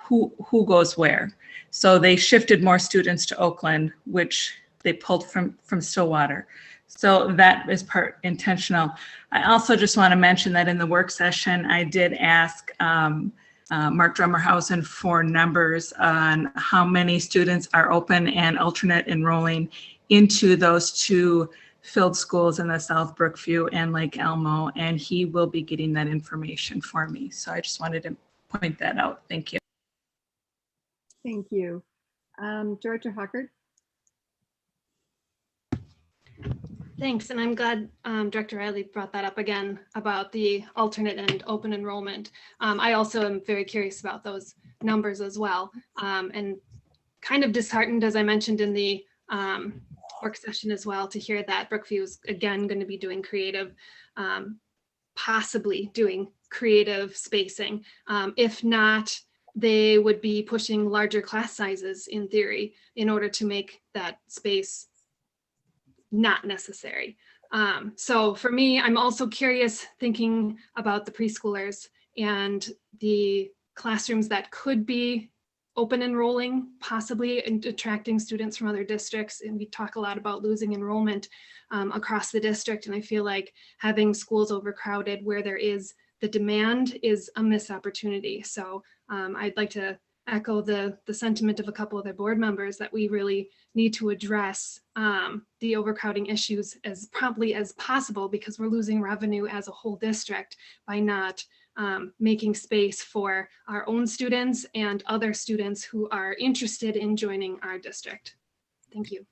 who goes where. So they shifted more students to Oakland, which they pulled from Stillwater. So that is part intentional. I also just want to mention that in the work session, I did ask Mark Drummerhausen for numbers on how many students are open and alternate enrolling into those two filled schools in the South Brookview and Lake Elmo, and he will be getting that information for me. So I just wanted to point that out. Thank you. Thank you. Director Hockert. Thanks, and I'm glad Director Riley brought that up again about the alternate and open enrollment. I also am very curious about those numbers as well, and kind of disheartened, as I mentioned in the work session as well, to hear that Brookview is again going to be doing creative, possibly doing creative spacing. If not, they would be pushing larger class sizes in theory in order to make that space not necessary. So for me, I'm also curious thinking about the preschoolers and the classrooms that could be open enrolling, possibly and attracting students from other districts. And we talk a lot about losing enrollment across the district. And I feel like having schools overcrowded where there is the demand is a missed opportunity. So I'd like to echo the sentiment of a couple of their board members that we really need to address the overcrowding issues as promptly as possible, because we're losing revenue as a whole district by not making space for our own students and other students who are interested in joining our district. Thank you.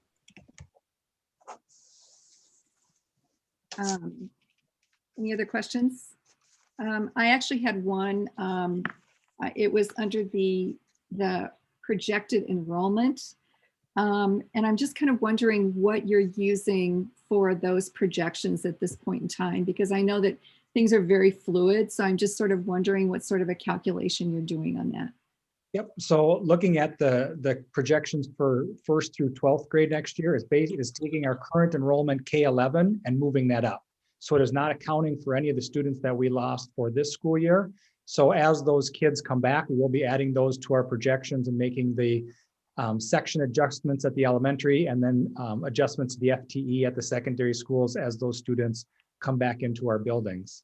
Any other questions? I actually had one. It was under the projected enrollment. And I'm just kind of wondering what you're using for those projections at this point in time, because I know that things are very fluid. So I'm just sort of wondering what sort of a calculation you're doing on that. Yep. So looking at the projections for 1st through 12th grade next year is taking our current enrollment K11 and moving that up. So it is not accounting for any of the students that we lost for this school year. So as those kids come back, we will be adding those to our projections and making the section adjustments at the elementary and then adjustments to the FTE at the secondary schools as those students come back into our buildings.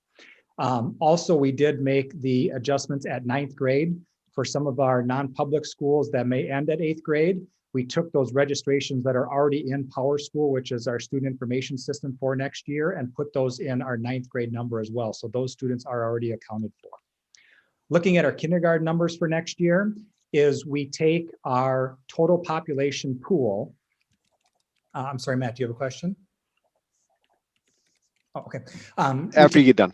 Also, we did make the adjustments at 9th grade for some of our non-public schools that may end at 8th grade. We took those registrations that are already in Power School, which is our student information system for next year, and put those in our 9th grade number as well. So those students are already accounted for. Looking at our kindergarten numbers for next year is we take our total population pool I'm sorry, Matt, do you have a question? Oh, okay. After you get done.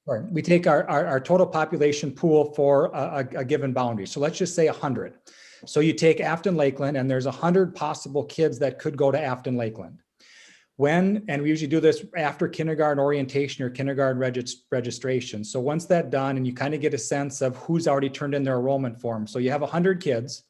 Right. We take our total population pool for a given boundary. So let's just say 100. So you take Afton Lakeland, and there's 100 possible kids that could go to Afton Lakeland. And we usually do this after kindergarten orientation or kindergarten registration. So once that's done, and you kind of get a sense of who's already turned in their enrollment form. So you have 100 kids.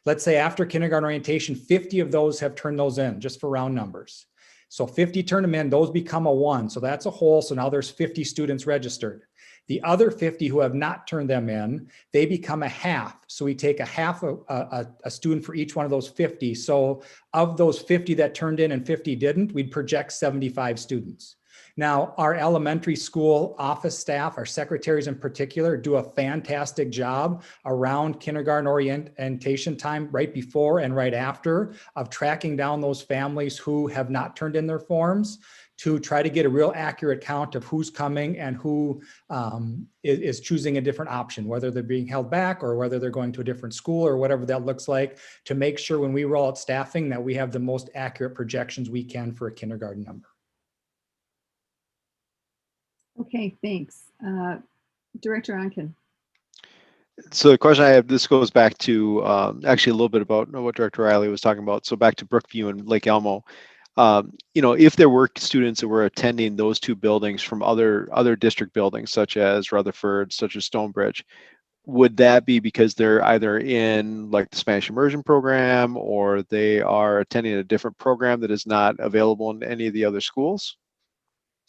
Let's say after kindergarten orientation, 50 of those have turned those in, just for round numbers. So 50 turn them in, those become a 1. So that's a whole. So now there's 50 students registered. The other 50 who have not turned them in, they become a half. So we take a half a student for each one of those 50. So of those 50 that turned in and 50 didn't, we'd project 75 students. Now, our elementary school office staff, our secretaries in particular, do a fantastic job around kindergarten orientation time, right before and right after, of tracking down those families who have not turned in their forms, to try to get a real accurate count of who's coming and who is choosing a different option, whether they're being held back or whether they're going to a different school or whatever that looks like, to make sure when we roll out staffing that we have the most accurate projections we can for a kindergarten number. Okay, thanks. Director Onken. So the question I have, this goes back to actually a little bit about what Director Riley was talking about. So back to Brookview and Lake Elmo. If there were students that were attending those two buildings from other district buildings, such as Rutherford, such as Stonebridge, would that be because they're either in like the Spanish immersion program, or they are attending a different program that is not available in any of the other schools?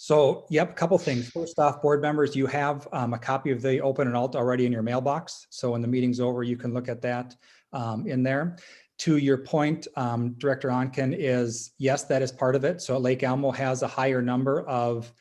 So, yep, a couple things. First off, board members, you have a copy of the open and alt already in your mailbox. So when the meeting's over, you can look at that in there. To your point, Director Onken, is yes, that is part of it. So Lake Elmo has a higher number of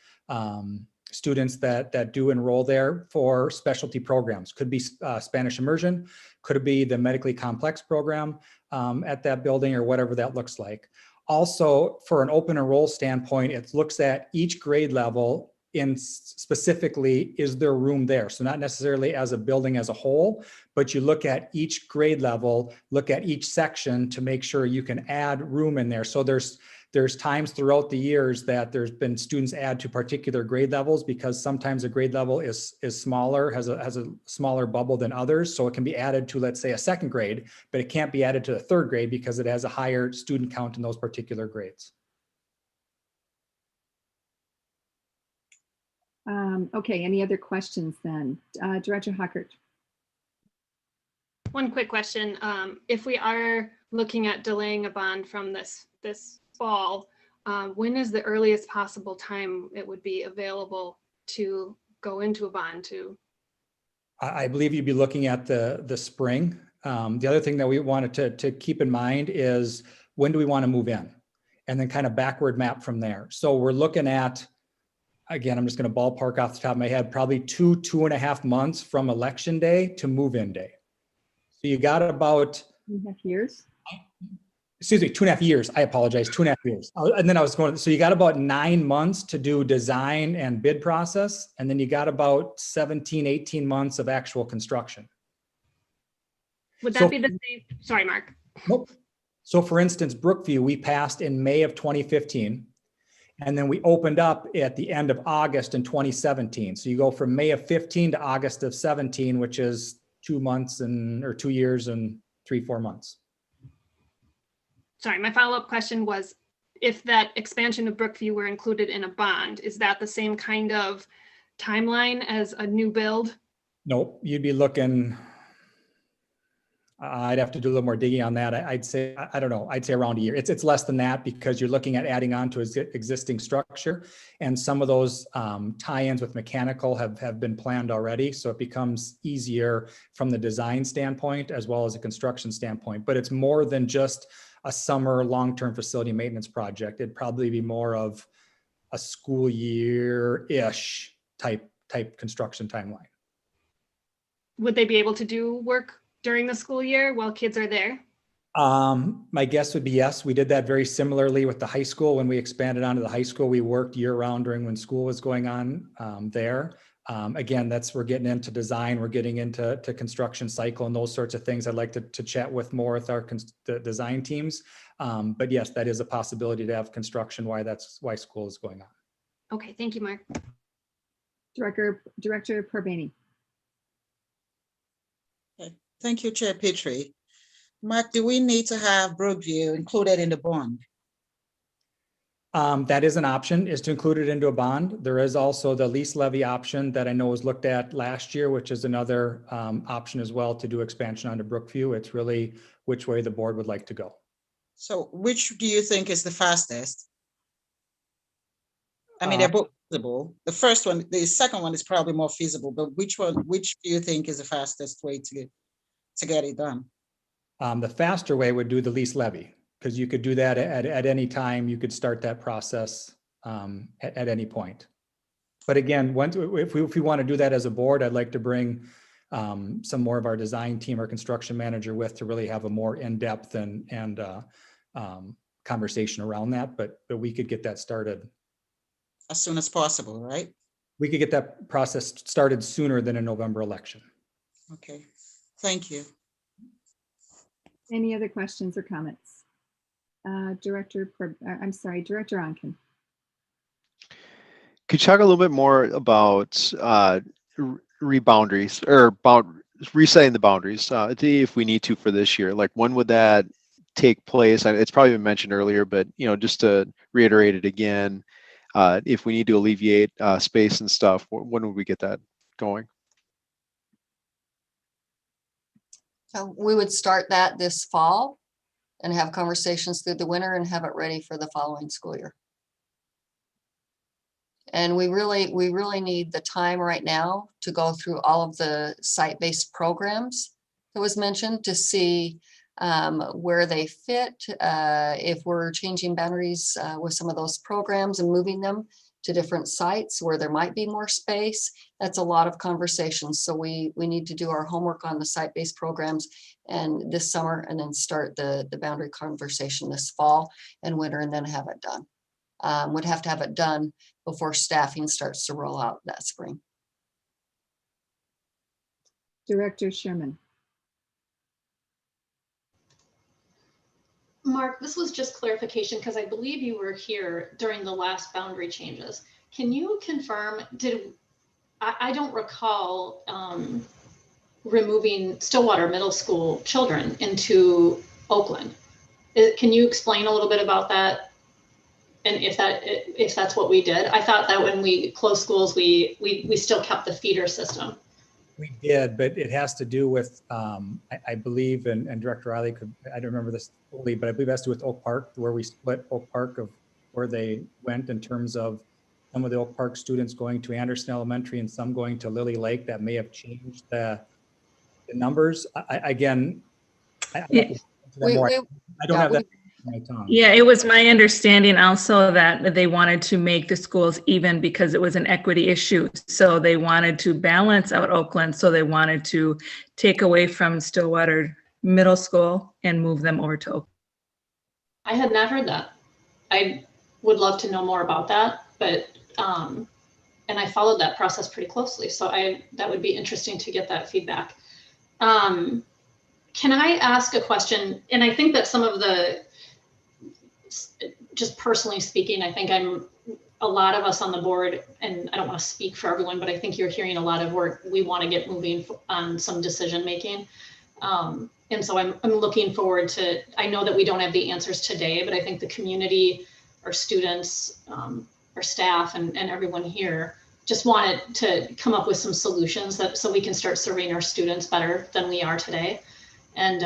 students that do enroll there for specialty programs. Could be Spanish immersion, could it be the medically complex program at that building, or whatever that looks like. Also, for an open enroll standpoint, it looks at each grade level in specifically, is there room there? So not necessarily as a building as a whole, but you look at each grade level, look at each section to make sure you can add room in there. So there's times throughout the years that there's been students add to particular grade levels, because sometimes a grade level is smaller, has a smaller bubble than others. So it can be added to, let's say, a second grade, but it can't be added to the third grade because it has a higher student count in those particular grades. Okay, any other questions then? Director Hockert. One quick question. If we are looking at delaying a bond from this fall, when is the earliest possible time it would be available to go into a bond to? I believe you'd be looking at the spring. The other thing that we wanted to keep in mind is, when do we want to move in? And then kind of backward map from there. So we're looking at, again, I'm just going to ballpark off the top of my head, probably 2.5 months from election day to move-in day. So you got about 2.5 years. Excuse me, 2.5 years. I apologize, 2.5 years. And then I was going, so you got about 9 months to do design and bid process. And then you got about 17, 18 months of actual construction. Would that be the same? Sorry, Mark. Nope. So for instance, Brookview, we passed in May of 2015. And then we opened up at the end of August in 2017. So you go from May of 15 to August of 17, which is 2 months or 2 years and 3-4 months. Sorry, my follow-up question was, if that expansion of Brookview were included in a bond, is that the same kind of timeline as a new build? Nope, you'd be looking, I'd have to do a little more digging on that. I'd say, I don't know, I'd say around a year. It's less than that, because you're looking at adding on to existing structure, and some of those tie-ins with mechanical have been planned already. So it becomes easier from the design standpoint as well as a construction standpoint. But it's more than just a summer long-term facility maintenance project. It'd probably be more of a school year-ish type construction timeline. Would they be able to do work during the school year while kids are there? My guess would be yes. We did that very similarly with the high school. When we expanded onto the high school, we worked year-round during when school was going on there. Again, we're getting into design, we're getting into construction cycle and those sorts of things. I'd like to chat with more with the design teams. But yes, that is a possibility to have construction, that's why school is going on. Okay, thank you, Mark. Director Perbani. Okay. Thank you, Chair Petrie. Mark, do we need to have Brookview included in the bond? That is an option, is to include it into a bond. There is also the lease levy option that I know was looked at last year, which is another option as well to do expansion onto Brookview. It's really which way the board would like to go. So which do you think is the fastest? I mean, they're both feasible. The second one is probably more feasible, but which do you think is the fastest way to get it done? The faster way would do the lease levy, because you could do that at any time. You could start that process at any point. But again, if we want to do that as a board, I'd like to bring some more of our design team or construction manager to really have a more in-depth and conversation around that. But we could get that started as soon as possible, right? We could get that process started sooner than a November election. Okay, thank you. Any other questions or comments? Director Onken. Could you talk a little bit more about reboundaries or about resetting the boundaries if we need to for this year? Like, when would that take place? It's probably been mentioned earlier, but just to reiterate it again, if we need to alleviate space and stuff, when would we get that going? So we would start that this fall and have conversations through the winter and have it ready for the following school year. And we really need the time right now to go through all of the site-based programs that was mentioned to see where they fit, if we're changing boundaries with some of those programs and moving them to different sites where there might be more space. That's a lot of conversations. So we need to do our homework on the site-based programs and this summer, and then start the boundary conversation this fall and winter, and then have it done. Would have to have it done before staffing starts to roll out that spring. Director Sherman. Mark, this was just clarification because I believe you were here during the last boundary changes. Can you confirm, I don't recall removing Stillwater Middle School children into Oakland. Can you explain a little bit about that? And if that's what we did? I thought that when we closed schools, we still kept the feeder system. We did, but it has to do with, I believe, and Director Riley I don't remember this fully, but I believe it has to do with Oak Park, where we split Oak Park of where they went in terms of some of the Oak Park students going to Anderson Elementary and some going to Lily Lake. That may have changed the numbers. I don't have that on my tongue. Yeah, it was my understanding also that they wanted to make the schools even because it was an equity issue. So they wanted to balance out Oakland. So they wanted to take away from Stillwater Middle School and move them over to Oakland. I had not heard that. I would love to know more about that, but and I followed that process pretty closely. So that would be interesting to get that feedback. Can I ask a question? And I think that some of the, just personally speaking, I think a lot of us on the board, and I don't want to speak for everyone, but I think you're hearing a lot of work. We want to get moving on some decision making. And so I'm looking forward to, I know that we don't have the answers today, but I think the community, our students, our staff, and everyone here just wanted to come up with some solutions so we can start serving our students better than we are today. And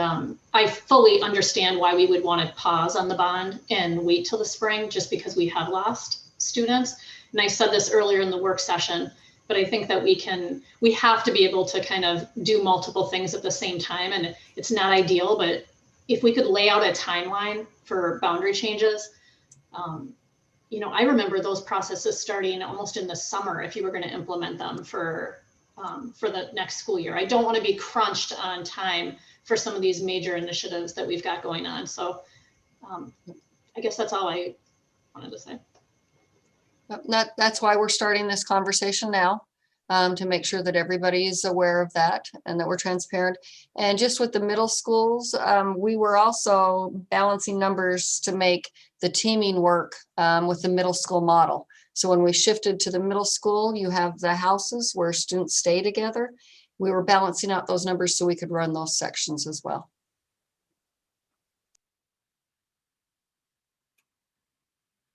I fully understand why we would want to pause on the bond and wait till the spring, just because we have lost students. And I said this earlier in the work session, but I think that we have to be able to kind of do multiple things at the same time. And it's not ideal, but if we could lay out a timeline for boundary changes, I remember those processes starting almost in the summer if you were going to implement them for the next school year. I don't want to be crunched on time for some of these major initiatives that we've got going on. So I guess that's all I wanted to say. That's why we're starting this conversation now. to make sure that everybody is aware of that and that we're transparent. And just with the middle schools, we were also balancing numbers to make the teaming work with the middle school model. So when we shifted to the middle school, you have the houses where students stay together. We were balancing out those numbers so we could run those sections as well.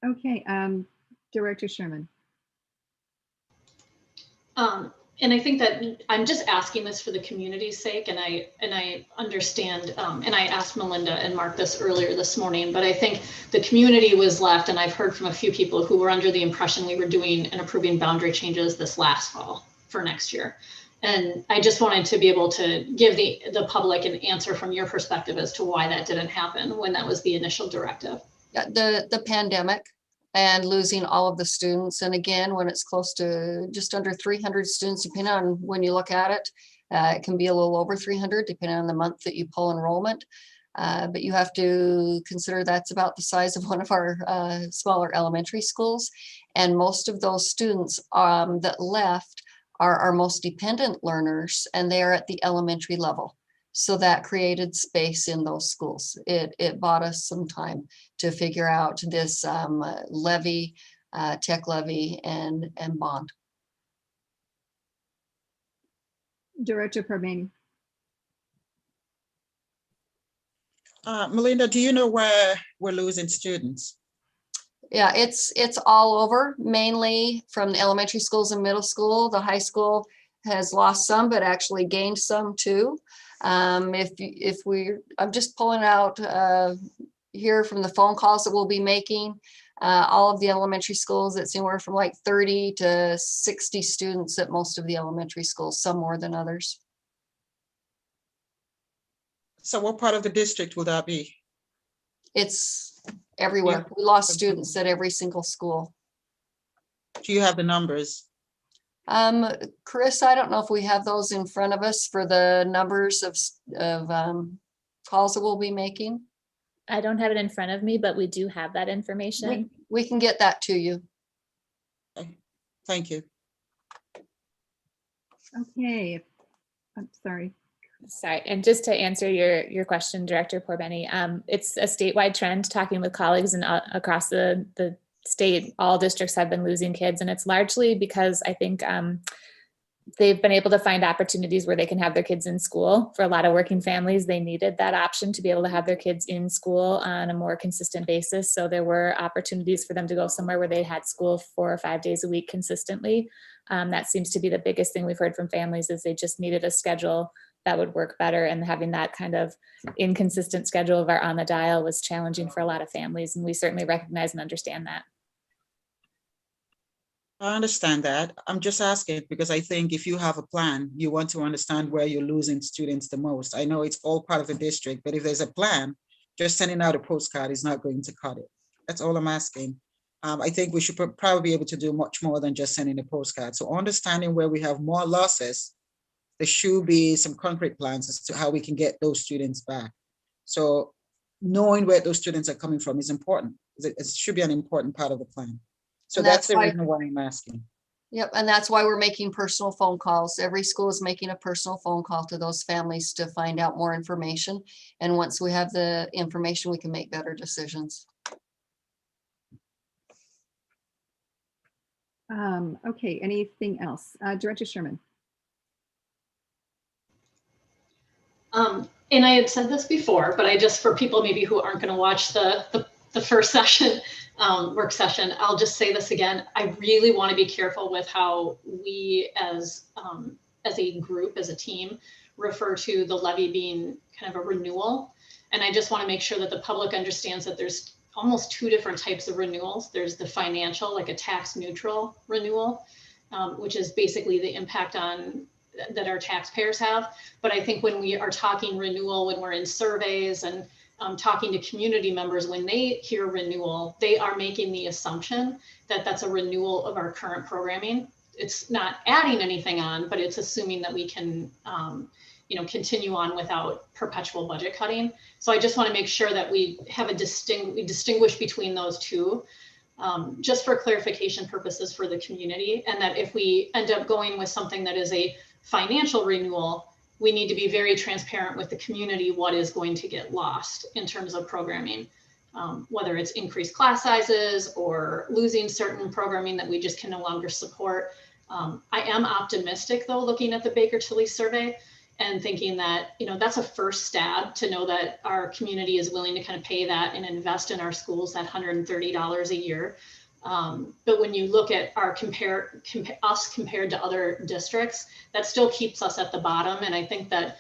Okay, Director Sherman. And I think that I'm just asking this for the community's sake, and I understand, and I asked Melinda and Mark this earlier this morning, but I think the community was left, and I've heard from a few people who were under the impression we were doing and approving boundary changes this last fall for next year. And I just wanted to be able to give the public an answer from your perspective as to why that didn't happen when that was the initial directive. Yeah, the pandemic and losing all of the students. And again, when it's close to just under 300 students, depending on when you look at it, it can be a little over 300, depending on the month that you pull enrollment. But you have to consider that's about the size of one of our smaller elementary schools. And most of those students that left are our most dependent learners, and they are at the elementary level. So that created space in those schools. It bought us some time to figure out this levy, tech levy, and bond. Director Parmani. Melinda, do you know where we're losing students? Yeah, it's all over, mainly from the elementary schools and middle school. The high school has lost some, but actually gained some too. I'm just pulling out here from the phone calls that we'll be making. All of the elementary schools, it's anywhere from like 30 to 60 students at most of the elementary schools, some more than others. So what part of the district will that be? It's everywhere. Yeah. We lost students at every single school. Do you have the numbers? Chris, I don't know if we have those in front of us for the numbers of calls that we'll be making. I don't have it in front of me, but we do have that information. We can get that to you. Thank you. Okay, I'm sorry. Sorry, and just to answer your question, Director Porbeni, it's a statewide trend. Talking with colleagues and across the state, all districts have been losing kids, and it's largely because I think they've been able to find opportunities where they can have their kids in school. For a lot of working families, they needed that option to be able to have their kids in school on a more consistent basis. So there were opportunities for them to go somewhere where they had school 4 or 5 days a week consistently. That seems to be the biggest thing we've heard from families, is they just needed a schedule that would work better, and having that kind of inconsistent schedule of our on the dial was challenging for a lot of families, and we certainly recognize and understand that. I understand that. I'm just asking because I think if you have a plan, you want to understand where you're losing students the most. I know it's all part of the district, but if there's a plan, just sending out a postcard is not going to cut it. That's all I'm asking. I think we should probably be able to do much more than just sending a postcard. So understanding where we have more losses, there should be some concrete plans as to how we can get those students back. So knowing where those students are coming from is important. It should be an important part of the plan. So that's the reason why I'm asking. Yep, and that's why we're making personal phone calls. Every school is making a personal phone call to those families to find out more information. And once we have the information, we can make better decisions. Okay, anything else? Director Sherman. And I had said this before, but I just, for people maybe who aren't going to watch the first session, work session, I'll just say this again. I really want to be careful with how we as a group, as a team, refer to the levy being kind of a renewal. And I just want to make sure that the public understands that there's almost 2 different types of renewals. There's the financial, like a tax neutral renewal, which is basically the impact on that our taxpayers have. But I think when we are talking renewal, when we're in surveys and talking to community members, when they hear renewal, they are making the assumption that that's a renewal of our current programming. It's not adding anything on, but it's assuming that we can continue on without perpetual budget cutting. So I just want to make sure that we have we distinguish between those two. just for clarification purposes for the community. And that if we end up going with something that is a financial renewal, we need to be very transparent with the community what is going to get lost in terms of programming, whether it's increased class sizes or losing certain programming that we just can no longer support. I am optimistic though, looking at the Baker Tilly survey and thinking that, you know, that's a first stab to know that our community is willing to kind of pay that and invest in our schools, that $130 a year. But when you look at our us compared to other districts, that still keeps us at the bottom. And I think that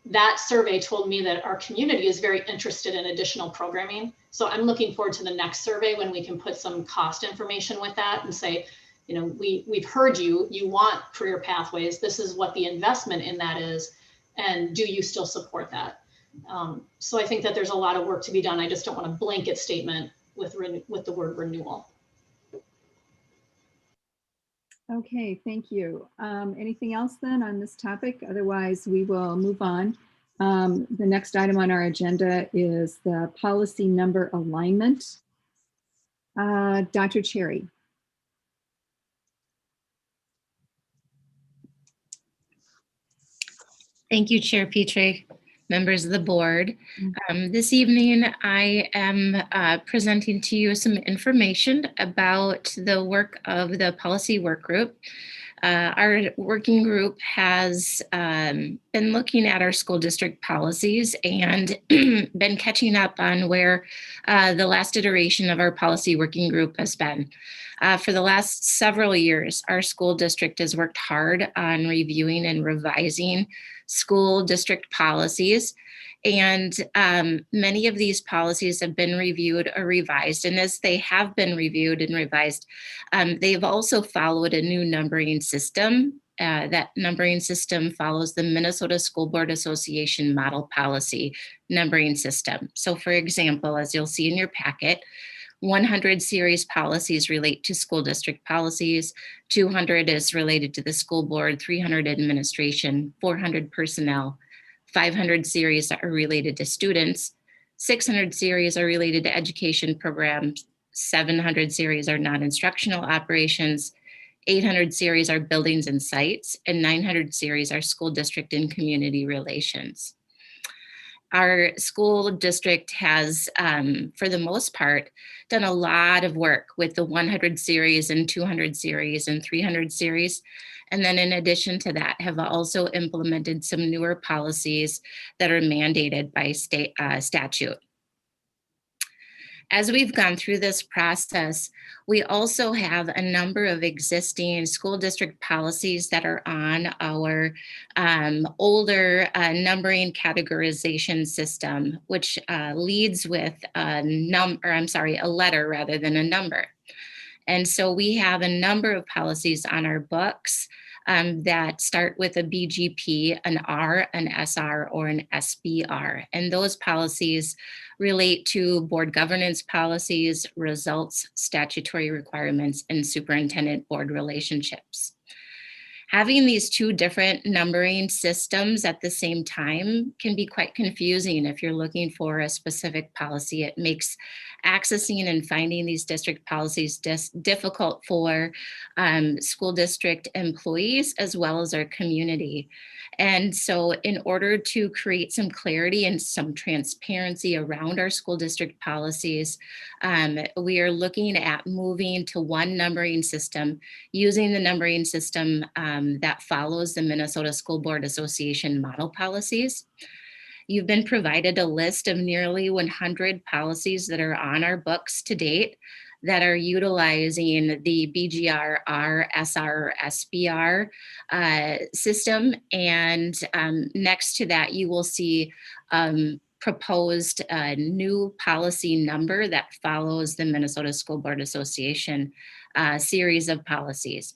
that survey told me that our community is very interested in additional programming. So I'm looking forward to the next survey when we can put some cost information with that and say, you know, we've heard you want career pathways. This is what the investment in that is. And do you still support that? So I think that there's a lot of work to be done. I just don't want a blanket statement with the word renewal. Okay, thank you. Anything else then on this topic? Otherwise, we will move on. The next item on our agenda is the policy number alignment. Dr. Cherry. Thank you, Chair Petrie, members of the board. This evening, I am presenting to you some information about the work of the policy work group. Our working group has been looking at our school district policies and been catching up on where the last iteration of our policy working group has been. For the last several years, our school district has worked hard on reviewing and revising school district policies. And many of these policies have been reviewed or revised. And as they have been reviewed and revised, they've also followed a new numbering system. That numbering system follows the Minnesota School Board Association model policy numbering system. So for example, as you'll see in your packet, 100 series policies relate to school district policies, 200 is related to the school board, 300 administration, 400 personnel, 500 series are related to students, 600 series are related to education programs, 700 series are non-instructional operations, 800 series are buildings and sites, and 900 series are school district and community relations. Our school district has, for the most part, done a lot of work with the 100 series and 200 series and 300 series. And then in addition to that, have also implemented some newer policies that are mandated by state statute. As we've gone through this process, we also have a number of existing school district policies that are on our older numbering categorization system, which leads with a letter rather than a number. And so we have a number of policies on our books that start with a BGP, an R, an SR, or an SBR. And those policies relate to board governance policies, results, statutory requirements, and superintendent board relationships. Having these two different numbering systems at the same time can be quite confusing if you're looking for a specific policy. It makes accessing and finding these district policies difficult for school district employees as well as our community. And so in order to create some clarity and some transparency around our school district policies, we are looking at moving to one numbering system, using the numbering system that follows the Minnesota School Board Association model policies. You've been provided a list of nearly 100 policies that are on our books to date that are utilizing the BGR, R, SR, or SBR system. And next to that, you will see proposed new policy number that follows the Minnesota School Board Association series of policies.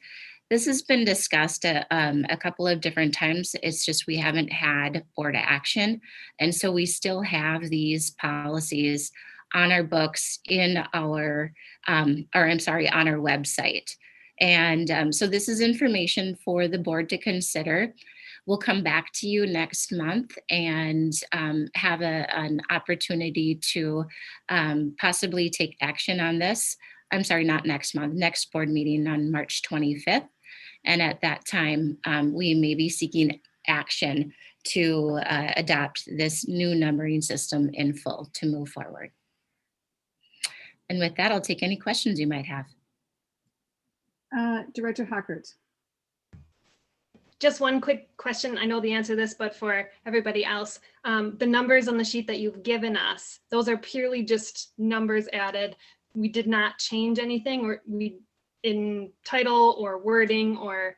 This has been discussed a couple of different times. It's just we haven't had board action. And so we still have these policies on our books in our, on our website. And so this is information for the board to consider. We'll come back to you next month and have an opportunity to possibly take action on this. I'm sorry, not next month, next board meeting on March 25th. And at that time, we may be seeking action to adopt this new numbering system in full to move forward. And with that, I'll take any questions you might have. Director Hockert. Just one quick question. I know the answer to this, but for everybody else, the numbers on the sheet that you've given us, those are purely just numbers added. We did not change anything, or we in title or wording or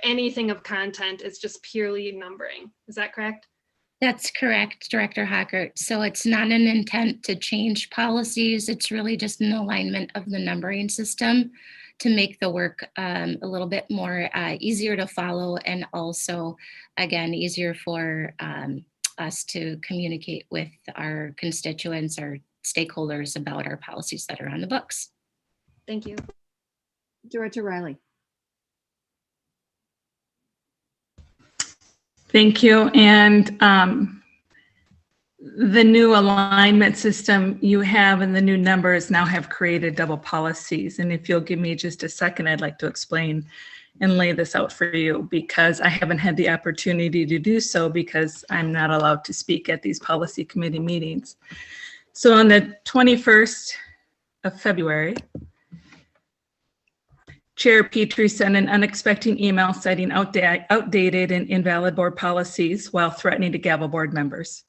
anything of content. It's just purely numbering. Is that correct? That's correct, Director Hockert. So it's not an intent to change policies. It's really just an alignment of the numbering system to make the work a little bit more easier to follow, and also, again, easier for us to communicate with our constituents, our stakeholders about our policies that are on the books. Thank you. Director Riley. Thank you. And the new alignment system you have and the new numbers now have created double policies. And if you'll give me just a second, I'd like to explain and lay this out for you, because I haven't had the opportunity to do so because I'm not allowed to speak at these policy committee meetings. So on the 21st of February, Chair Petrie sent an unexpected email citing outdated and invalid board policies while threatening to gavel board members.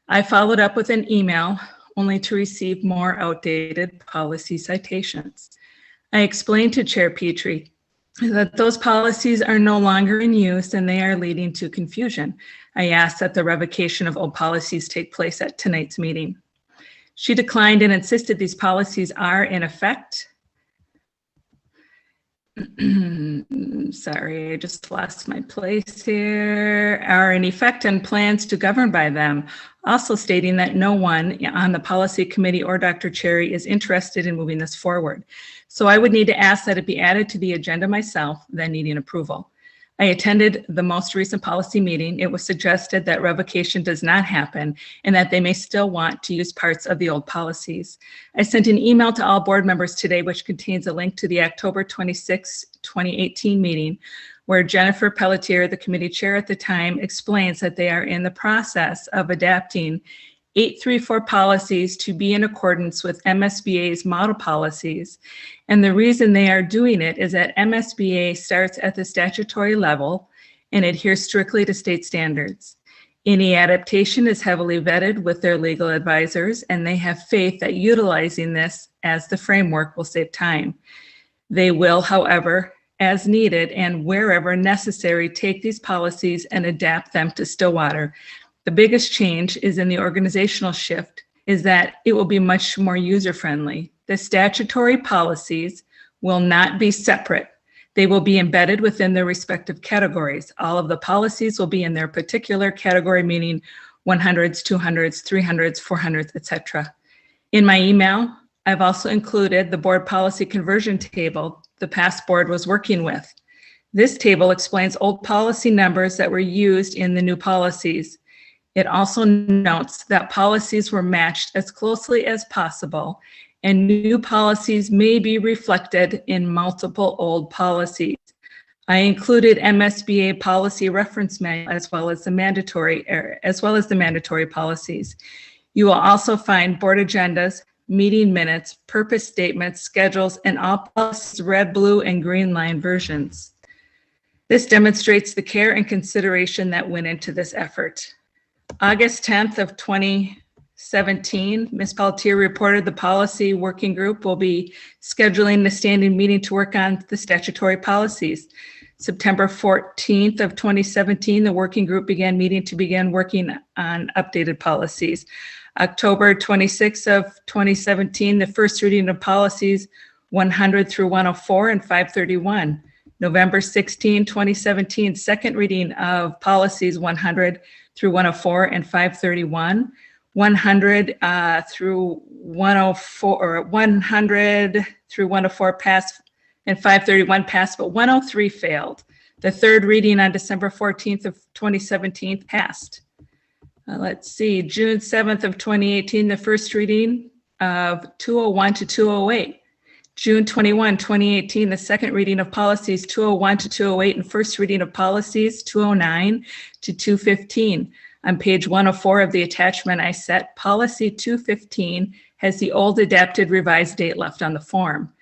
I followed up with an email only to receive more outdated policy citations. I explained to Chair Petrie that those policies are no longer in use and they are leading to confusion. I asked that the revocation of old policies take place at tonight's meeting. She declined and insisted these policies are in effect. Sorry, I just lost my place here. Are in effect and plans to govern by them. Also stating that no one on the policy committee or Dr. Cherry is interested in moving this forward. So I would need to ask that it be added to the agenda myself, then needing approval. I attended the most recent policy meeting. It was suggested that revocation does not happen and that they may still want to use parts of the old policies. I sent an email to all board members today, which contains a link to the October 26, 2018 meeting, where Jennifer Pelletier, the committee chair at the time, explains that they are in the process of adapting 834 policies to be in accordance with MSBA's model policies. And the reason they are doing it is that MSBA starts at the statutory level and adheres strictly to state standards. Any adaptation is heavily vetted with their legal advisors, and they have faith that utilizing this as the framework will save time. They will, however, as needed and wherever necessary, take these policies and adapt them to Stillwater. The biggest change is in the organizational shift, is that it will be much more user-friendly. The statutory policies will not be separate. They will be embedded within their respective categories. All of the policies will be in their particular category, meaning 100s, 200s, 300s, 400s, etc. In my email, I've also included the board policy conversion table the past board was working with. This table explains old policy numbers that were used in the new policies. It also notes that policies were matched as closely as possible, and new policies may be reflected in multiple old policies. I included MSBA policy reference manual as well as the mandatory policies. You will also find board agendas, meeting minutes, purpose statements, schedules, and all policies red, blue, and green line versions. This demonstrates the care and consideration that went into this effort. August 10th of 2017, Ms. Pelletier reported the policy working group will be scheduling the standing meeting to work on the statutory policies. September 14th of 2017, the working group began meeting to begin working on updated policies. October 26th of 2017, the first reading of policies 100 through 104 and 531. November 16, 2017, second reading of policies 100 through 104 and 531. 100 through 104, or 100 through 104 passed and 531 passed, but 103 failed. The third reading on December 14th of 2017 passed. Let's see, June 7th of 2018, the first reading of 201 to 208. June 21, 2018, the second reading of policies 201 to 208 and first reading of policies 209 to 215. On page 104 of the attachment I set, policy 215 has the old adapted revised date left on the form.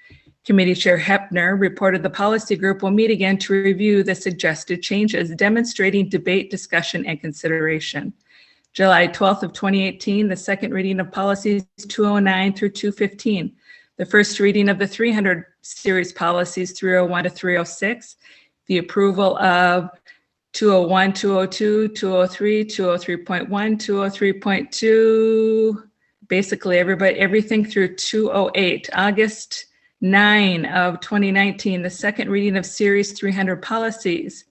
Committee Chair Hepner reported the policy group will meet again to review the suggested changes, demonstrating debate, discussion, and consideration. July 12th of 2018, the second reading of policies 209 through 215. The first reading of the 300 series policies 301 to 306. The approval of 201, 202, 203, 203.1, 203.2, basically everything through 208. August 9 of 2019, the second reading of Series 300 policies.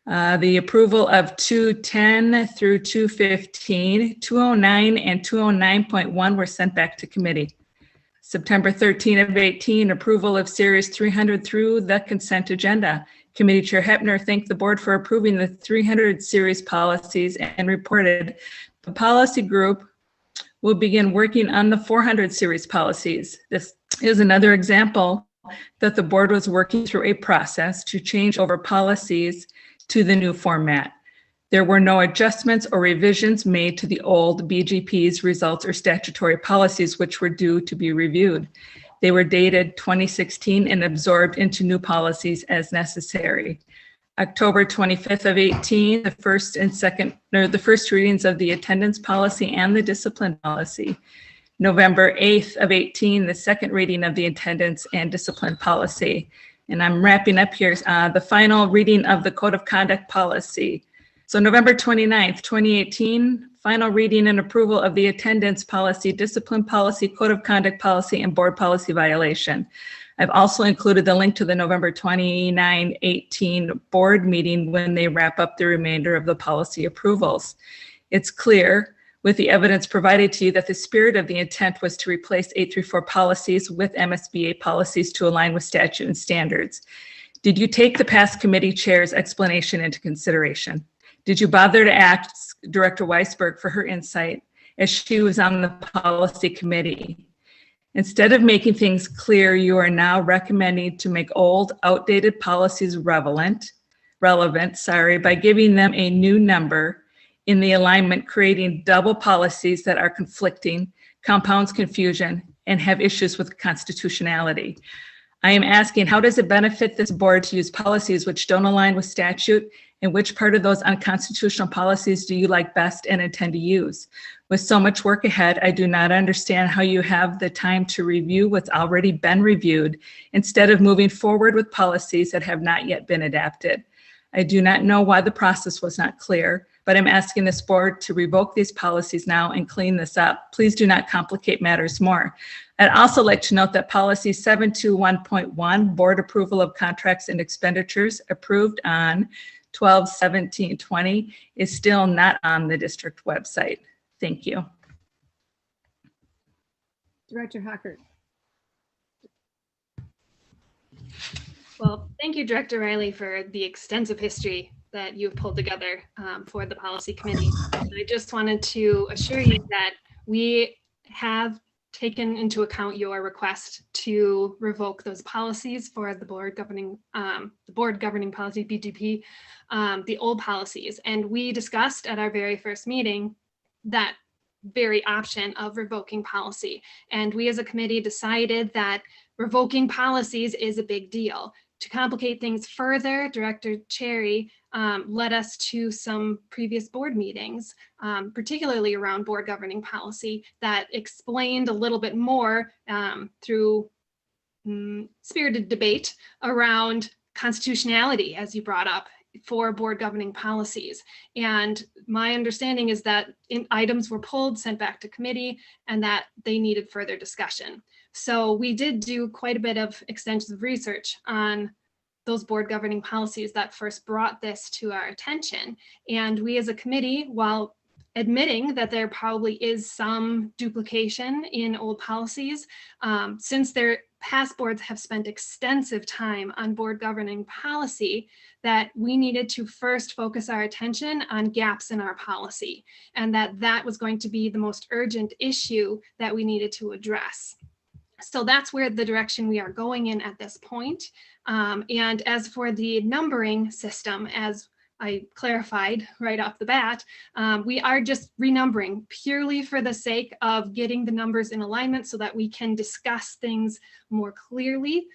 The approval of 210 through 215, 209 and 209.1 were sent back to committee. September 13 of 18, approval of Series 300 through the consent agenda. Committee Chair Hepner thanked the board for approving the 300 series policies and reported the policy group will begin working on the 400 series policies. This is another example that the board was working through a process to change over policies to the new format. There were no adjustments or revisions made to the old BGP's results or statutory policies, which were due to be reviewed. They were dated 2016 and absorbed into new policies as necessary. October 25th of 18, the first readings of the attendance policy and the discipline policy. November 8th of 18, the second reading of the attendance and discipline policy. And I'm wrapping up here, the final reading of the code of conduct policy. So November 29th, 2018, final reading and approval of the attendance policy, discipline policy, code of conduct policy, and board policy violation. I've also included the link to the November 29, 18 board meeting when they wrap up the remainder of the policy approvals. It's clear with the evidence provided to you that the spirit of the intent was to replace 834 policies with MSBA policies to align with statute and standards. Did you take the past committee chair's explanation into consideration? Did you bother to ask Director Weisberg for her insight as she was on the policy committee? Instead of making things clear, you are now recommending to make old, outdated policies relevant, by giving them a new number in the alignment, creating double policies that are conflicting, compounds confusion, and have issues with constitutionality. I am asking, how does it benefit this board to use policies which don't align with statute, and which part of those unconstitutional policies do you like best and intend to use? With so much work ahead, I do not understand how you have the time to review what's already been reviewed instead of moving forward with policies that have not yet been adapted. I do not know why the process was not clear, but I'm asking this board to revoke these policies now and clean this up. Please do not complicate matters more. I'd also like to note that policy 721.1, board approval of contracts and expenditures approved on 12/17/20 is still not on the district website. Thank you. Director Hockert. Well, thank you, Director Riley, for the extensive history that you've pulled together for the policy committee. I just wanted to assure you that we have taken into account your request to revoke those policies for the board governing policy, BGP, the old policies. And we discussed at our very first meeting that very option of revoking policy. And we as a committee decided that revoking policies is a big deal. To complicate things further, Director Cherry led us to some previous board meetings, particularly around board governing policy, that explained a little bit more through spirited debate around constitutionality, as you brought up, for board governing policies. And my understanding is that items were pulled, sent back to committee, and that they needed further discussion. So we did do quite a bit of extensive research on those board governing policies that first brought this to our attention. And we as a committee, while admitting that there probably is some duplication in old policies, since their past boards have spent extensive time on board governing policy, that we needed to first focus our attention on gaps in our policy, and that was going to be the most urgent issue that we needed to address. So that's where the direction we are going in at this point. And as for the numbering system, as I clarified right off the bat, we are just renumbering purely for the sake of getting the numbers in alignment so that we can discuss things more clearly.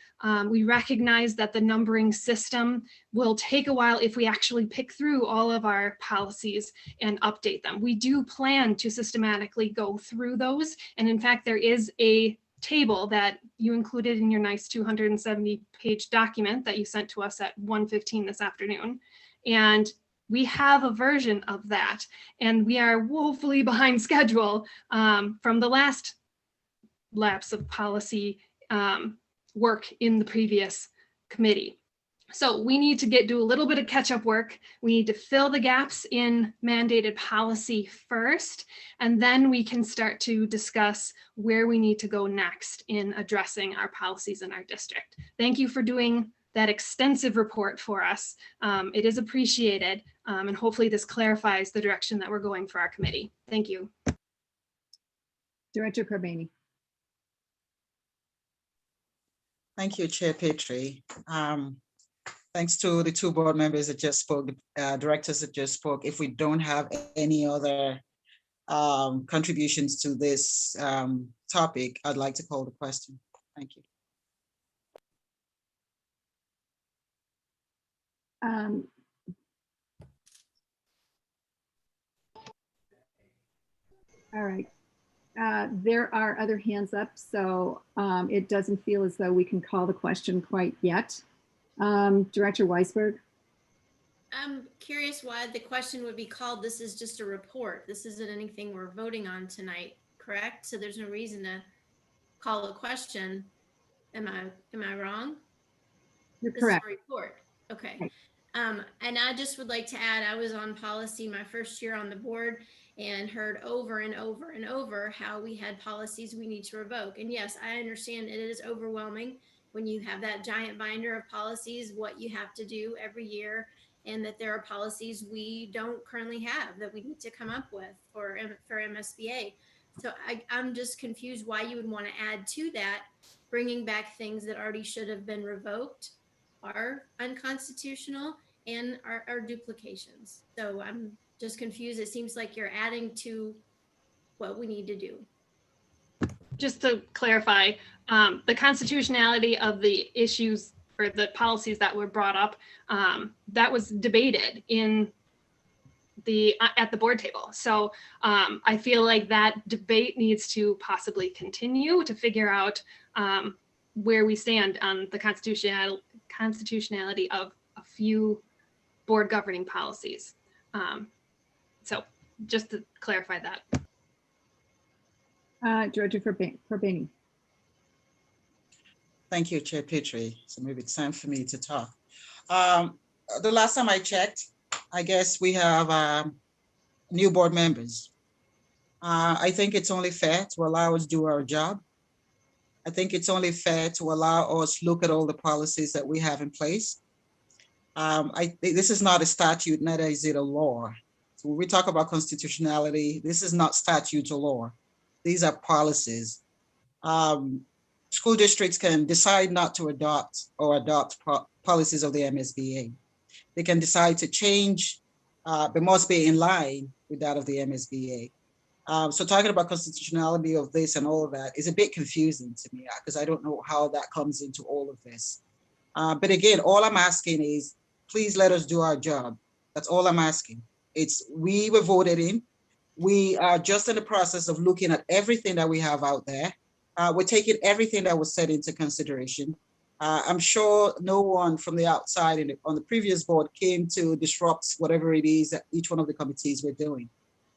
We recognize that the numbering system will take a while if we actually pick through all of our policies and update them. We do plan to systematically go through those. And in fact, there is a table that you included in your nice 270-page document that you sent to us at 1:15 this afternoon. And we have a version of that, and we are woefully behind schedule from the last lapse of policy work in the previous committee. So we need to do a little bit of catch-up work. We need to fill the gaps in mandated policy first, and then we can start to discuss where we need to go next in addressing our policies in our district. Thank you for doing that extensive report for us. It is appreciated, and hopefully this clarifies the direction that we're going for our committee. Thank you. Director Corbani. Thank you, Chair Petrie. Thanks to the two board members that just spoke, directors that just spoke. If we don't have any other contributions to this topic, I'd like to call the question. Thank you. All right. There are other hands up, so it doesn't feel as though we can call the question quite yet. Director Weisberg. I'm curious why the question would be called, this is just a report. This isn't anything we're voting on tonight, correct? So there's no reason to call a question. Am I wrong? You're This correct. is a report. Okay. Right. And I just would like to add, I was on policy my first year on the board and heard over and over and over how we had policies we need to revoke. And yes, I understand it is overwhelming when you have that giant binder of policies, what you have to do every year, and that there are policies we don't currently have that we need to come up with for MSBA. So I'm just confused why you would want to add to that, bringing back things that already should have been revoked, are unconstitutional, and are duplications. So I'm just confused. It seems like you're adding to what we need to do. Just to clarify, the constitutionality of the issues or the policies that were brought up, that was debated in at the board table. So I feel like that debate needs to possibly continue to figure out where we stand on the constitutionality of a few board governing policies. So just to clarify that. Director Corbani. Thank you, Chair Petrie. So maybe it's time for me to talk. The last time I checked, I guess we have new board members. I think it's only fair to allow us to do our job. I think it's only fair to allow us look at all the policies that we have in place. This is not a statute, neither is it a law. So when we talk about constitutionality, this is not statute or law. These are policies. School districts can decide not to adopt policies of the MSBA. They can decide to change, but must be in line with that of the MSBA. So talking about constitutionality of this and all of that is a bit confusing to me because I don't know how that comes into all of this. But again, all I'm asking is, please let us do our job. That's all I'm asking. We were voted in. We are just in the process of looking at everything that we have out there. We're taking everything that was said into consideration. I'm sure no one from the outside on the previous board came to disrupt whatever it is that each one of the committees were doing.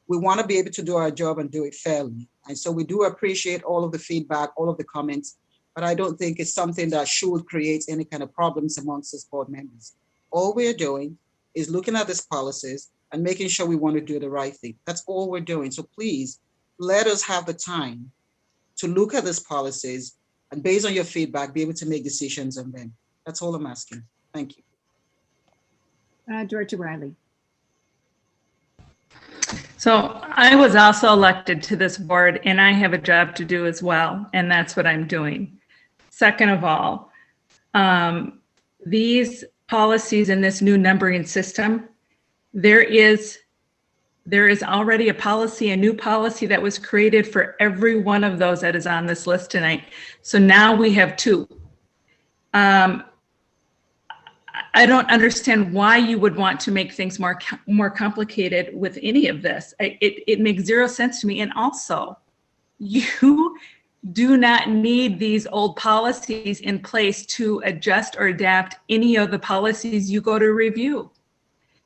We want to be able to do our job and do it fairly. And so we do appreciate all of the feedback, all of the comments, but I don't think it's something that should create any kind of problems amongst us board members. All we're doing is looking at these policies and making sure we want to do the right thing. That's all we're doing. So please let us have the time to look at these policies and based on your feedback, be able to make decisions on them. That's all I'm asking. Thank you. Director Riley. So I was also elected to this board and I have a job to do as well. And that's what I'm doing. Second of all, these policies in this new numbering system, there is already a policy, a new policy that was created for every one of those that is on this list tonight. So now we have two. I don't understand why you would want to make things more complicated with any of this. It makes zero sense to me. And also, you do not need these old policies in place to adjust or adapt any of the policies you go to review.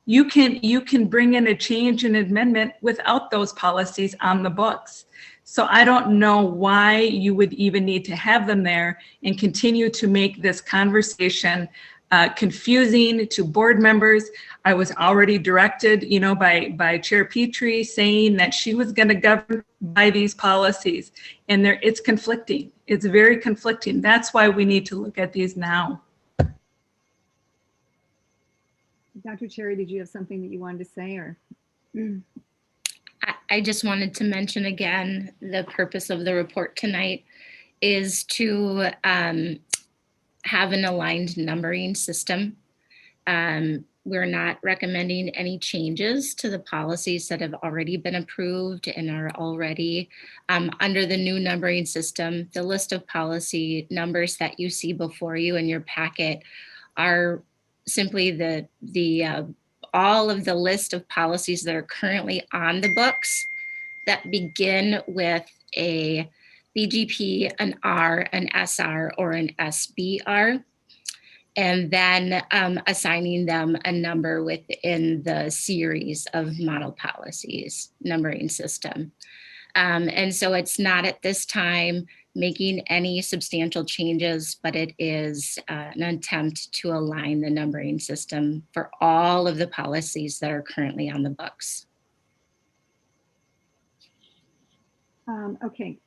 You can bring in a change and amendment without those policies on the books. So I don't know why you would even need to have them there and continue to make this conversation confusing to board members. I was already directed, by Chair Petrie saying that she was going to govern by these policies, and it's conflicting. It's very conflicting. That's why we need to look at these now. Dr. Cherry, did you have something that you wanted to say, or? I just wanted to mention again, the purpose of the report tonight is to have an aligned numbering system. We're not recommending any changes to the policies that have already been approved and are already under the new numbering system. The list of policy numbers that you see before you in your packet are simply all of the list of policies that are currently on the books that begin with a BGP, an R, an SR, or an SBR, and then assigning them a number within the series of model policies numbering system. And so it's not at this time making any substantial changes, but it is an attempt to align the numbering system for all of the policies that are currently on the books. Okay.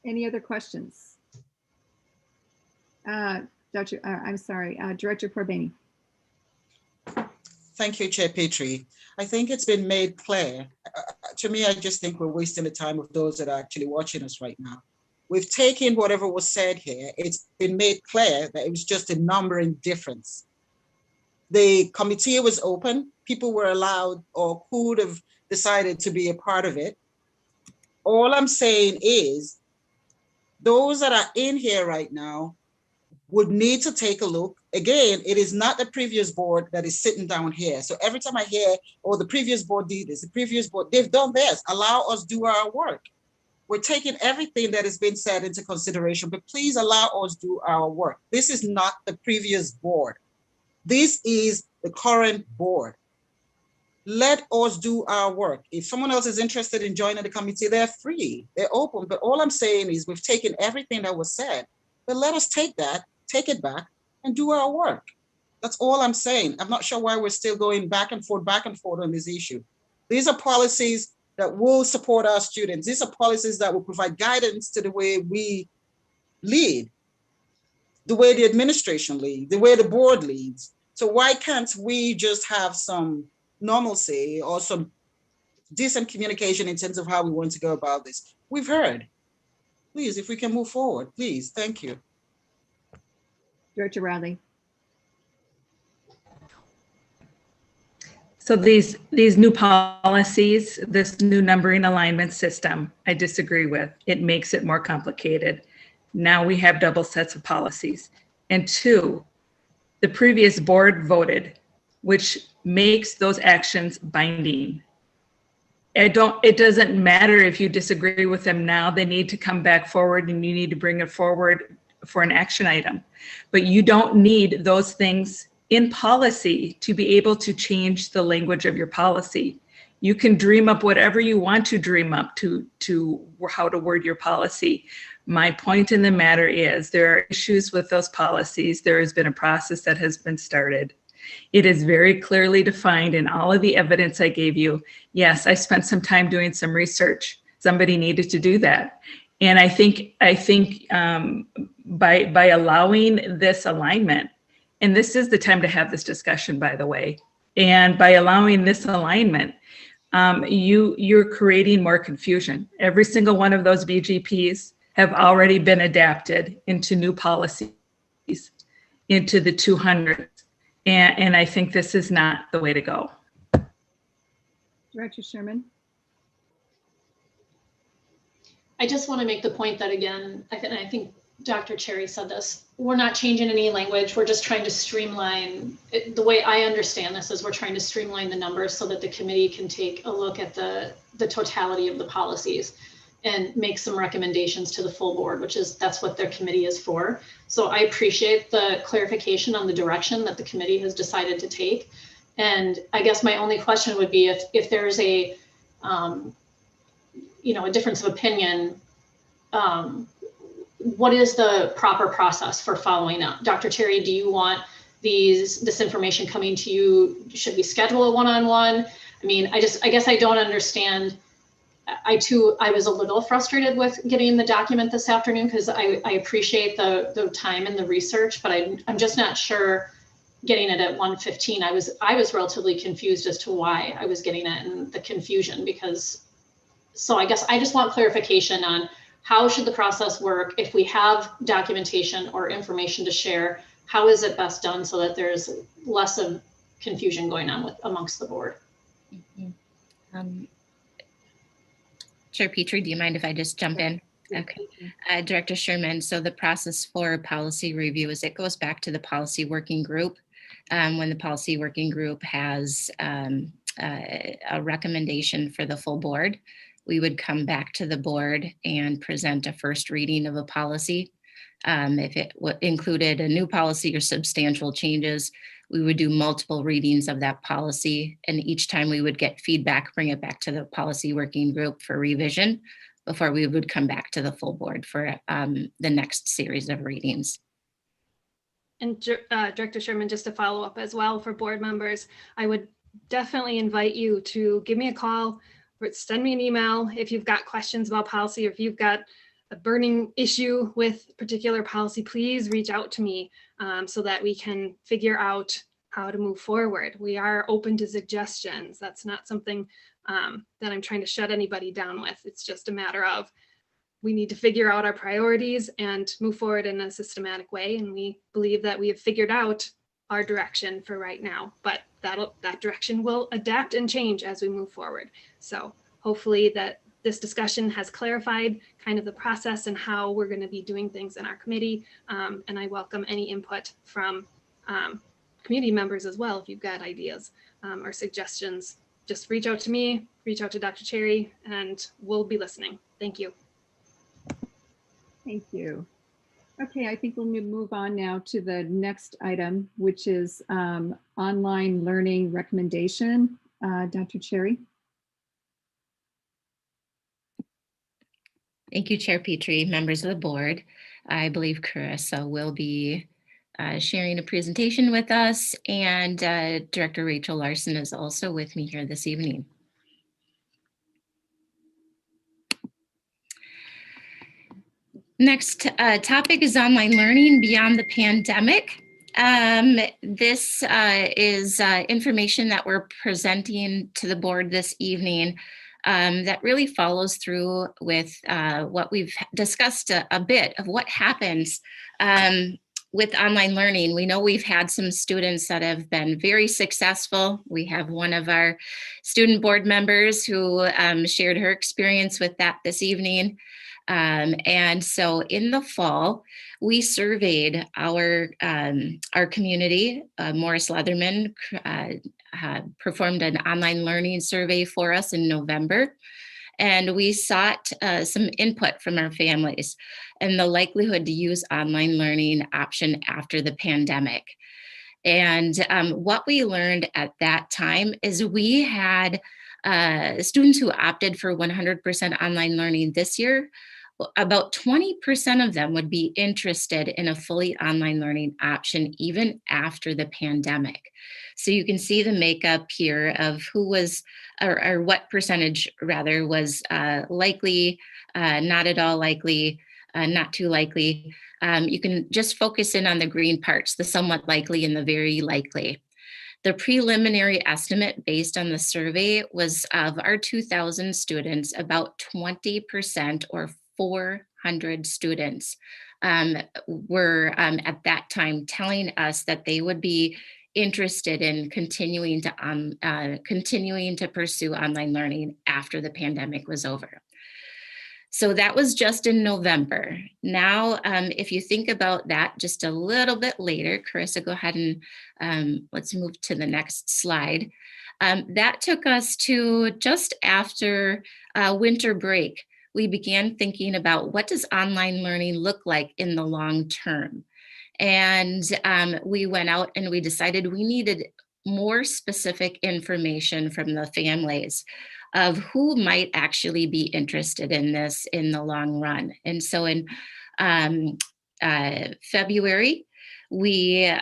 Any other questions? Director Corbani. Thank you, Chair Petrie. I think it's been made clear. To me, I just think we're wasting the time of those that are actually watching us right now. We've taken whatever was said here. It's been made clear that it was just a numbering difference. The committee was open. People were allowed or could have decided to be a part of it. All I'm saying is those that are in here right now would need to take a look. Again, it is not the previous board that is sitting down here. So every time I hear, oh, the previous board did this, the previous board, they've done this. Allow us do our work. We're taking everything that has been said into consideration, but please allow us do our work. This is not the previous board. This is the current board. Let us do our work. If someone else is interested in joining the committee, they're free, they're open. But all I'm saying is we've taken everything that was said, but let us take it back and do our work. That's all I'm saying. I'm not sure why we're still going back and forth on this issue. These are policies that will support our students. These are policies that will provide guidance to the way we lead, the way the administration leads, the way the board leads. So why can't we just have some normalcy or some decent communication in terms of how we want to go about this? We've heard. Please, if we can move forward, please. Thank you. Director Radley. So these new policies, this new numbering alignment system, I disagree with. It makes it more complicated. Now we have double sets of policies. And two, the previous board voted, which makes those actions binding. It doesn't matter if you disagree with them now, they need to come back forward and you need to bring it forward for an action item. But you don't need those things in policy to be able to change the language of your policy. You can dream up whatever you want to dream up to how to word your policy. My point in the matter is there are issues with those policies. There has been a process that has been started. It is very clearly defined in all of the evidence I gave you. Yes, I spent some time doing some research. Somebody needed to do that. And I think by allowing this alignment, and this is the time to have this discussion, by the way, and by allowing this alignment, you're creating more confusion. Every single one of those BGPs have already been adapted into new policies, into the 200s. And I think this is not the way to go. Director Sherman? I just want to make the point that, again, I think Dr. Cherry said this, we're not changing any language. We're just trying to streamline it. The way I understand this is we're trying to streamline the numbers so that the committee can take a look at the totality of the policies and make some recommendations to the full board, that's what their committee is for. So I appreciate the clarification on the direction that the committee has decided to take. And I guess my only question would be if there's a, a difference of opinion, what is the proper process for following up? Dr. Terry, do you want this information coming to you? Should we schedule a one-on-one? I mean, I guess I don't understand. I was a little frustrated with getting the document this afternoon because I appreciate the time and the research, but I'm just not sure getting it at 1:15. I was relatively confused as to why I was getting it and the confusion so I guess I just want clarification on how should the process work if we have documentation or information to share, how is it best done so that there's less of confusion going on amongst the board? Chair Petrie, do you mind if I just jump in? Okay. Director Sherman, so the process for policy review is it goes back to the policy working group. When the policy working group has a recommendation for the full board, we would come back to the board and present a first reading of a policy. If it included a new policy or substantial changes, we would do multiple readings of that policy. And each time we would get feedback, bring it back to the policy working group for revision before we would come back to the full board for the next series of readings. And Director Sherman, just to follow up as well for board members, I would definitely invite you to give me a call or send me an email if you've got questions about policy or if you've got a burning issue with particular policy, please reach out to me so that we can figure out how to move forward. We are open to suggestions. That's not something that I'm trying to shut anybody down with. It's just a matter of we need to figure out our priorities and move forward in a systematic way. And we believe that we have figured out our direction for right now, but that direction will adapt and change as we move forward. So hopefully that this discussion has clarified kind of the process and how we're going to be doing things in our committee. And I welcome any input from community members as well. If you've got ideas or suggestions, just reach out to me, reach out to Dr. Cherry, and we'll be listening. Thank you. Thank you. Okay, I think we'll move on now to the next item, which is online learning recommendation. Dr. Cherry. Thank you, Chair Petrie, members of the board. I believe Carissa will be sharing a presentation with us, and Director Rachel Larson is also with me here this evening. Next topic is online learning beyond the pandemic. This is information that we're presenting to the board this evening that really follows through with what we've discussed a bit of what happens with online learning. We know we've had some students that have been very successful. We have one of our student board members who shared her experience with that this evening. And so in the fall, we surveyed our community. Morris Leatherman performed an online learning survey for us in November. And we sought some input from our families and the likelihood to use online learning option after the pandemic. And what we learned at that time is we had students who opted for 100% online learning this year. About 20% of them would be interested in a fully online learning option even after the pandemic. So you can see the makeup here of who was, or what percentage rather was likely, not at all likely, not too likely. You can just focus in on the green parts, the somewhat likely and the very likely. The preliminary estimate based on the survey was of our 2,000 students, about 20% or 400 students were at that time telling us that they would be interested in continuing to pursue online learning after the pandemic was over. So that was just in November. Now, if you think about that just a little bit later, Carissa, go ahead and let's move to the next slide. That took us to just after winter break. We began thinking about what does online learning look like in the long term? And we went out and we decided we needed more specific information from the families of who might actually be interested in this in the long run. And so in February, we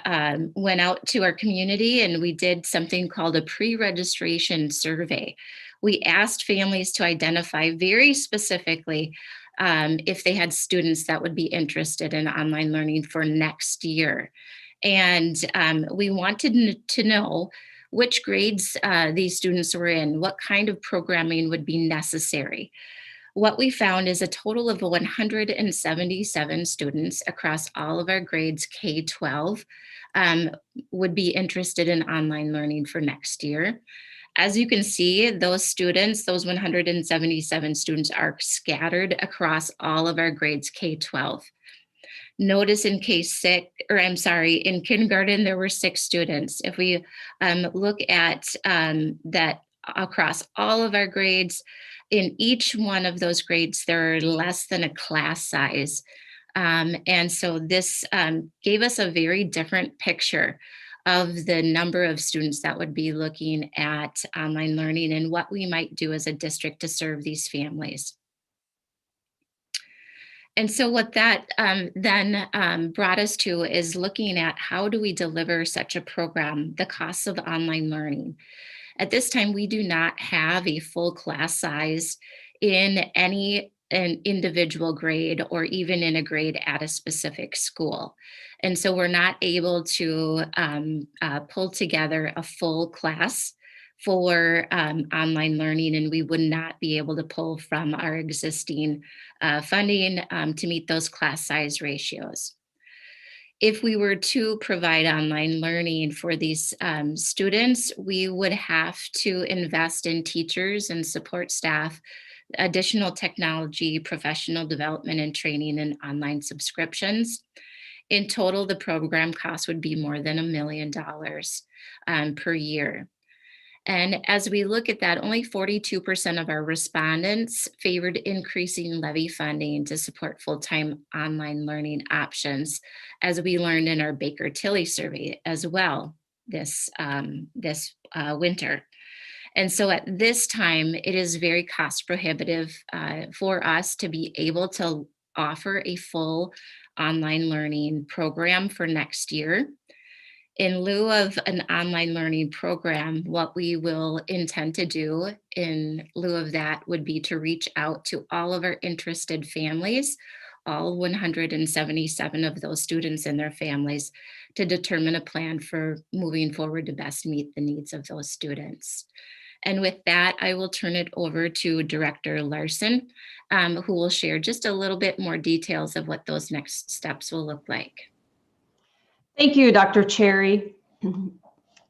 went out to our community and we did something called a pre-registration survey. We asked families to identify very specifically if they had students that would be interested in online learning for next year. And we wanted to know which grades these students were in, what kind of programming would be necessary. What we found is a total of 177 students across all of our grades K-12 would be interested in online learning for next year. As you can see, those students, those 177 students are scattered across all of our grades K-12. Notice in in kindergarten, there were 6 students. If we look at that across all of our grades, in each one of those grades, there are less than a class size. And so this gave us a very different picture of the number of students that would be looking at online learning and what we might do as a district to serve these families. And so what that then brought us to is looking at how do we deliver such a program, the costs of online learning. At this time, we do not have a full class size in an individual grade or even in a grade at a specific school. And so we're not able to pull together a full class for online learning, and we would not be able to pull from our existing funding to meet those class size ratios. If we were to provide online learning for these students, we would have to invest in teachers and support staff, additional technology, professional development and training, and online subscriptions. In total, the program cost would be more than $1 million per year. And as we look at that, only 42% of our respondents favored increasing levy funding to support full-time online learning options, as we learned in our Baker-Tilly survey as well this winter. And so at this time, it is very cost prohibitive for us to be able to offer a full online learning program for next year. In lieu of an online learning program, what we will intend to do in lieu of that would be to reach out to all of our interested families, all 177 of those students and their families, to determine a plan for moving forward to best meet the needs of those students. And with that, I will turn it over to Director Larson, who will share just a little bit more details of what those next steps will look like. Thank you, Dr. Cherry.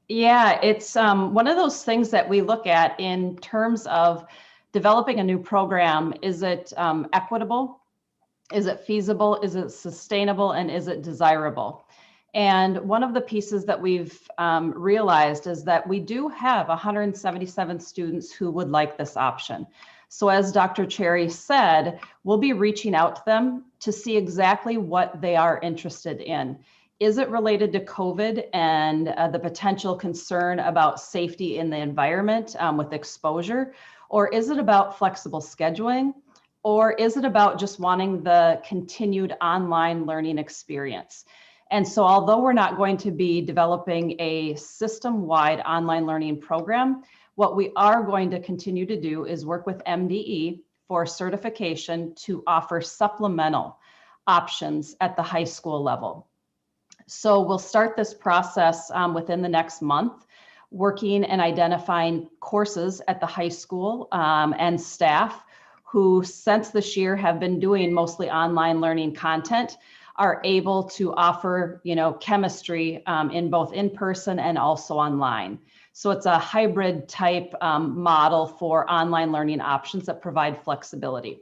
Yeah, it's one of those things that we look at in terms of developing a new program. Is it equitable? Is it feasible? Is it sustainable? And is it desirable? And one of the pieces that we've realized is that we do have 177 students who would like this option. So as Dr. Cherry said, we'll be reaching out to them to see exactly what they are interested in. Is it related to COVID and the potential concern about safety in the environment with exposure? Or is it about flexible scheduling? Or is it about just wanting the continued online learning experience? And so although we're not going to be developing a system-wide online learning program, what we are going to continue to do is work with MDE for certification to offer supplemental options at the high school level. So we'll start this process within the next month. working and identifying courses at the high school and staff who since this year have been doing mostly online learning content are able to offer, chemistry in both in person and also online. So it's a hybrid type model for online learning options that provide flexibility.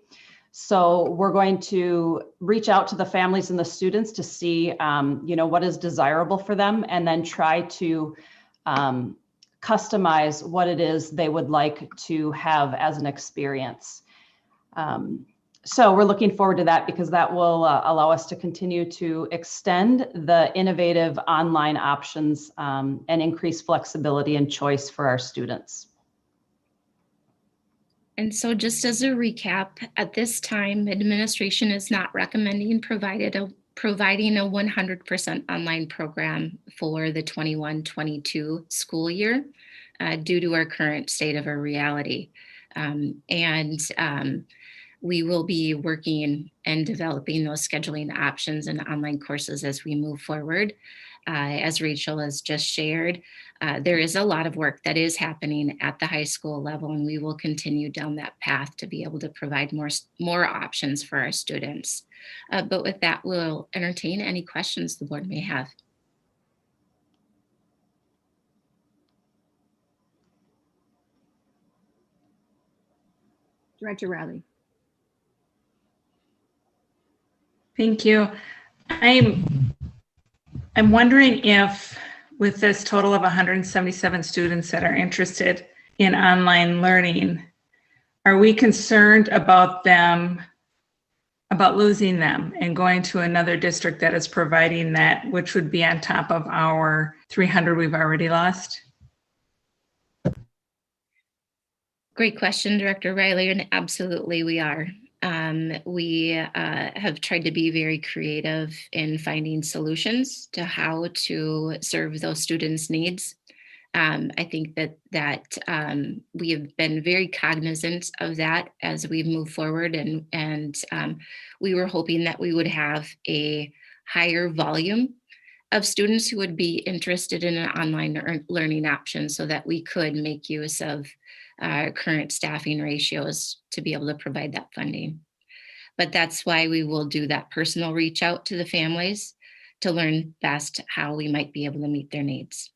So we're going to reach out to the families and the students to see, what is desirable for them, and then try to customize what it is they would like to have as an experience. So we're looking forward to that because that will allow us to continue to extend the innovative online options and increase flexibility and choice for our students. And so just as a recap, at this time, administration is not recommending providing a 100% online program for the 21-22 school year due to our current state of our reality. We will be working and developing those scheduling options and online courses as we move forward. As Rachel has just shared, there is a lot of work that is happening at the high school level, and we will continue down that path to be able to provide more options for our students. But with that, we'll entertain any questions the board may have. Director Riley. Thank you. I'm wondering if with this total of 177 students that are interested in online learning, are we concerned about losing them and going to another district that is providing that, which would be on top of our 300 we've already lost? Great question, Director Riley, and absolutely we are. We have tried to be very creative in finding solutions to how to serve those students' needs. I think that we have been very cognizant of that as we move forward, and we were hoping that we would have a higher volume of students who would be interested in an online learning option so that we could make use of current staffing ratios to be able to provide that funding. But that's why we will do that personal reach out to the families to learn best how we might be able to meet their needs.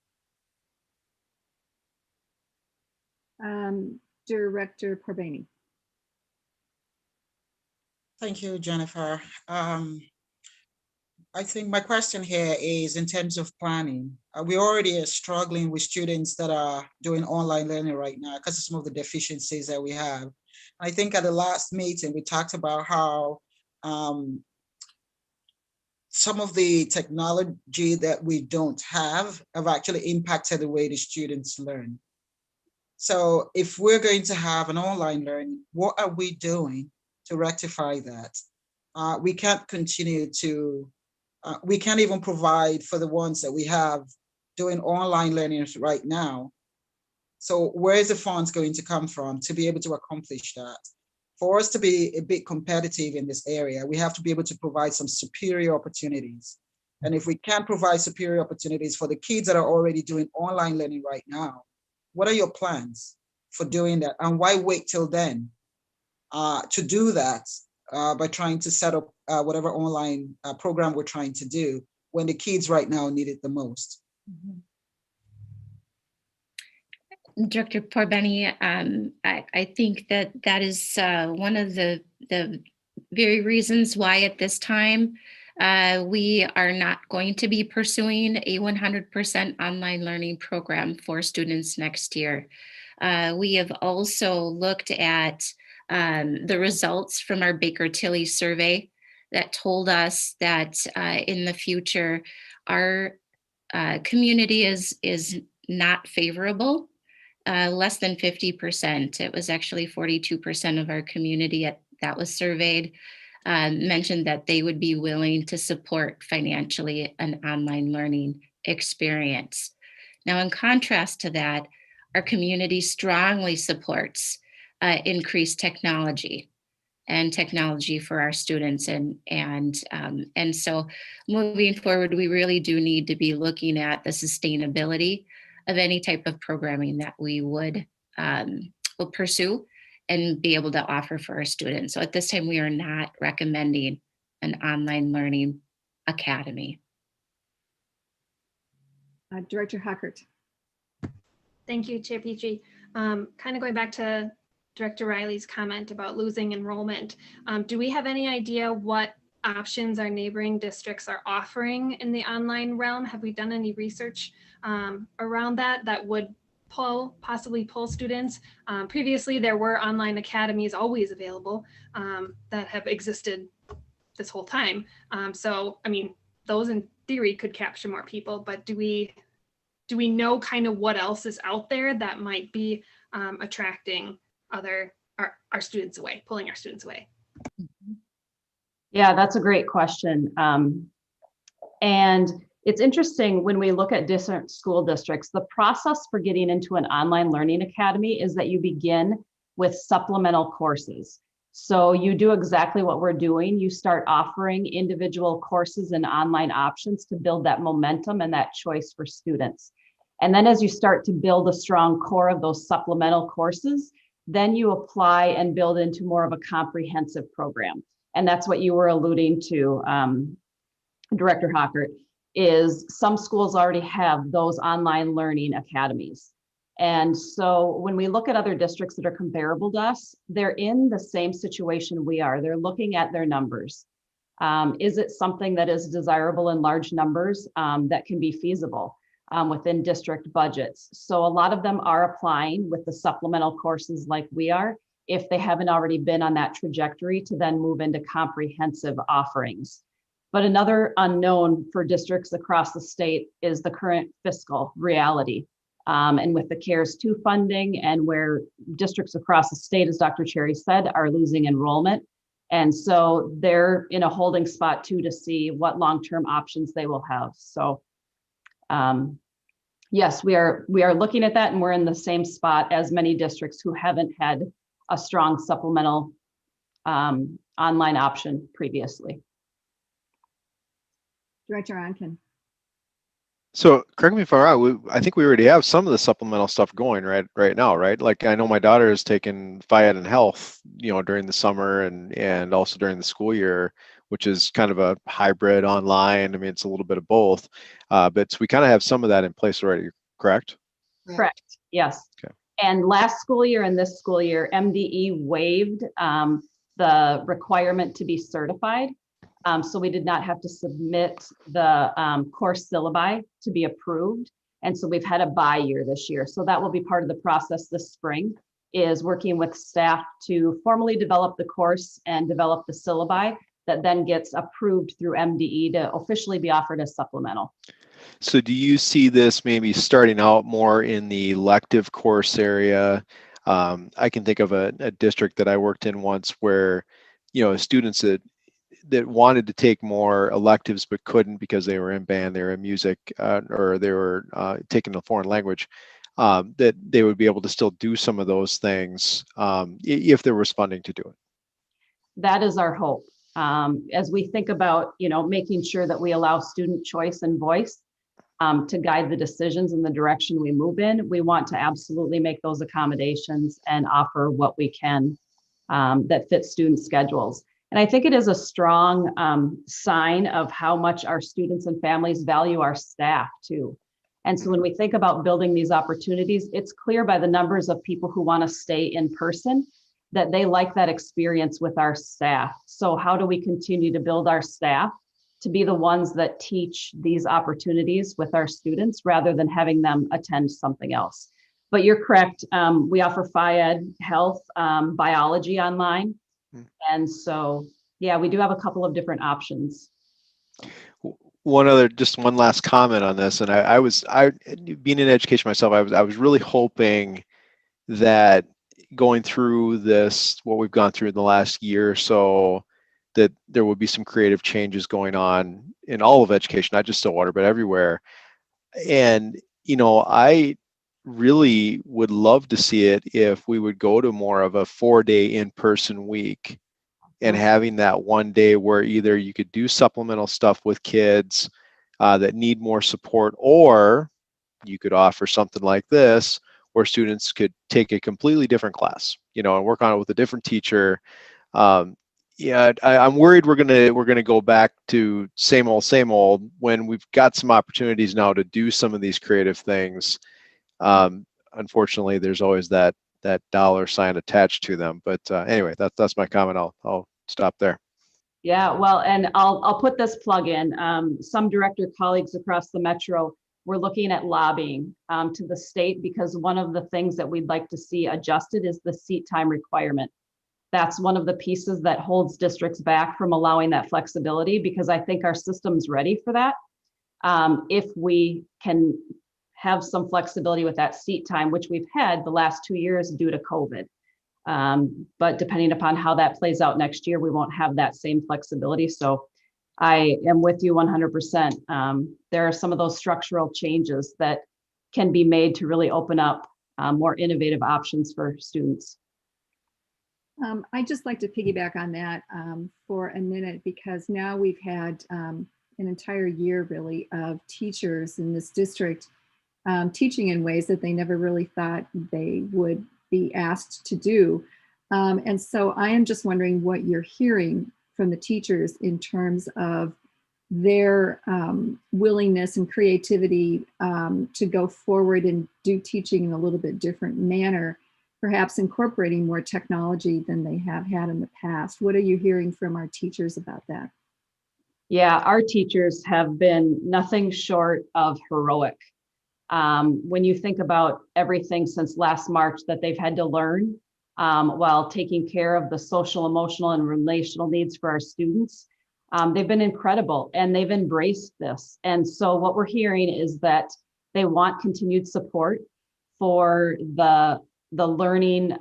Director Corbani. Thank you, Jennifer. I think my question here is in terms of planning. We already are struggling with students that are doing online learning right now because of some of the deficiencies that we have. I think at the last meeting, we talked about how some of the technology that we don't have actually impacted the way the students learn. So if we're going to have an online learning, what are we doing to rectify that? We can't continue to we can't even provide for the ones that we have doing online learning right now. So where is the funds going to come from to be able to accomplish that? For us to be a bit competitive in this area, we have to be able to provide some superior opportunities. And if we can't provide superior opportunities for the kids that are already doing online learning right now, what are your plans for doing that? And why wait till then to do that? By trying to set up whatever online program we're trying to do when the kids right now need it the most. Director Porbeni, I think that is one of the very reasons why at this time we are not going to be pursuing a 100% online learning program for students next year. We have also looked at the results from our Baker-Tilly survey that told us that in the future, our community is not favorable, less than 50%. It was actually 42% of our community that was surveyed mentioned that they would be willing to support financially an online learning experience. Now, in contrast to that, our community strongly supports increased technology for our students. And so moving forward, we really do need to be looking at the sustainability of any type of programming that we would will pursue and be able to offer for our students. So at this time, we are not recommending an online learning academy. Director Hockert. Thank you, Chair Petrie. Kind of going back to Director Riley's comment about losing enrollment. Do we have any idea what options our neighboring districts are offering in the online realm? Have we done any research around that would possibly pull students? Previously, there were online academies always available that have existed this whole time. So, I mean, those in theory could capture more people, but do we know kind of what else is out there that might be attracting our students away, pulling our students away? Yeah, that's a great question. And it's interesting when we look at different school districts, the process for getting into an online learning academy is that you begin with supplemental courses. So you do exactly what we're doing. You start offering individual courses and online options to build that momentum and that choice for students. And then as you start to build a strong core of those supplemental courses, then you apply and build into more of a comprehensive program. And that's what you were alluding to, Director Hockert, is some schools already have those online learning academies. And so when we look at other districts that are comparable to us, they're in the same situation we are. They're looking at their numbers. Is it something that is desirable in large numbers that can be feasible within district budgets? So a lot of them are applying with the supplemental courses like we are, if they haven't already been on that trajectory to then move into comprehensive offerings. But another unknown for districts across the state is the current fiscal reality. And with the CARES 2 funding and where districts across the state, as Dr. Cherry said, are losing enrollment. And so they're in a holding spot too to see what long-term options they will have. So yes, we are looking at that, and we're in the same spot as many districts who haven't had a strong supplemental online option previously. Director Onken. So correct me if I'm wrong, I think we already have some of the supplemental stuff going right now, right? Like I know my daughter has taken Phy-Ed and Health, during the summer and also during the school year, which is kind of a hybrid online. I mean, it's a little bit of both, but so we kind of have some of that in place already, correct? Correct, yes. Okay. And last school year and this school year, MDE waived the requirement to be certified. So we did not have to submit the course syllabi to be approved. And so we've had a bye year this year. So that will be part of the process this spring, is working with staff to formally develop the course and develop the syllabi that then gets approved through MDE to officially be offered as supplemental. So do you see this maybe starting out more in the elective course area? I can think of a district that I worked in once where, students that wanted to take more electives but couldn't because they were in band, they were in music, or they were taking a foreign language, that they would be able to still do some of those things if there was funding to do it. That is our hope. As we think about, making sure that we allow student choice and voice to guide the decisions in the direction we move in, we want to absolutely make those accommodations and offer what we can that fits student schedules. And I think it is a strong sign of how much our students and families value our staff too. And so when we think about building these opportunities, it's clear by the numbers of people who want to stay in person that they like that experience with our staff. So how do we continue to build our staff to be the ones that teach these opportunities with our students rather than having them attend something else? But you're correct. We offer Phy-Ed, Health, biology online. And so, yeah, we do have a couple of different options. Just one last comment on this. And I being in education myself, I was really hoping that going through this, what we've gone through in the last year or so, that there would be some creative changes going on in all of education, not just Stillwater, but everywhere. And, I really would love to see it if we would go to more of a 4-day in-person week and having that one day where either you could do supplemental stuff with kids that need more support, or you could offer something like this where students could take a completely different class, and work on it with a different teacher. Yeah, I'm worried we're gonna go back to same old when we've got some opportunities now to do some of these creative things. Unfortunately, there's always that dollar sign attached to them. But anyway, that's my comment. I'll stop there. Yeah, well, and I'll put this plug in. Some director colleagues across the metro, we're looking at lobbying to the state, because one of the things that we'd like to see adjusted is the seat time requirement. That's one of the pieces that holds districts back from allowing that flexibility, because I think our system's ready for that. If we can have some flexibility with that seat time, which we've had the last 2 years due to COVID. But depending upon how that plays out next year, we won't have that same flexibility. So I am with you 100%. There are some of those structural changes that can be made to really open up more innovative options for students. I'd just like to piggyback on that for a minute, because now we've had an entire year really of teachers in this district teaching in ways that they never really thought they would be asked to do. And so I am just wondering what you're hearing from the teachers in terms of their willingness and creativity to go forward and do teaching in a little bit different manner, perhaps incorporating more technology than they have had in the past. What are you hearing from our teachers about that? Yeah, our teachers have been nothing short of heroic. When you think about everything since last March that they've had to learn while taking care of the social, emotional, and relational needs for our students, they've been incredible, and they've embraced this. And so what we're hearing is that they want continued support for the learning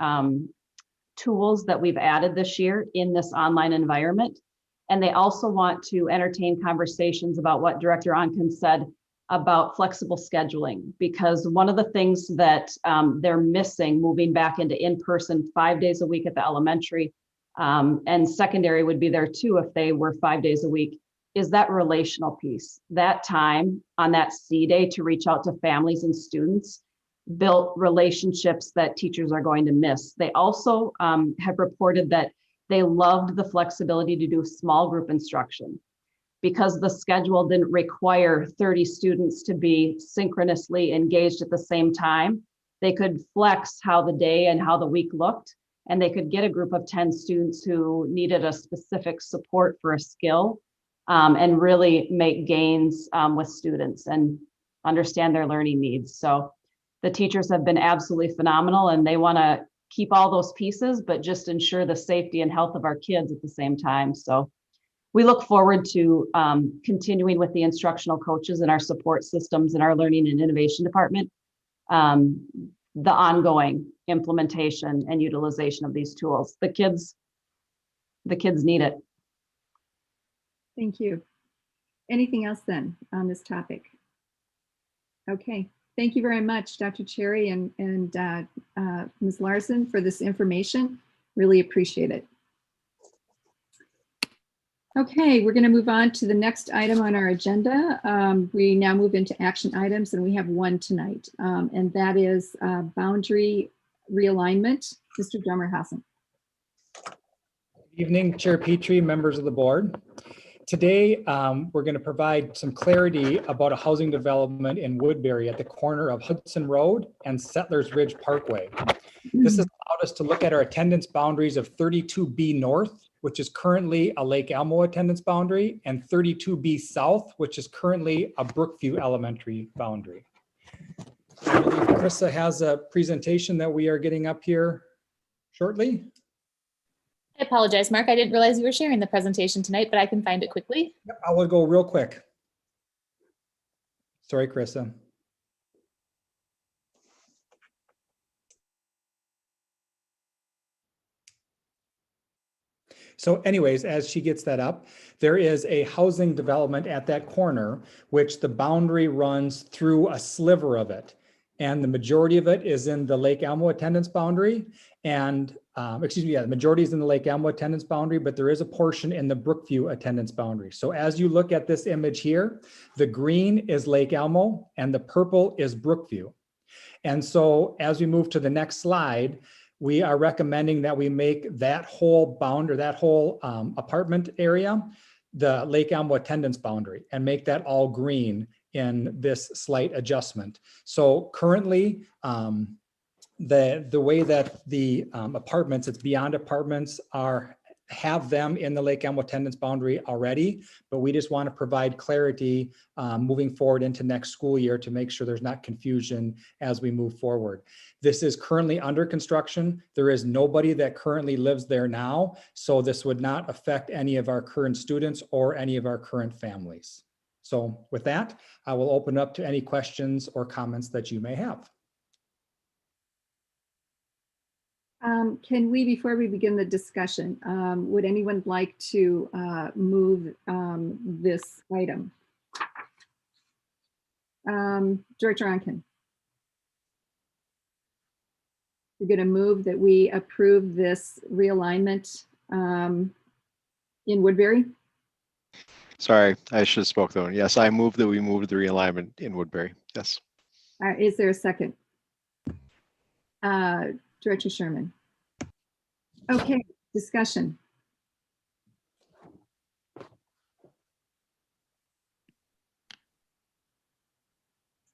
tools that we've added this year in this online environment. And they also want to entertain conversations about what Director Onken said about flexible scheduling, because one of the things that they're missing moving back into in-person 5 days a week at the elementary, and secondary would be there too if they were 5 days a week, is that relational piece. That time on that C day to reach out to families and students built relationships that teachers are going to miss. They also have reported that they loved the flexibility to do small group instruction, because the schedule didn't require 30 students to be synchronously engaged at the same time. They could flex how the day and how the week looked, and they could get a group of 10 students who needed a specific support for a skill and really make gains with students and understand their learning needs. So the teachers have been absolutely phenomenal, and they want to keep all those pieces, but just ensure the safety and health of our kids at the same time. So we look forward to continuing with the instructional coaches and our support systems in our learning and innovation department, the ongoing implementation and utilization of these tools. The kids need it. Thank you. Anything else then on this topic? Okay, thank you very much, Dr. Cherry and Ms. Larson, for this information. Really appreciate it. Okay, we're going to move on to the next item on our agenda. We now move into action items, and we have one tonight, and that is boundary realignment. Mr. Drummer-Hassan. Good evening, Chair Petrie, members of the board. Today, we're going to provide some clarity about a housing development in Woodbury at the corner of Hudson Road and Settlers Ridge Parkway. This has allowed us to look at our attendance boundaries of 32B North, which is currently a Lake Elmo attendance boundary, and 32B South, which is currently a Brookview Elementary boundary. I believe Krista has a presentation that we are getting up here shortly. I apologize, Mark. I didn't realize you were sharing the presentation tonight, but I can find it quickly. Yep, I will go real quick. Sorry, Krista. So anyways, as she gets that up, there is a housing development at that corner, which the boundary runs through a sliver of it. and the majority of it is in the Lake Elmo attendance boundary. And the majority is in the Lake Elmo attendance boundary, but there is a portion in the Brookview attendance boundary. So as you look at this image here, the green is Lake Elmo and the purple is Brookview. And so as we move to the next slide, we are recommending that we make that whole boundary, that whole apartment area, the Lake Elmo attendance boundary, and make that all green in this slight adjustment. So currently, the way that the apartments, it's beyond apartments, have them in the Lake Elmo attendance boundary already, but we just want to provide clarity moving forward into next school year to make sure there's not confusion as we move forward. This is currently under construction. There is nobody that currently lives there now, so this would not affect any of our current students or any of our current families. So with that, I will open up to any questions or comments that you may have. Can we, before we begin the discussion, would anyone like to move this item? Director Onken. You're going to move that we approve this realignment in Woodbury? Sorry, I should have spoke though. Yes, I move that we move the realignment in Woodbury. Yes. Is there a second? Director Sherman. Okay, discussion.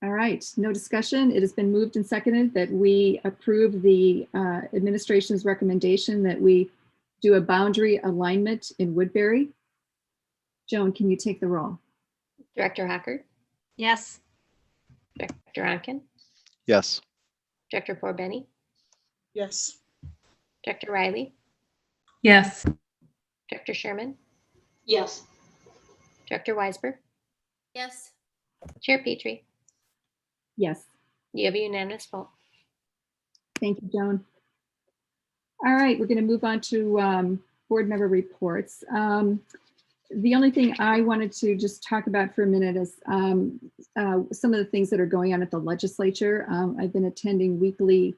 All right, no discussion. It has been moved and seconded that we approve the administration's recommendation that we do a boundary alignment in Woodbury. Joan, can you take the roll? Director Hacker, Yes. Director Onken, Yes. Director Porbeni, Yes. Director Riley, Yes. Director Sherman, Yes. Director Weisberg, Yes. Chair Petrie. Yes. You have a unanimous vote. Thank you, Joan. All right, we're going to move on to board member reports. The only thing I wanted to just talk about for a minute is some of the things that are going on at the legislature. I've been attending weekly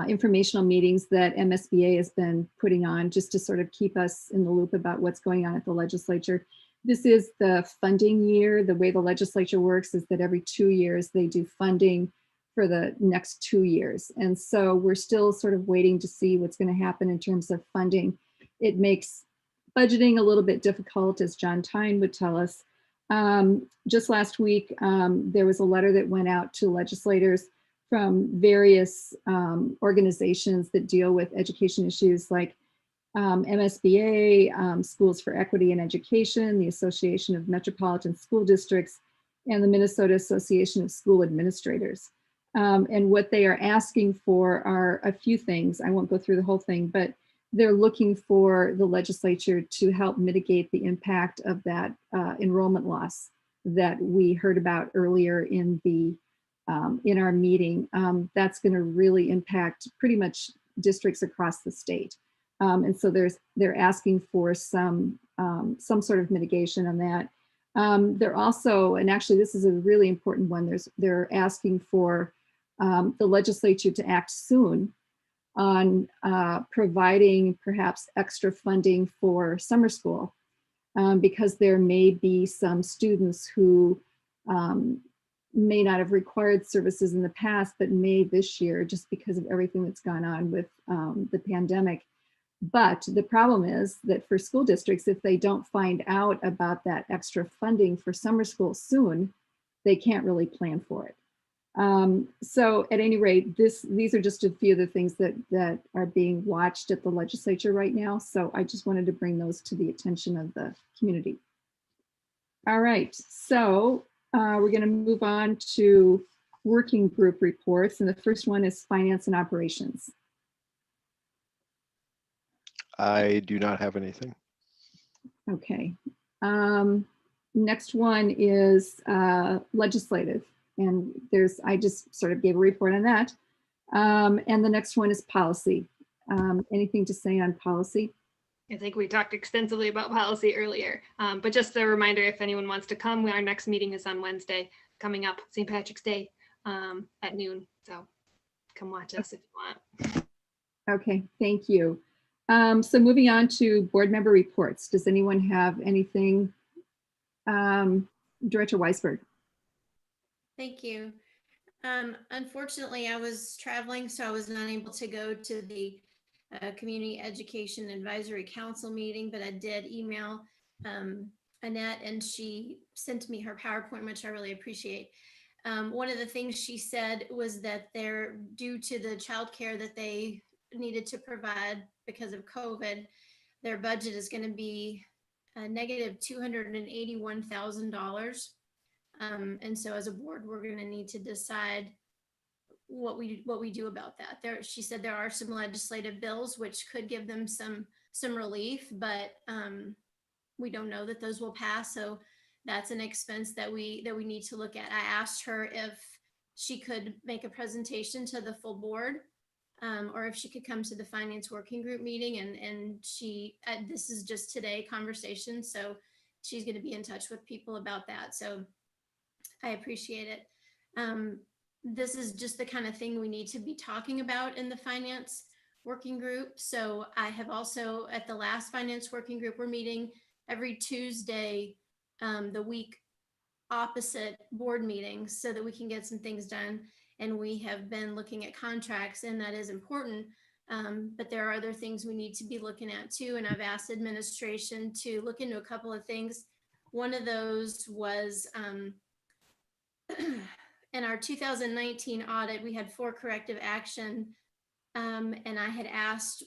informational meetings that MSBA has been putting on just to sort of keep us in the loop about what's going on at the legislature. This is the funding year. The way the legislature works is that every 2 years they do funding for the next 2 years. And so we're still sort of waiting to see what's going to happen in terms of funding. It makes budgeting a little bit difficult, as John Tyne would tell us. Just last week, there was a letter that went out to legislators from various organizations that deal with education issues like MSBA, Schools for Equity in Education, the Association of Metropolitan School Districts, and the Minnesota Association of School Administrators. And what they are asking for are a few things. I won't go through the whole thing, but they're looking for the legislature to help mitigate the impact of that enrollment loss that we heard about earlier in our meeting. That's going to really impact pretty much districts across the state. And so they're asking for some sort of mitigation on that. They're also, and actually this is a really important one, they're asking for the legislature to act soon on providing perhaps extra funding for summer school, because there may be some students who may not have required services in the past, but may this year just because of everything that's gone on with the pandemic. But the problem is that for school districts, if they don't find out about that extra funding for summer school soon, they can't really plan for it. So at any rate, these are just a few of the things that are being watched at the legislature right now. So I just wanted to bring those to the attention of the community. All right, so we're going to move on to working group reports. And the first one is finance and operations. I do not have anything. Okay. Next one is legislative. And I just sort of gave a report on that. And the next one is policy. Anything to say on policy? I think we talked extensively about policy earlier, but just a reminder, if anyone wants to come, our next meeting is on Wednesday coming up, St. Patrick's Day. at noon. So come watch us if you want. Okay, thank you. So moving on to board member reports. Does anyone have anything? Director Weisberg. Thank you. Unfortunately, I was traveling, so I was not able to go to the Community Education Advisory Council meeting, but I did email Annette, and she sent me her PowerPoint, which I really appreciate. One of the things she said was that they're due to the childcare that they needed to provide because of COVID, their budget is going to be a negative $281,000. And so as a board, we're going to need to decide what we do about that. She said there are some legislative bills which could give them some relief, but we don't know that those will pass. So that's an expense that we need to look at. I asked her if she could make a presentation to the full board, or if she could come to the finance working group meeting, and she this is just today conversation, so she's going to be in touch with people about that. So I appreciate it. This is just the kind of thing we need to be talking about in the finance working group. So I have also, at the last finance working group, we're meeting every Tuesday, the week opposite board meetings, so that we can get some things done. And we have been looking at contracts, and that is important. But there are other things we need to be looking at too. And I've asked administration to look into a couple of things. One of those was, in our 2019 audit, we had 4 corrective action. And I had asked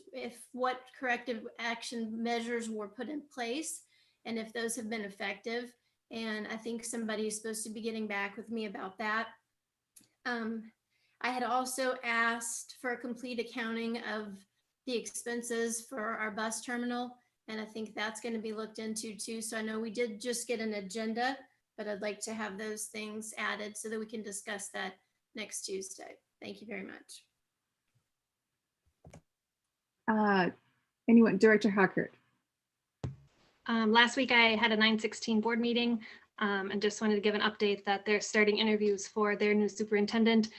what corrective action measures were put in place and if those have been effective. And I think somebody is supposed to be getting back with me about that. I had also asked for a complete accounting of the expenses for our bus terminal. And I think that's going to be looked into too. So I know we did just get an agenda, but I'd like to have those things added so that we can discuss that next Tuesday. Thank you very much. Anyone, Director Hockert. Last week I had a 9/16 board meeting, and just wanted to give an update that they're starting interviews for their new superintendent.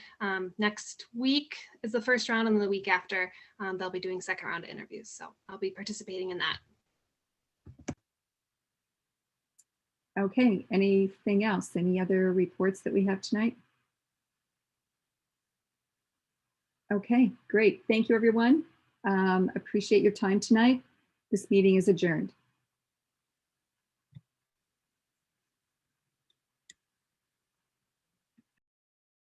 Next week is the first round, and then the week after they'll be doing second round of interviews. So I'll be participating in that. Okay, anything else? Any other reports that we have tonight? Okay, great. Thank you, everyone. Appreciate your time tonight. This meeting is adjourned.